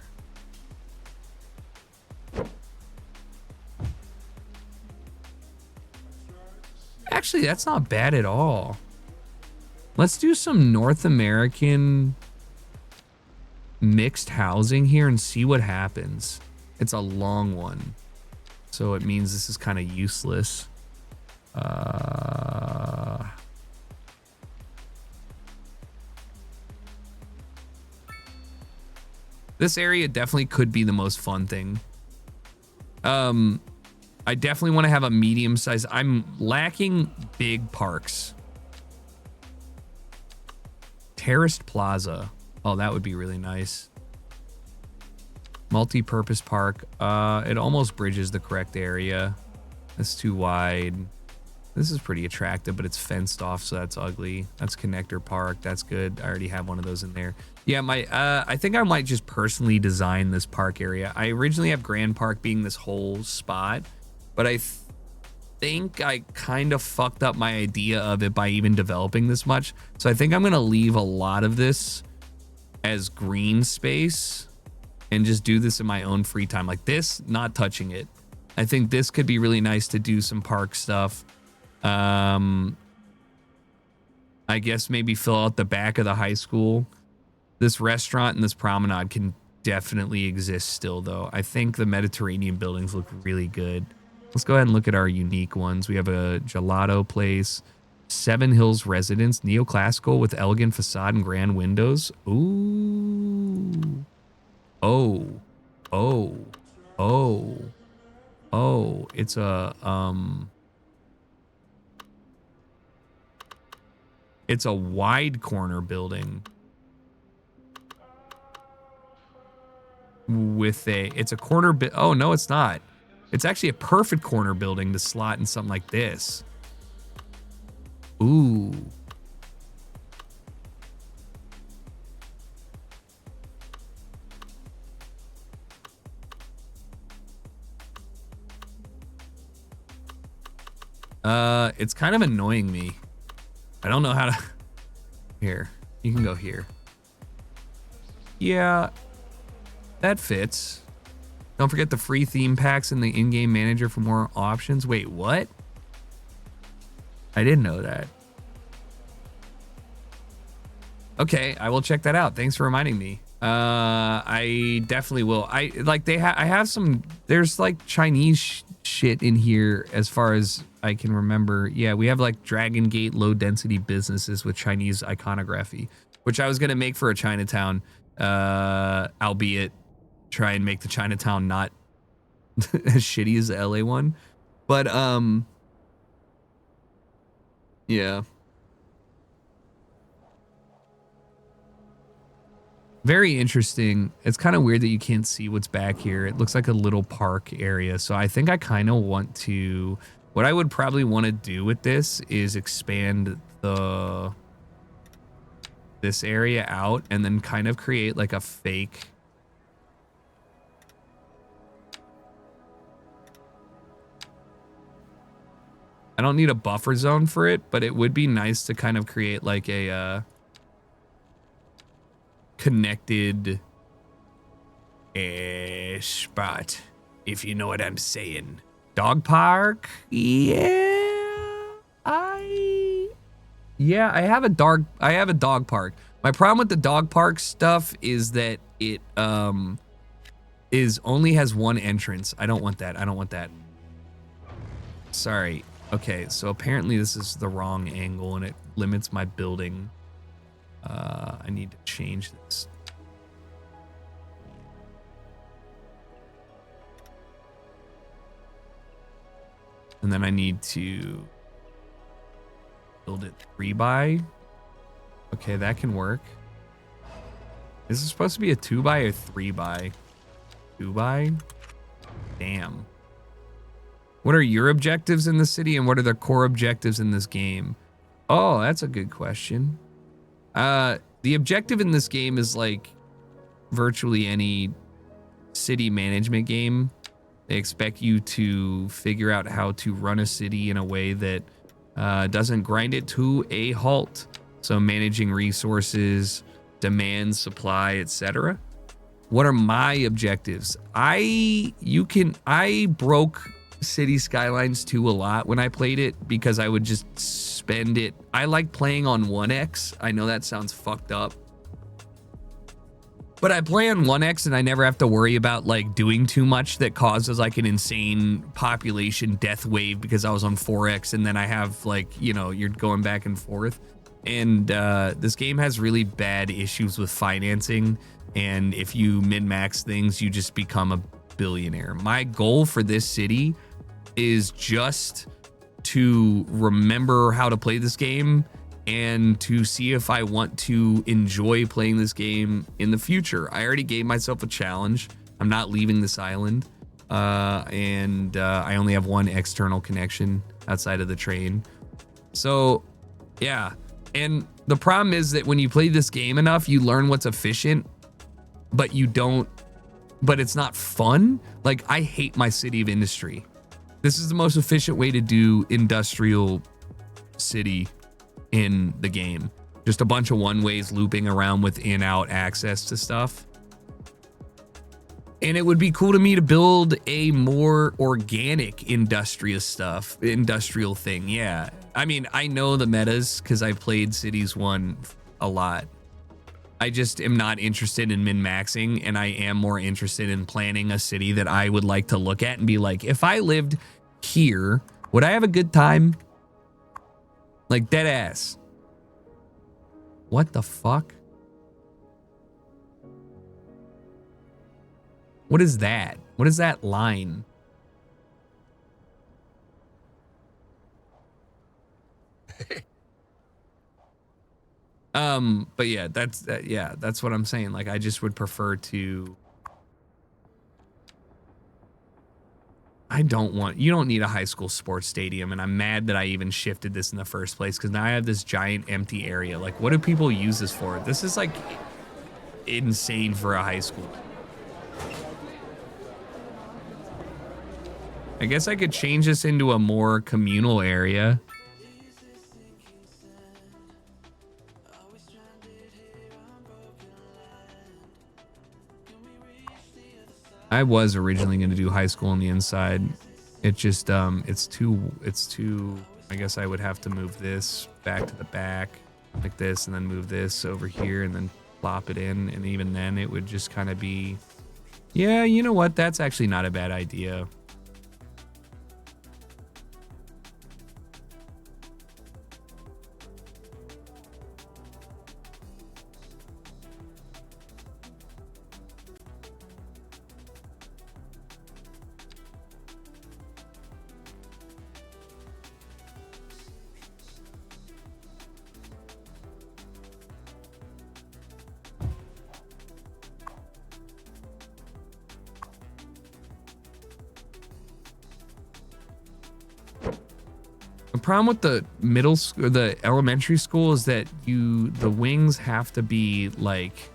Actually, that's not bad at all. Let's do some North American mixed housing here and see what happens. It's a long one, so it means this is kind of useless. This area definitely could be the most fun thing. I definitely want to have a medium size. I'm lacking big parks. Terraced Plaza. Oh, that would be really nice. Multi-purpose park. It almost bridges the correct area. That's too wide. This is pretty attractive, but it's fenced off, so that's ugly. That's Connector Park. That's good. I already have one of those in there. Yeah, I think I might just personally design this park area. I originally have Grand Park being this whole spot, but I think I kind of fucked up my idea of it by even developing this much. So I think I'm gonna leave a lot of this as green space and just do this in my own free time. Like this, not touching it. I think this could be really nice to do some park stuff. I guess maybe fill out the back of the high school. This restaurant and this promenade can definitely exist still, though. I think the Mediterranean buildings look really good. Let's go ahead and look at our unique ones. We have a gelato place, Seven Hills Residence, neoclassical with elegant facade and grand windows. Ooh. Oh. Oh. Oh. Oh. It's a it's a wide corner building with it's a corner bit. Oh, no, it's not. It's actually a perfect corner building to slot in something like this. Ooh. It's kind of annoying me. I don't know how to... Here, you can go here. Yeah, that fits. Don't forget the free theme packs in the in-game manager for more options. Wait, what? I didn't know that. Okay, I will check that out. Thanks for reminding me. I definitely will. I have some, there's like Chinese shit in here as far as I can remember. Yeah, we have like Dragon Gate low density businesses with Chinese iconography, which I was going to make for a Chinatown, albeit try and make the Chinatown not as shitty as the LA one. But, yeah. Very interesting. It's kind of weird that you can't see what's back here. It looks like a little park area. So I think I kind of want to, what I would probably want to do with this is expand this area out and then kind of create like a fake. I don't need a buffer zone for it, but it would be nice to kind of create like a connected spot, if you know what I'm saying. Dog park? Yeah. I have a dog park. My problem with the dog park stuff is that it only has one entrance. I don't want that. I don't want that. Sorry. Okay, so apparently this is the wrong angle and it limits my building. I need to change this. And then I need to build it 3x. Okay, that can work. Is this supposed to be a 2x or 3x? 2x? Damn. What are your objectives in the city and what are the core objectives in this game? Oh, that's a good question. The objective in this game is like virtually any city management game. They expect you to figure out how to run a city in a way that doesn't grind it to a halt. So managing resources, demand, supply, etc. What are my objectives? I broke City Skylines 2 a lot when I played it because I would just spend it. I like playing on 1x. I know that sounds fucked up. But I play on 1x and I never have to worry about like doing too much that causes like an insane population death wave because I was on 4x and then I have like, you know, you're going back and forth. And this game has really bad issues with financing. And if you min-max things, you just become a billionaire. My goal for this city is just to remember how to play this game and to see if I want to enjoy playing this game in the future. I already gave myself a challenge. I'm not leaving this island. And I only have one external connection outside of the train. So, yeah. And the problem is that when you play this game enough, you learn what's efficient, but it's not fun. Like, I hate my city of industry. This is the most efficient way to do industrial city in the game. Just a bunch of one-ways looping around with in-out access to stuff. And it would be cool to me to build a more organic industrial thing. Yeah. I mean, I know the metas because I played Cities 1 a lot. I just am not interested in min-maxing, and I am more interested in planning a city that I would like to look at and be like, if I lived here, would I have a good time? Like, dead ass. What the fuck? What is that? What is that line? But yeah, that's what I'm saying. Like, I just would prefer to. You don't need a high school sports stadium, and I'm mad that I even shifted this in the first place because now I have this giant empty area. Like, what do people use this for? This is like insane for a high school. I guess I could change this into a more communal area. I was originally going to do high school on the inside. It just, it's too, I guess I would have to move this back to the back like this and then move this over here and then plop it in. And even then it would just kind of be, yeah, you know what? That's actually not a bad idea. problem with the middle school, the elementary school, is that the wings have to be like.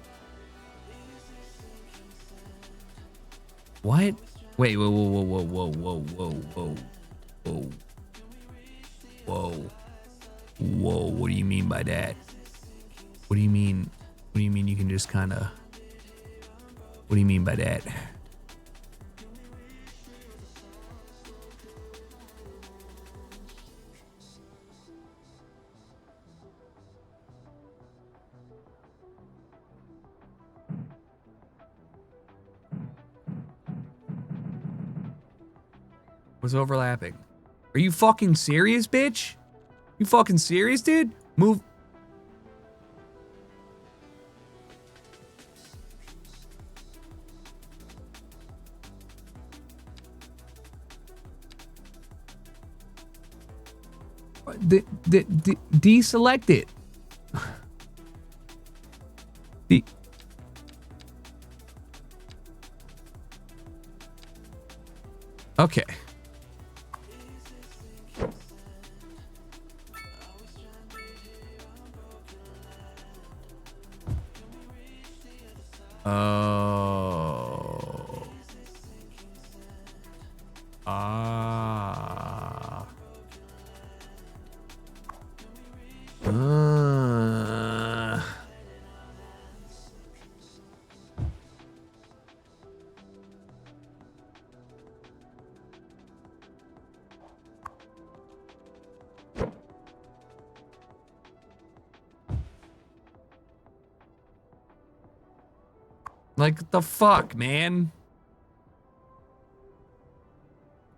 What? Wait, whoa, whoa, whoa, whoa, whoa, whoa, whoa, whoa, whoa, whoa. What do you mean by that? What do you mean? What do you mean you can just kind of? What do you mean by that? What's overlapping? Are you fucking serious, bitch? You fucking serious, dude? Move. Deselect it. Okay. Oh. Ah. Like the fuck, man.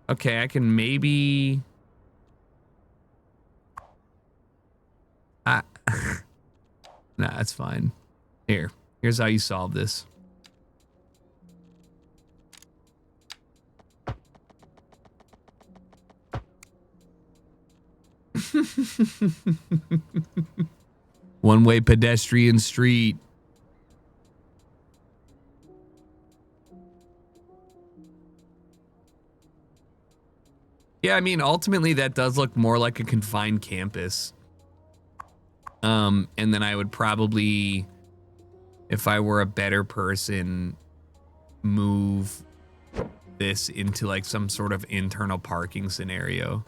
Okay, I can maybe. Nah, that's fine. Here's how you solve this. One-way pedestrian street. Yeah, I mean, ultimately that does look more like a confined campus. And then I would probably, if I were a better person, move this into like some sort of internal parking scenario.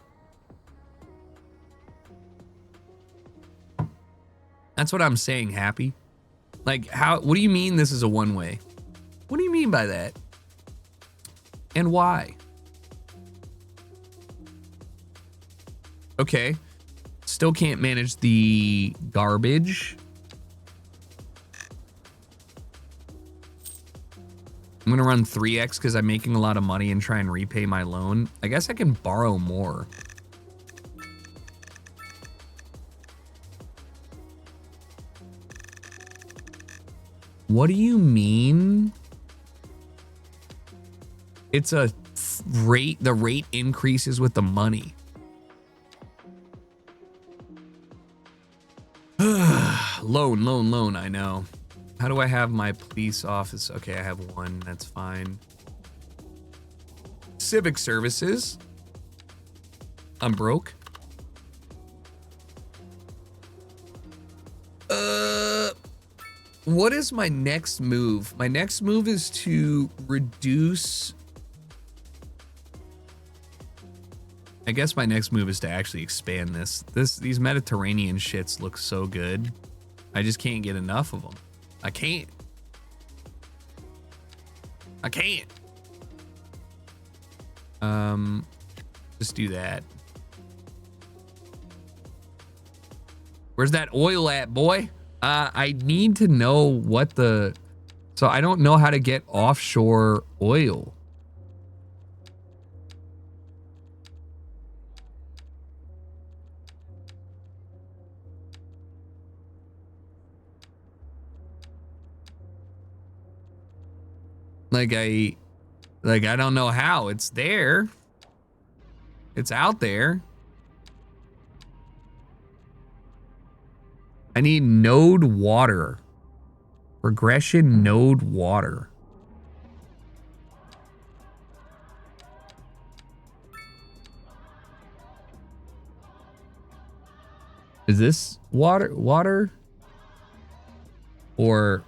That's what I'm saying, Happy. Like, what do you mean this is a one-way? What do you mean by that? And why? Okay. Still can't manage the garbage. I'm gonna run 3x because I'm making a lot of money and try and repay my loan. I guess I can borrow more. What do you mean? It's a rate. The rate increases with the money. Loan, I know. How do I have my police office? Okay, I have one, that's fine. Civic services. I'm broke. What is my next move? My next move is to reduce. I guess my next move is to actually expand this. These Mediterranean shits look so good. I just can't get enough of them. I can't. Just do that. Where's that oil at, boy? I need to know what the... So I don't know how to get offshore oil. Like I don't know how. It's there. It's out there. I need node water. Regression node water. Is this water? Or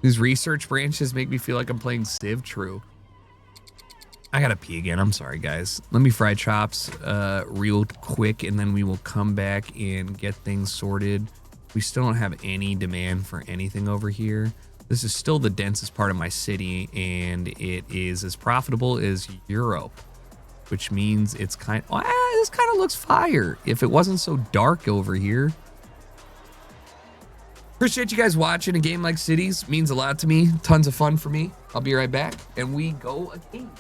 these research branches make me feel like I'm playing Civ. True. I gotta pee again. I'm sorry, guys. Let me fry chops real quick, and then we will come back and get things sorted. We still don't have any demand for anything over here. This is still the densest part of my city, and it is as profitable as Europe, which means it's kind of, this kind of looks fire if it wasn't so dark over here. Appreciate you guys watching. A game like Cities means a lot to me. Tons of fun for me. I'll be right back, and we go again.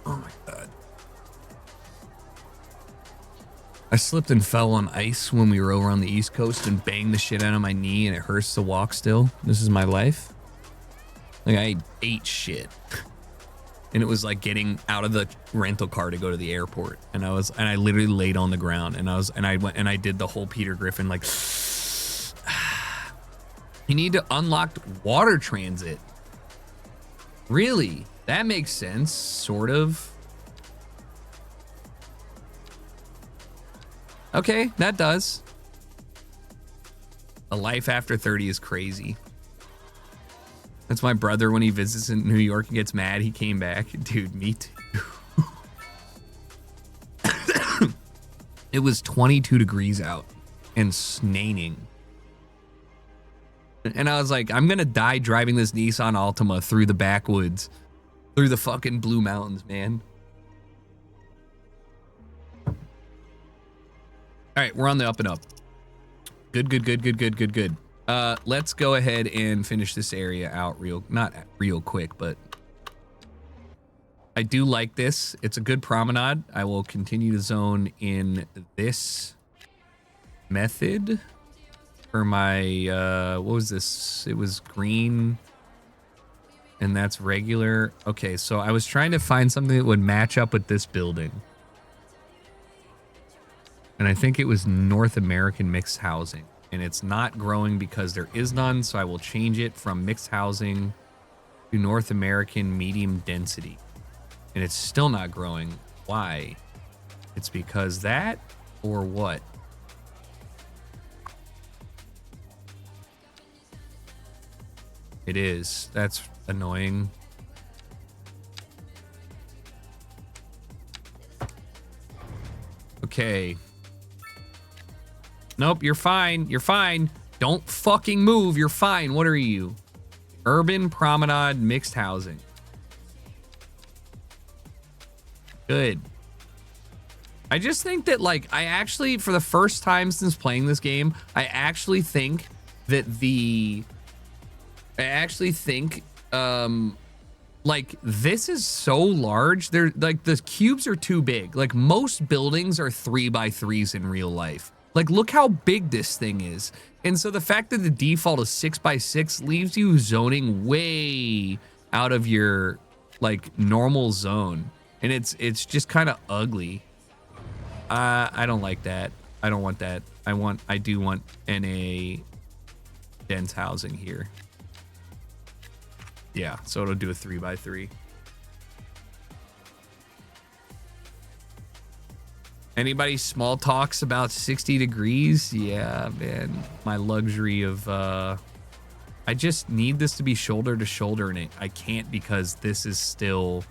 Oh my God. I slipped and fell on ice when we were over on the East Coast and banged the shit out of my knee, and it hurts to walk still. This is my life. Like, I ate shit. And it was like getting out of the rental car to go to the airport. And I literally laid on the ground, and I did the whole Peter Griffin, like, you need to unlock water transit. Really? That makes sense, sort of. Okay, that does. A life after 30 is crazy. That's my brother when he visits in New York and gets mad. He came back. Dude, me too. It was 22 degrees out and snaining. And I was like, I'm gonna die driving this Nissan Altima through the backwoods. Through the fucking Blue Mountains, man. All right, we're on the up and up. Good. Let's go ahead and finish this area out not real quick, but I do like this. It's a good promenade. I will continue to zone in this method for my, what was this? It was green. And that's regular. Okay, so I was trying to find something that would match up with this building. And I think it was North American mixed housing. And it's not growing because there is none, so I will change it from mixed housing to North American medium density. And it's still not growing. Why? It's because that, or what? It is. That's annoying. Okay. Nope, you're fine. You're fine. Don't fucking move. You're fine. What are you? Urban promenade mixed housing. Good. I just think that, like, I actually, for the first time since playing this game, I actually think that like, this is so large. They're like, the cubes are too big. Like, most buildings are 3x3s in real life. Like, look how big this thing is. And so the fact that the default is 6x6 leaves you zoning way out of your, like, normal zone. And it's just kind of ugly. I don't like that. I don't want that. I do want NA dense housing here. Yeah, so it'll do a 3x3. Anybody small talks about 60 degrees? Yeah, man. My luxury of, I just need this to be shoulder to shoulder, and I can't because this is still...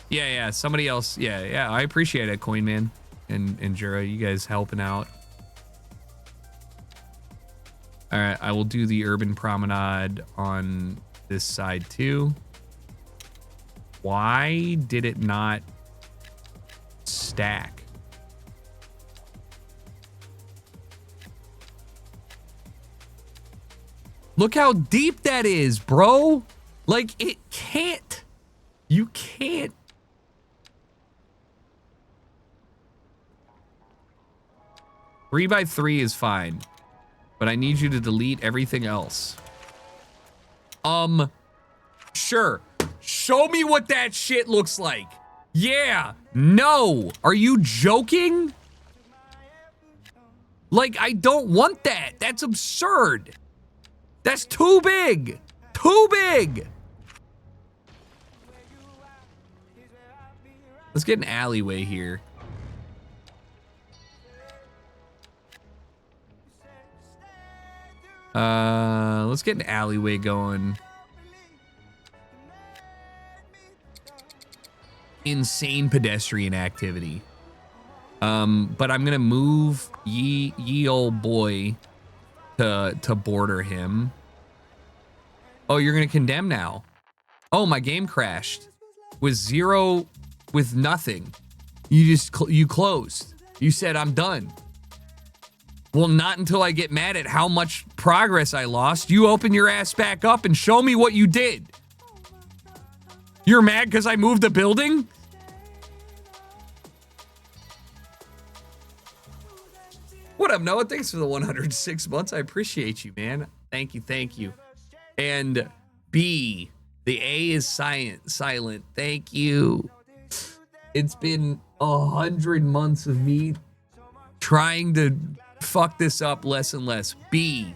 Yeah, somebody else. Yeah, I appreciate it, Coin Man and Jura, you guys helping out. All right, I will do the urban promenade on this side too. Why did it not stack? Look how deep that is, bro. Like, it can't. You can't. Three by three is fine, but I need you to delete everything else. Sure. Show me what that shit looks like. Yeah. No. Are you joking? Like, I don't want that. That's absurd. That's too big. Too big. Let's get an alleyway here. Let's get an alleyway going. Insane pedestrian activity. But I'm gonna move ye old boy to border him. Oh, you're gonna condemn now. Oh, my game crashed with zero, with nothing. You closed. You said I'm done. Well, not until I get mad at how much progress I lost. You open your ass back up and show me what you did. You're mad because I moved the building? What up, Noah? Thanks for the 106 months. I appreciate you, man. Thank you. And B, the A is silent. Thank you. It's been 100 months of me trying to fuck this up less and less. B,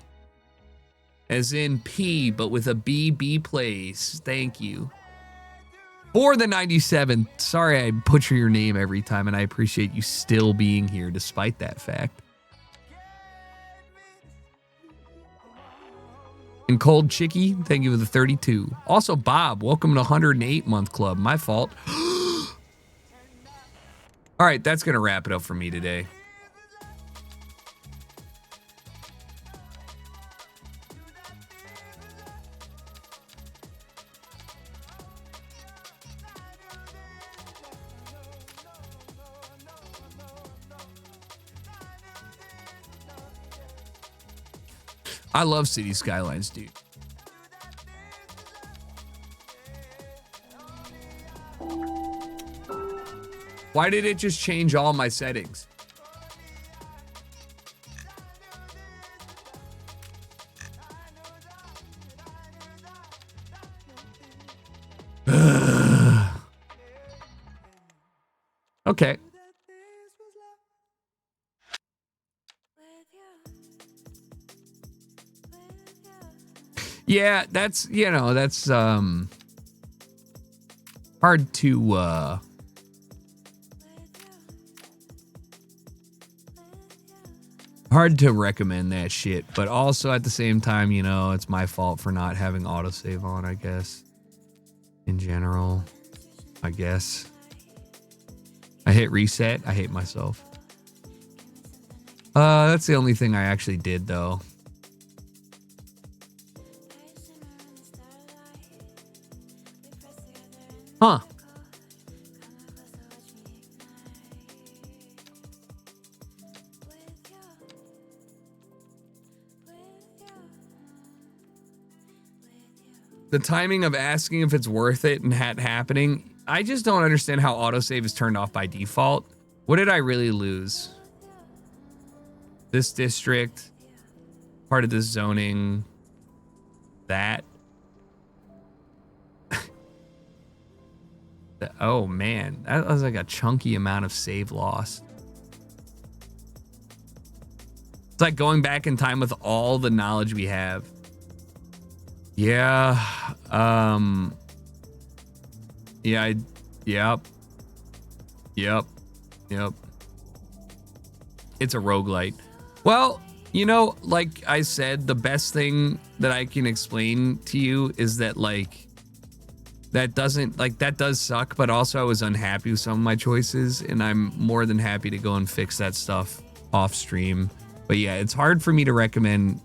as in P, but with a B place. Thank you. For the 97. Sorry I butcher your name every time, and I appreciate you still being here despite that fact. And Cold Chicky, thank you for the 32. Also, Bob, welcome to 108 month club. My fault. All right, that's going to wrap it up for me today. I love City Skylines, dude. Why did it just change all my settings? Okay. Yeah, that's, that's hard to recommend that shit, but also at the same time, it's my fault for not having autosave on, I guess. In general, I guess. I hit reset. I hate myself. That's the only thing I actually did, though. Huh. The timing of asking if it's worth it and happening, I just don't understand how autosave is turned off by default. What did I really lose? This district, part of this zoning, that. Oh man, that was like a chunky amount of save loss. It's like going back in time with all the knowledge we have. Yeah. Yeah. Yep. It's a roguelite. Well, you know, like I said, the best thing that I can explain to you is that like that does suck, but also I was unhappy with some of my choices, and I'm more than happy to go and fix that stuff off stream. But yeah, it's hard for me to recommend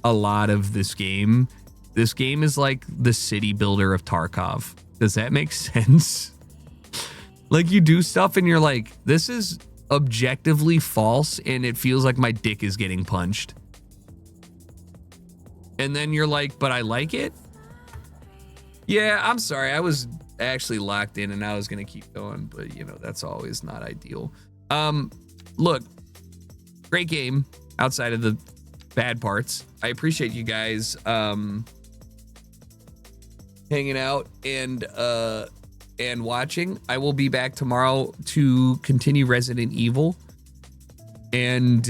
a lot of this game. This game is like the city builder of Tarkov. Does that make sense? Like you do stuff and you're like, this is objectively false and it feels like my dick is getting punched. And then you're like, but I like it? Yeah, I'm sorry. I was actually locked in and I was going to keep going, but you know, that's always not ideal. Look, great game outside of the bad parts. I appreciate you guys hanging out and watching. I will be back tomorrow to continue Resident Evil, and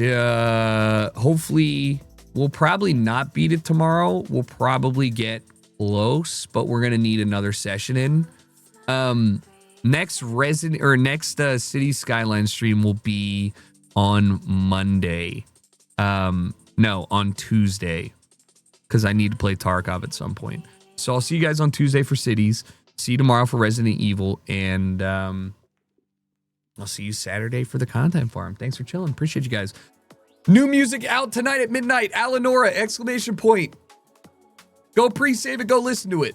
hopefully we'll probably not beat it tomorrow. We'll probably get close, but we're gonna need another session in. Next City Skylines stream will be on Monday. No, on Tuesday, because I need to play Tarkov at some point. So I'll see you guys on Tuesday for Cities. See you tomorrow for Resident Evil, and I'll see you Saturday for the content farm. Thanks for chilling. Appreciate you guys. New music out tonight at midnight. Allenora! ! Go pre-save it. Go listen to it.